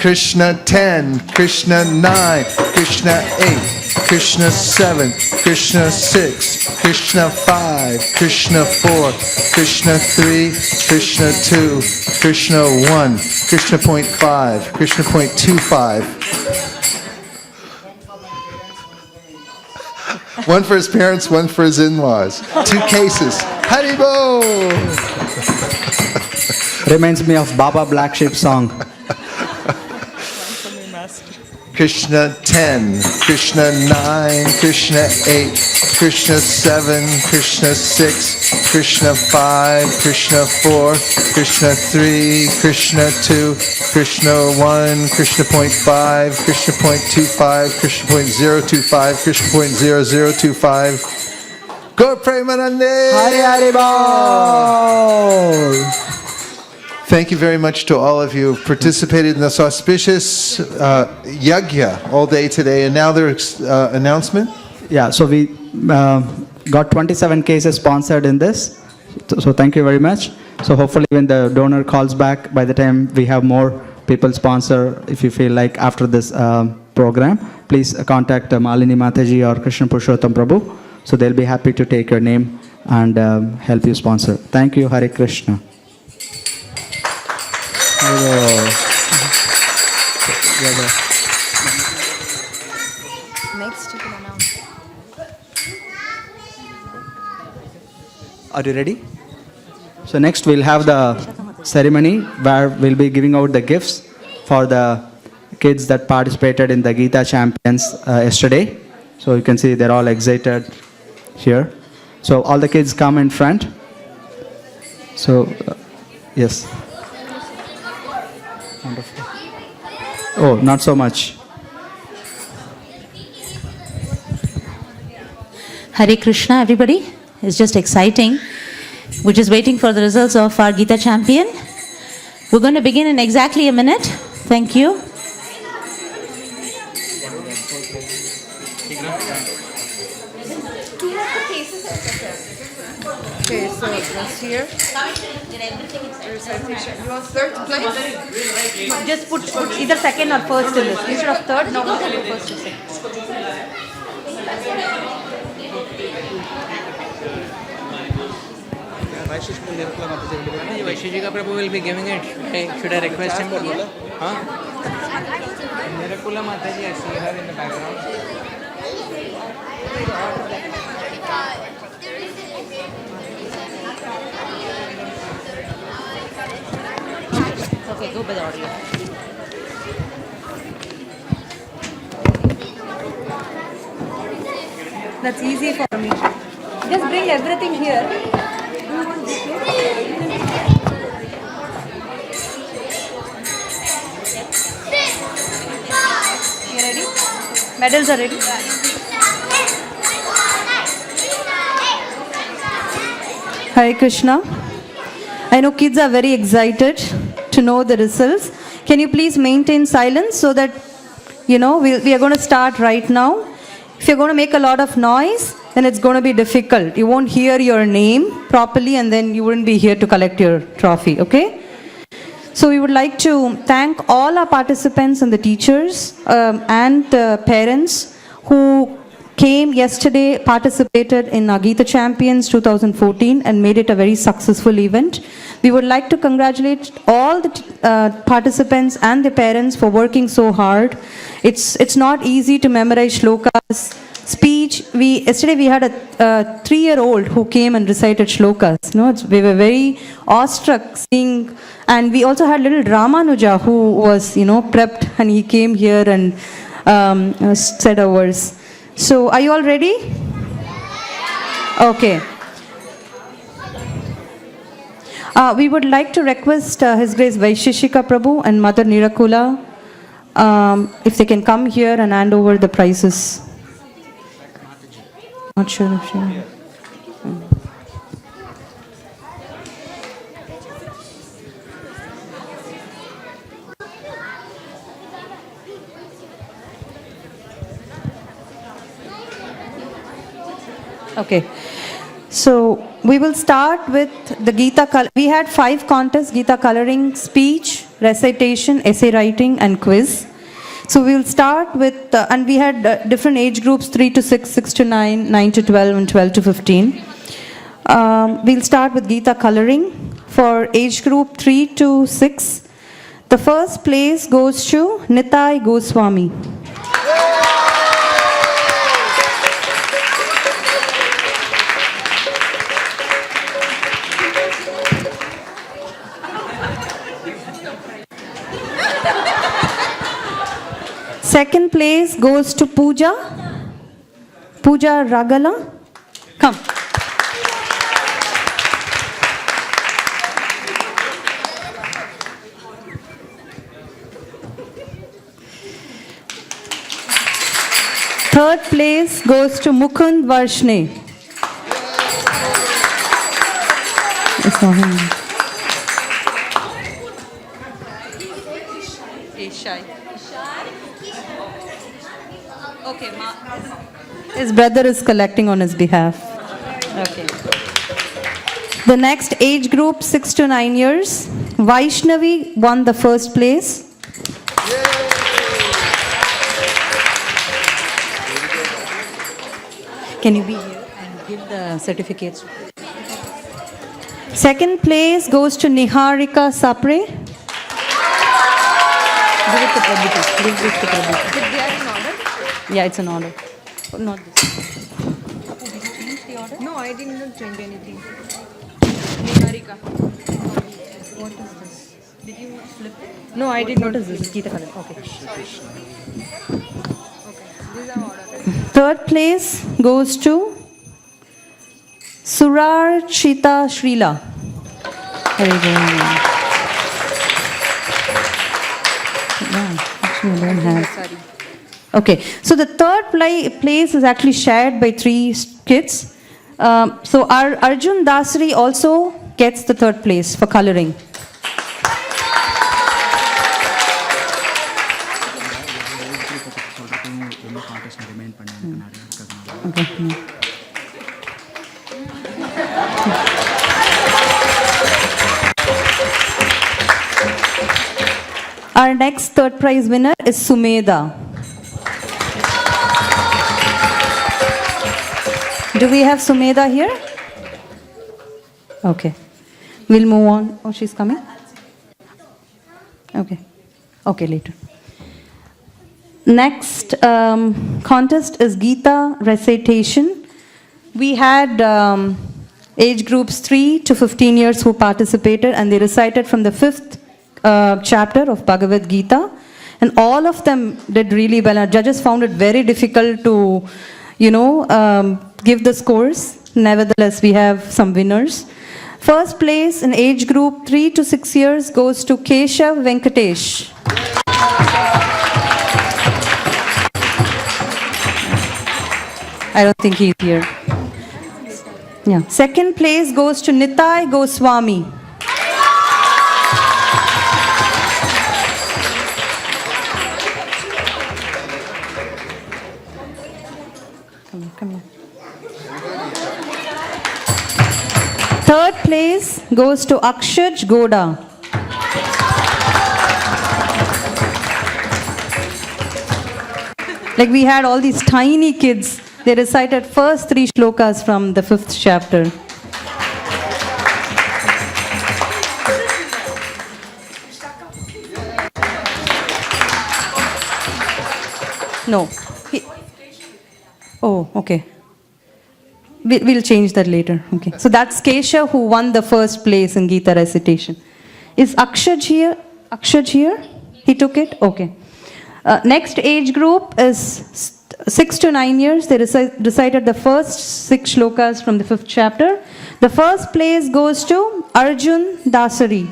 Krishna 10, Krishna 9, Krishna 8, Krishna 7, Krishna 6, Krishna 5, Krishna 4, Krishna 3, Krishna 2, Krishna 1, Krishna point 5, Krishna point 25. One for his parents, one for his in-laws. 2 cases. Haribo! Reminds me of Baba Black Sheep song. Krishna 10, Krishna 9, Krishna 8, Krishna 7, Krishna 6, Krishna 5, Krishna 4, Krishna 3, Krishna 2, Krishna 1, Krishna point 5, Krishna point 25, Krishna point 025, Krishna point 0025. Gaur Premanande! Hari Hari Bol! Thank you very much to all of you who participated in this auspicious yagya all day today. And now there's announcement. Yeah, so we got 27 cases sponsored in this. So thank you very much. So hopefully when the donor calls back, by the time we have more people sponsor, if you feel like after this program, please contact Malini Mataji or Krishna Purushottam Prabhu. So they'll be happy to take your name and help you sponsor. Thank you, Hare Krishna. Next, you can announce. Are you ready? So next we'll have the ceremony where we'll be giving out the gifts for the kids that participated in the Gita Champions yesterday. So you can see they're all excited here. So all the kids come in front. So yes. Wonderful. Oh, not so much. Hare Krishna, everybody. It's just exciting. We're just waiting for the results of our Gita champion. We're going to begin in exactly a minute. Thank you. Okay, so just here. You want third place? Just put either second or first in this. Instead of third, no, first or second. Vaisesika Prabhu will be giving it. Should I request him? Huh? Nirakula Mataji, I see her in the background. Okay, go by the audio. That's easy for me. Just bring everything here. You ready? Medals are ready. Hare Krishna. I know kids are very excited to know the results. Can you please maintain silence so that, we are going to start right now. If you're going to make a lot of noise, then it's going to be difficult. You won't hear your name properly and then you wouldn't be here to collect your trophy, okay? So we would like to thank all our participants and the teachers and the parents who came yesterday, participated in our Gita Champions 2014 and made it a very successful event. We would like to congratulate all the participants and the parents for working so hard. It's not easy to memorize shlokas. Speech, yesterday we had a 3-year-old who came and recited shlokas. We were very awestruck seeing, and we also had little Ramanuja who was, prepped, and he came here and said a verse. So, are you all ready? Okay. We would like to request His Grace Vaisesika Prabhu and Mother Nirakula if they can come here and hand over the prizes. Not sure if she... Okay. So we will start with the Gita. We had 5 contests: Gita coloring, speech, recitation, essay writing, and quiz. So we will start with, and we had different age groups, 3 to 6, 6 to 9, 9 to 12, and 12 to 15. We'll start with Gita coloring. For age group 3 to 6, the first place goes to Nitai Goswami. Second place goes to Pooja Ragala. Come. Third place goes to Mukund Varshne. It's not him. Okay, his brother is collecting on his behalf. Okay. The next age group, 6 to 9 years. Vaishnavi won the first place. Can you be here and give the certificates? Second place goes to Niharika Sapre. Give it to Prabhu. Give it to Prabhu. They are in order? Yeah, it's an order. Not this. Did you change the order? No, I did not change anything. Niharika. What is this? Did you flip it? No, I did not. What is this? Gita color. Okay. These are order. Third place goes to Surarchita Srila. Very good. Actually, I don't have. Okay, so the third place is actually shared by 3 kids. So our Arjun Dasari also gets the third place for coloring. Okay. Our next third prize winner is Sumedha. Do we have Sumedha here? Okay. We'll move on. Oh, she's coming? Okay. Okay, later. Next contest is Gita recitation. We had age groups 3 to 15 years who participated, and they recited from the 5th chapter of Bhagavad Gita, and all of them did really well. Our judges found it very difficult to, give the scores. Nevertheless, we have some winners. First place in age group 3 to 6 years goes to Keshav Venkatesh. I don't think he's here. Yeah. Second place goes to Nitai Goswami. Come here. Third place goes to Akshaj Goda. Like we had all these tiny kids. They recited first 3 shlokas from the 5th chapter. No. Oh, okay. We'll change that later. Okay. So that's Kesha who won the first place in Gita recitation. Is Akshaj here? Akshaj here? He took it? Okay. Next age group is 6 to 9 years. They recited the first 6 shlokas from the 5th chapter. The first place goes to Arjun Dasari.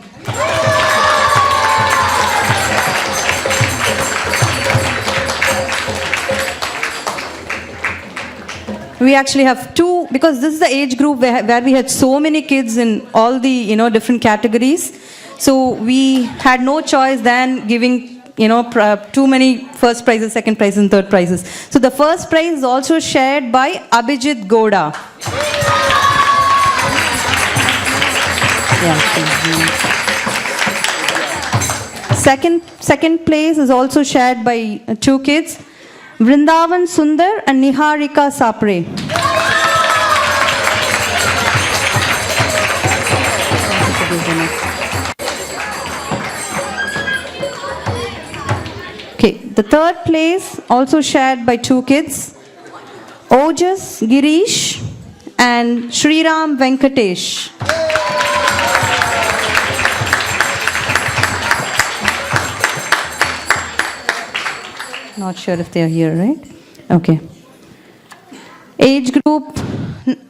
We actually have 2, because this is the age group where we had so many kids in all the different categories. So we had no choice than giving too many first prizes, second prizes, and third prizes. So the first prize is also shared by Abhijit Goda. Second place is also shared by two kids, Vrindavan Sundar and Niharika Sapre. Okay, the third place also shared by two kids, Ojas Girish and Sriram Venkatesh. Not sure if they are here, right? Okay. Age group,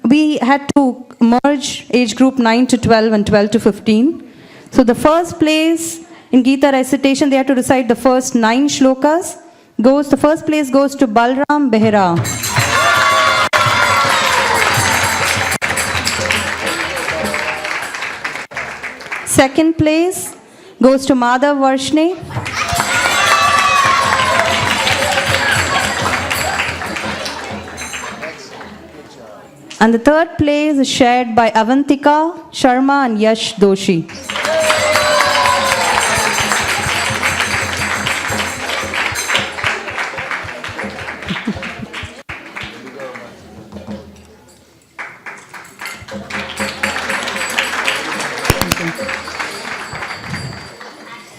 we had to merge age group 9 to 12 and 12 to 15. So the first place in Gita recitation, they had to recite the first 9 shlokas. The first place goes to Balram Behera. Second place goes to Madhav Varshne. And the third place is shared by Avantika Sharma and Yash Doshi.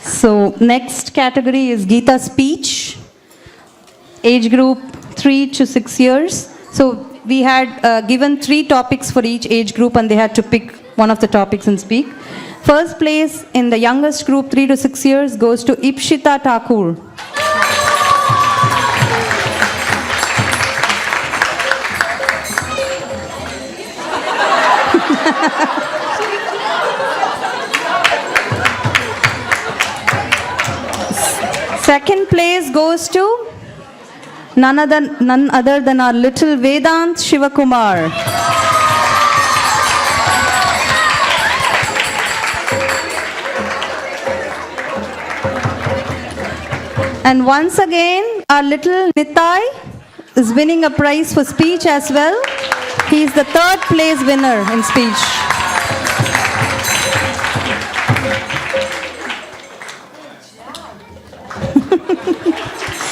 So next category is Gita speech, age group 3 to 6 years. So we had given 3 topics for each age group and they had to pick one of the topics and speak. First place in the youngest group 3 to 6 years goes to Ipshita Thakur. Second place goes to none other than our little Vedant Shivakumar. And once again, our little Nitai is winning a prize for speech as well. He is the third place winner in speech.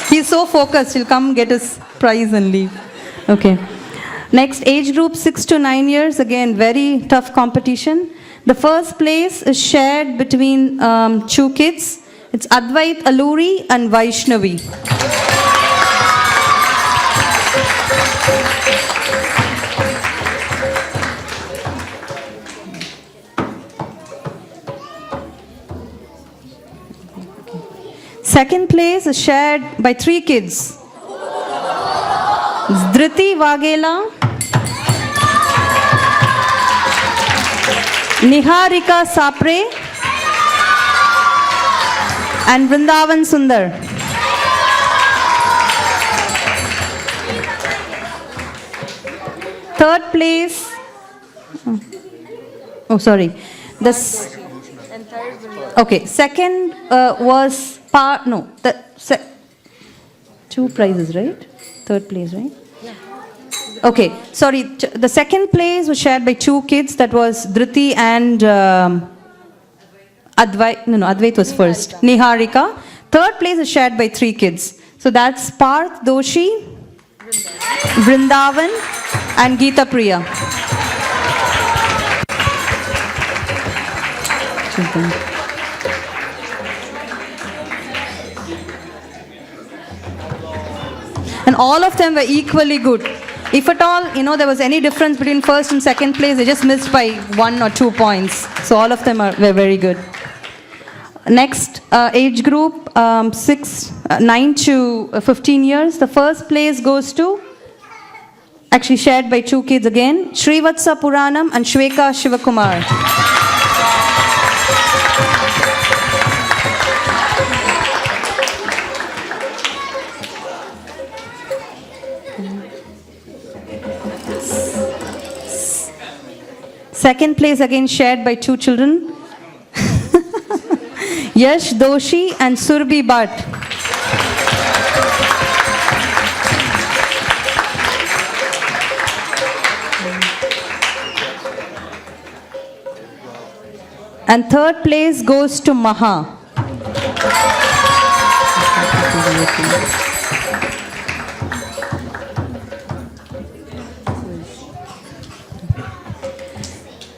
He's so focused, he'll come get his prize and leave. Okay. Next, age group 6 to 9 years. Again, very tough competition. The first place is shared between 2 kids. It's Advait Alluri and Vaishnavi. Second place is shared by 3 kids. Dhriti Vagela, Niharika Sapre, and Vrindavan Sundar. Third place, okay, second was 2 prizes, right? Third place, right? Yeah. Okay, sorry. The second place was shared by 2 kids. That was Dhriti and Advait. No, Advait was first. Niharika. Third place is shared by 3 kids. So that's Parth Doshi, Vrindavan, and Geeta Priya. And all of them were equally good. If at all, there was any difference between first and second place, they just missed by 1 or 2 points. So all of them were very good. Next, age group 9 to 15 years. The first place goes to, actually shared by 2 kids again, Srivatsa Puranam and Shweka Shivakumar. Second place again shared by 2 children, Yash Doshi and Surbhi Bhatt. And third place goes to Maha.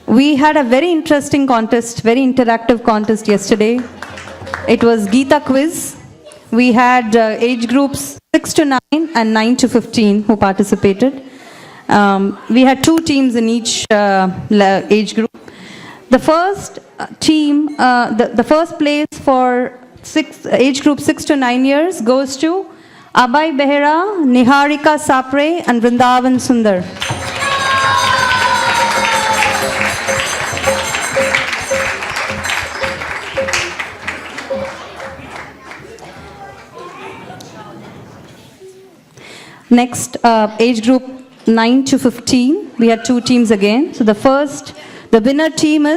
We had a very interesting contest, very interactive contest yesterday. It was Gita quiz. We had age groups 6 to 9 and 9 to 15 who participated. We had 2 teams in each age group. The first team, the first place for age group 6 to 9 years goes to Abhay Behera, Niharika Sapre and Vrindavan Sundar. Next, age group 9 to 15, we had 2 teams again. So the winner team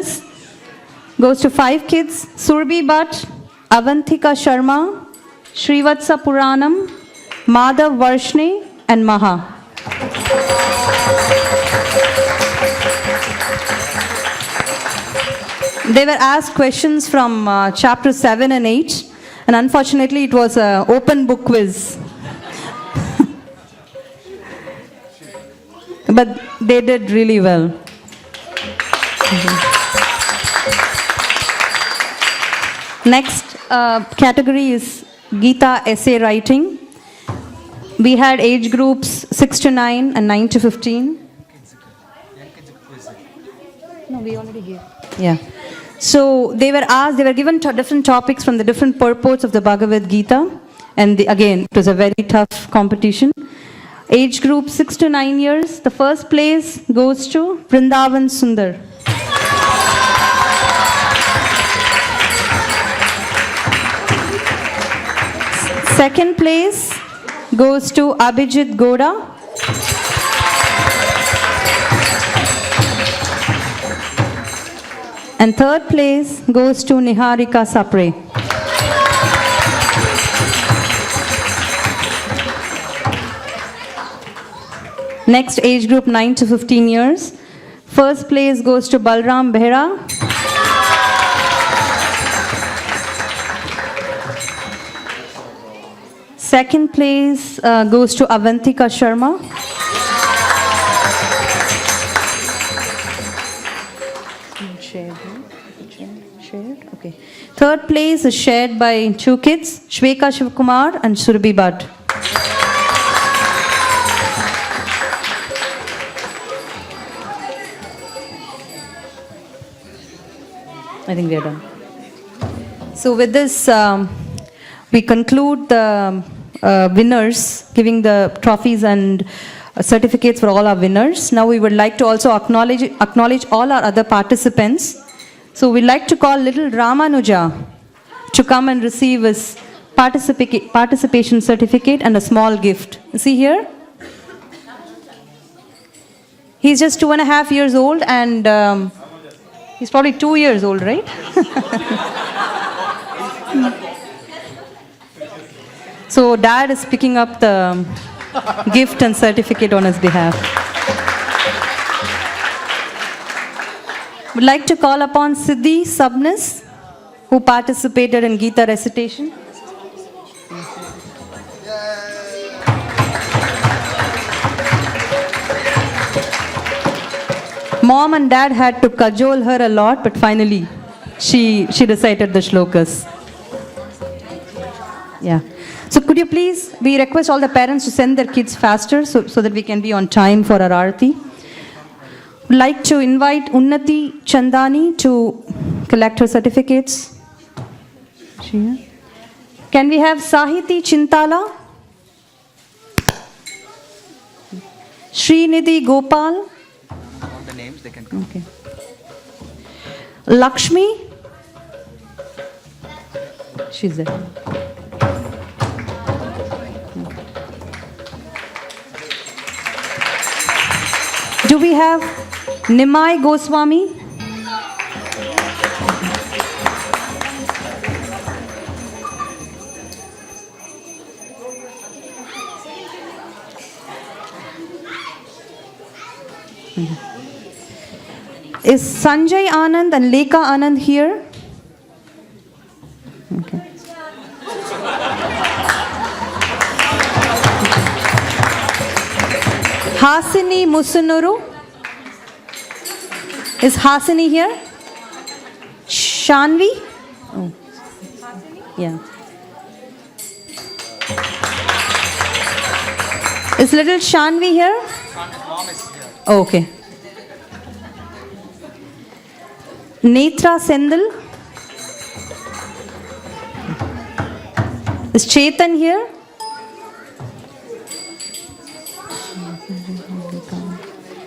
goes to 5 kids, Surbi Bhatt, Avantika Sharma, Srivatsa Puranam, Madhav Varshne and Maha. They were asked questions from chapter 7 and 8, and unfortunately it was an open book quiz. But they did really well. Next category is Gita essay writing. We had age groups 6 to 9 and 9 to 15. No, we already gave. Yeah. So they were given different topics from the different purports of the Bhagavad Gita. And again, it was a very tough competition. Age group 6 to 9 years, the first place goes to Vrindavan Sundar. Second place goes to Abhijit Goda. And third place goes to Niharika Sapre. Next age group 9 to 15 years. First place goes to Balram Behera. Second place goes to Avantika Sharma. Shared. Okay. Third place is shared by 2 kids, Shweka Shivkumar and Surbi Bhatt. I think we are done. So with this, we conclude the winners, giving the trophies and certificates for all our winners. Now we would like to also acknowledge all our other participants. So we'd like to call little Ramanuja to come and receive his participation certificate and a small gift. Is he here? He's just 2.5 years old and he's probably 2 years old, right? So dad is picking up the gift and certificate on his behalf. Would like to call upon Siddhi Sabnis, who participated in Gita recitation. Mom and dad had to cajole her a lot, but finally she recited the shlokas. Yeah. So could you please, we request all the parents to send their kids faster so that we can be on time for our arati. Would like to invite Unnati Chandani to collect her certificates. Can we have Sahiti Chintala? Srinidhi Gopal? All the names they can come. Okay. Lakshmi? She's there. Do we have Nimai Goswami? Is Sanjay Anand and Lekha Anand here? Okay. Hasini Musunuru. Is Hasini here? Shanvi? Oh. Yeah. Is little Shanvi here? Oh, okay. Netra Sendal. Is Chetan here?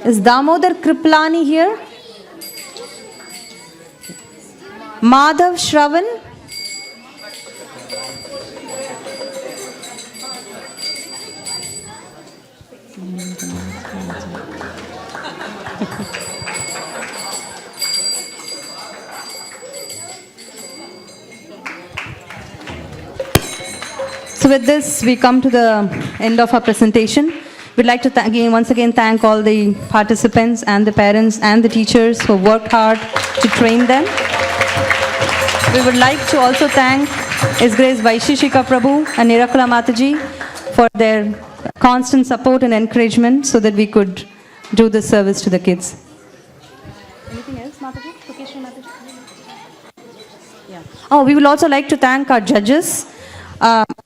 Is Damodar Kriplani here? Madhav Shravan? So with this, we come to the end of our presentation. We'd like to once again thank all the participants and the parents and the teachers who worked hard to train them. We would like to also thank His Grace Vaisesika Prabhu and Nirakula Mataji for their constant support and encouragement so that we could do this service to the kids. Anything else, Mataji? Tukeshwar Mataji? Yeah. Oh, we would also like to thank our judges,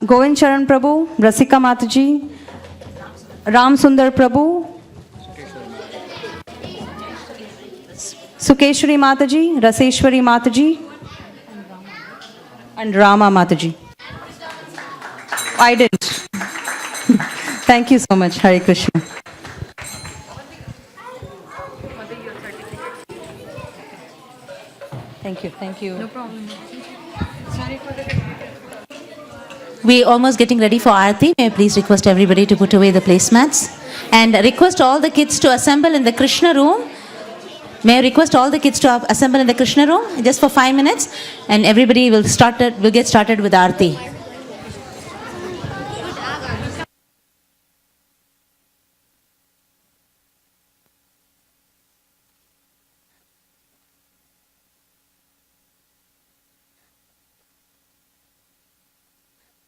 Govind Charan Prabhu, Rasika Mataji, Ram Sundar Prabhu, Sukeshwari Mataji, Raseshwari Mataji, and Rama Mataji. I didn't. Thank you so much. Hare Krishna. Thank you. Thank you. No problem. Sorry for the... We're almost getting ready for Aarti. May I please request everybody to put away the placemats and request all the kids to assemble in the Krishna room. May I request all the kids to assemble in the Krishna room just for 5 minutes, and everybody will get started with Aarti.